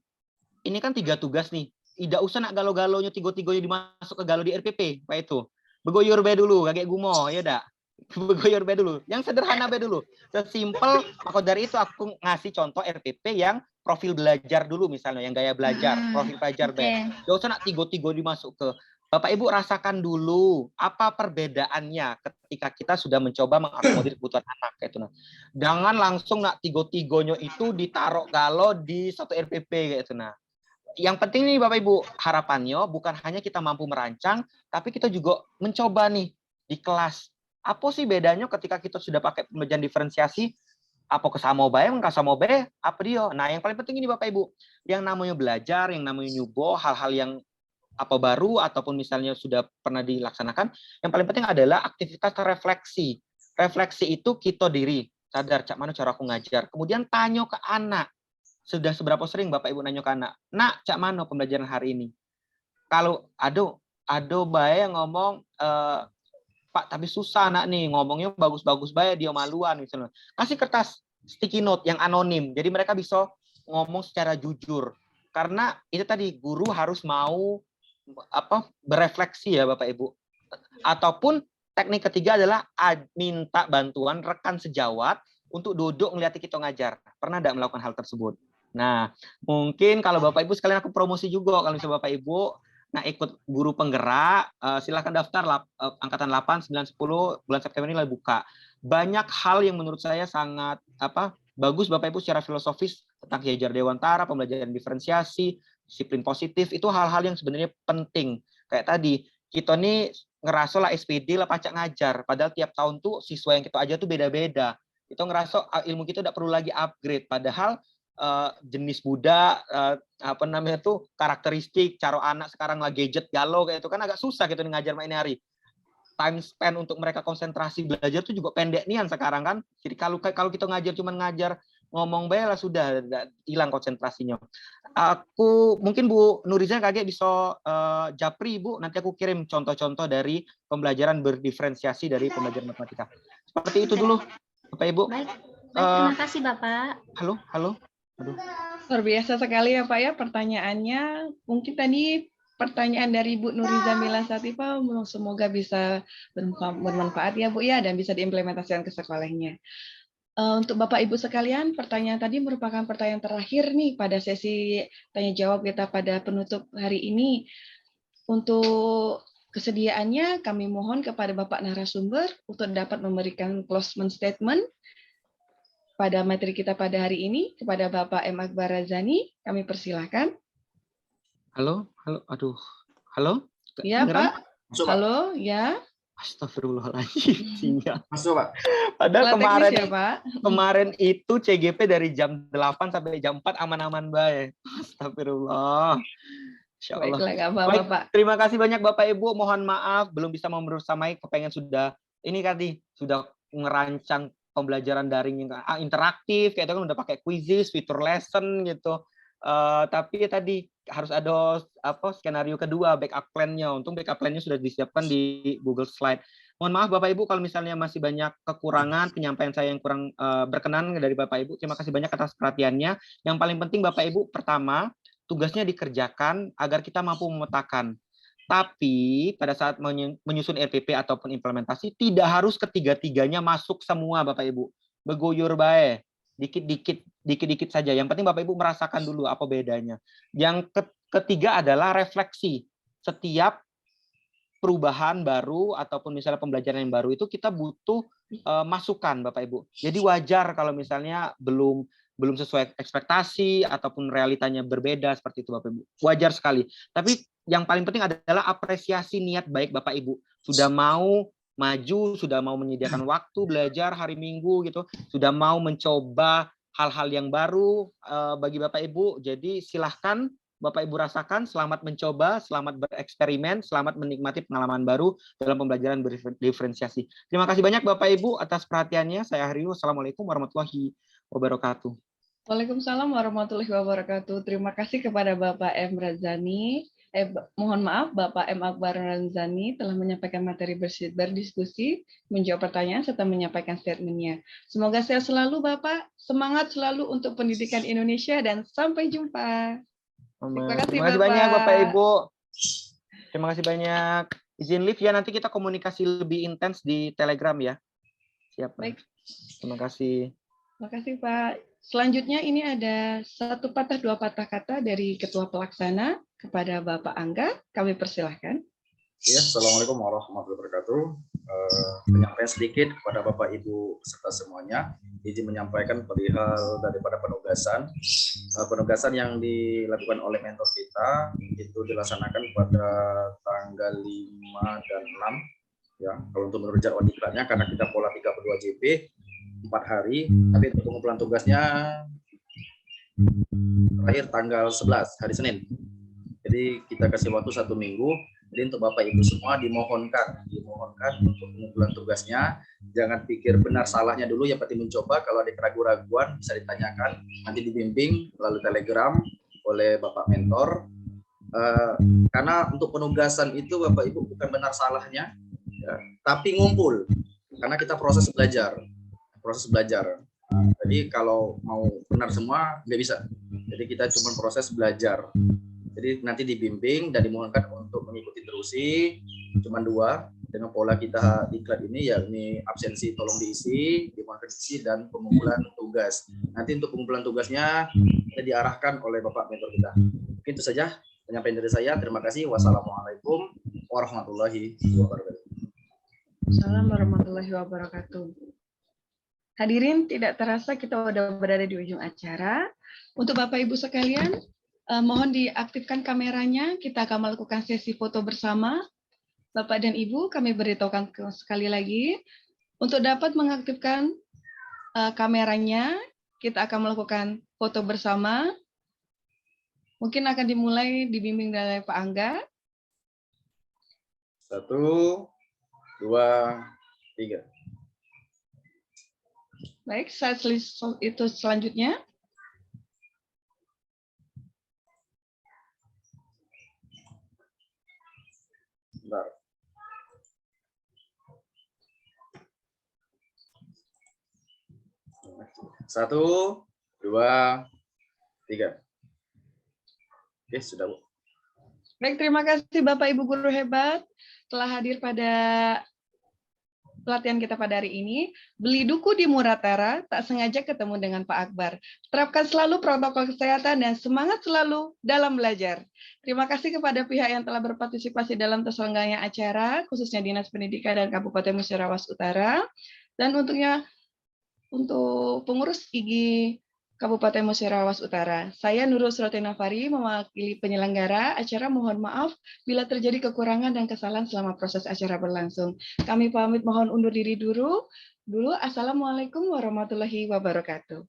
ini kan 3 tugas nih, tidak usah nak galo-galonya, tigo-tigonya dimasuk ke galo di RPP, Pak itu. Begoyor be dulu, kakek gumo, ya dak. Begoyor be dulu, yang sederhana be dulu. Sesimpel, maka dari itu aku ngasih contoh RPP yang profil belajar dulu misalnya, yang gaya belajar, profil belajar be. Gak usah nak tigo-tigo dimasuk ke. Bapak Ibu rasakan dulu apa perbedaannya ketika kita sudah mencoba mengakomodir kebutuhan anak kayak itu. Jangan langsung nak tigo-tigonya itu ditaruh galo di satu RPP kayak itu. Nah, yang penting nih Bapak Ibu, harapannya bukan hanya kita mampu merancang, tapi kita juga mencoba nih di kelas. Apa sih bedanya ketika kita sudah pakai pembelajaran diferensiasi? Apa kesama bae, kasama bae, apa dia? Nah, yang paling penting ini Bapak Ibu, yang namanya belajar, yang namanya nyubo, hal-hal yang apa baru ataupun misalnya sudah pernah dilaksanakan, yang paling penting adalah aktivitas refleksi. Refleksi itu kita diri, sadar cak mana cara aku ngajar. Kemudian tanya ke anak. Sudah seberapa sering Bapak Ibu nanya ke anak, "Nak, cak mana pembelajaran hari ini?" Kalau ada bae yang ngomong, "Pak, tapi susah nak nih, ngomongnya bagus-bagus bae, dia maluan," misalnya. Kasih kertas sticky note yang anonim. Jadi mereka bisa ngomong secara jujur. Karena itu tadi guru harus mau berefleksi ya Bapak Ibu. Ataupun teknik ketiga adalah minta bantuan rekan sejawat untuk duduk ngeliati kita ngajar. Pernah tidak melakukan hal tersebut? Nah, mungkin kalau Bapak Ibu sekalian aku promosi juga, kalau misalnya Bapak Ibu ikut guru penggerak, silakan daftar angkatan 8, 9, 10 bulan September ini lagi buka. Banyak hal yang menurut saya sangat bagus Bapak Ibu secara filosofis tentang Ki Hajar Dewantara, pembelajaran diferensiasi, disiplin positif, itu hal-hal yang sebenarnya penting. Kayak tadi, kita nih ngerasa lah SPD lah pacak ngajar, padahal tiap tahun tuh siswa yang kita aja tuh beda-beda. Kita ngerasa ilmu kita udah perlu lagi upgrade, padahal jenis budak, karakteristik, cara anak sekarang lah gadget galau kayak itu kan agak susah gitu ngajar main hari. Time spend untuk mereka konsentrasi belajar tuh juga pendek nian sekarang kan. Jadi kalau kita ngajar cuman ngajar ngomong bae lah sudah hilang konsentrasinya. Aku mungkin Bu Nuriza kaget bisa japri Bu, nanti aku kirim contoh-contoh dari pembelajaran berdiferensiasi dari pembelajaran matematika. Seperti itu dulu Bapak Ibu. Baik, terima kasih Bapak. Halo. Aduh. Luar biasa sekali ya Pak ya pertanyaannya. Mungkin tadi pertanyaan dari Bu Nuriza Mila Satifah semoga bisa bermanfaat ya Bu ya dan bisa diimplementasikan ke sekolahnya. Untuk Bapak Ibu sekalian, pertanyaan tadi merupakan pertanyaan terakhir nih pada sesi tanya jawab kita pada penutup hari ini. Untuk kesediaannya kami mohon kepada Bapak narasumber untuk dapat memberikan closing statement pada materi kita pada hari ini. Kepada Bapak M. Akbar Razani, kami persilahkan. Halo. Ya Pak. Halo, ya. Astagfirullahaladzim. Masuk Pak. Padahal kemarin ya, Pak. Kemarin itu CGP dari jam 8 sampai jam 4 aman-aman baik. Astagfirullah. Insya Allah. Baiklah, nggak apa-apa, Pak. Terima kasih banyak Bapak Ibu. Mohon maaf belum bisa membersamai. Kepengen sudah ngerancang pembelajaran daring yang interaktif, kayak itu kan udah pakai quizzes, fitur lesson gitu. Tapi tadi harus ada skenario kedua, backup plan-nya. Untung backup plan-nya sudah disiapkan di Google Slide. Mohon maaf Bapak Ibu kalau misalnya masih banyak kekurangan, penyampaian saya yang kurang berkenan dari Bapak Ibu. Terima kasih banyak atas perhatiannya. Yang paling penting Bapak Ibu, pertama, tugasnya dikerjakan agar kita mampu memetakan. Tapi pada saat menyusun RPP ataupun implementasi, tidak harus ketiga-tiganya masuk semua Bapak Ibu. Begoyor bae. Dikit-dikit saja. Yang penting Bapak Ibu merasakan dulu apa bedanya. Yang ketiga adalah refleksi. Setiap perubahan baru ataupun misalnya pembelajaran yang baru itu kita butuh masukan Bapak Ibu. Jadi wajar kalau misalnya belum sesuai ekspektasi ataupun realitanya berbeda seperti itu Bapak Ibu. Wajar sekali. Tapi yang paling penting adalah apresiasi niat baik Bapak Ibu. Sudah mau maju, sudah mau menyediakan waktu belajar hari Minggu gitu, sudah mau mencoba hal-hal yang baru bagi Bapak Ibu. Jadi silahkan Bapak Ibu rasakan, selamat mencoba, selamat bereksperimen, selamat menikmati pengalaman baru dalam pembelajaran berdiferensiasi. Terima kasih banyak Bapak Ibu atas perhatiannya. Saya Haryo. Assalamualaikum warahmatullahi wabarakatuh. Waalaikumsalam warahmatullahi wabarakatuh. Terima kasih kepada Bapak M. Razani, mohon maaf, Bapak M. Akbar Ranzani telah menyampaikan materi berdiskusi, menjawab pertanyaan, serta menyampaikan statementnya. Semoga sehat selalu, Bapak. Semangat selalu untuk pendidikan Indonesia, dan sampai jumpa. Terima kasih, Terima kasih banyak, Bapak Ibu. Terima kasih banyak. Izin live ya, nanti kita komunikasi lebih intens di Telegram ya. Siap. Baik. Terima kasih. Terima kasih, Pak. Selanjutnya ini ada satu patah dua patah kata dari Ketua Pelaksana kepada Bapak Angga. Kami persilahkan. Ya, Assalamualaikum warahmatullahi wabarakatuh. Penyampaian sedikit kepada Bapak Ibu serta semuanya. Izin menyampaikan perihal daripada penugasan. Penugasan yang dilakukan oleh mentor kita itu dilaksanakan pada tanggal 5 dan 6. Ya, kalau untuk menurut jadwal diklatnya, karena kita pola 32 JP 4 hari, tapi untuk pengumpulan tugasnya terakhir tanggal 11 hari Senin. Jadi kita kasih waktu 1 minggu. Jadi untuk Bapak Ibu semua dimohonkan untuk pengumpulan tugasnya. Jangan pikir benar salahnya dulu, yang penting mencoba. Kalau ada keraguan-keraguan bisa ditanyakan, nanti dibimbing melalui Telegram oleh Bapak mentor. Karena untuk penugasan itu Bapak Ibu bukan benar salahnya, ya, tapi ngumpul. Karena kita proses belajar. Jadi kalau mau benar semua nggak bisa. Jadi kita cuma proses belajar. Jadi nanti dibimbing dan dimohonkan untuk mengikuti terusi. Cuma 2 dengan pola kita diklat ini, yakni absensi tolong diisi, dimohonkan diisi, dan pengumpulan tugas. Nanti untuk pengumpulan tugasnya kita diarahkan oleh Bapak mentor kita. Mungkin itu saja penyampaian dari saya. Terima kasih. Wassalamualaikum warahmatullahi wabarakatuh. Assalamualaikum warahmatullahi wabarakatuh. Hadirin, tidak terasa kita sudah berada di ujung acara. Untuk Bapak Ibu sekalian, mohon diaktifkan kameranya. Kita akan melakukan sesi foto bersama. Bapak dan Ibu, kami beritahukan sekali lagi. Untuk dapat mengaktifkan kameranya, kita akan melakukan foto bersama. Mungkin akan dimulai dibimbing dari Pak Angga. 1, 2, 3. Baik, saat itu selanjutnya. Bentar. Satu, 2, 3. Oke, sudah, Bu. Baik, terima kasih Bapak Ibu guru hebat telah hadir pada pelatihan kita pada hari ini. Beli duku di Muratara, tak sengaja ketemu dengan Pak Akbar. Terapkan selalu protokol kesehatan dan semangat selalu dalam belajar. Terima kasih kepada pihak yang telah berpartisipasi dalam terselenggaranya acara, khususnya Dinas Pendidikan dan Kabupaten Musyarawat Utara. Dan untuk pengurus IG Kabupaten Musyarawat Utara. Saya Nurul Suratina Fari, mewakili penyelenggara acara. Mohon maaf bila terjadi kekurangan dan kesalahan selama proses acara berlangsung. Kami pamit, mohon undur diri dulu. Assalamualaikum warahmatullahi wabarakatuh.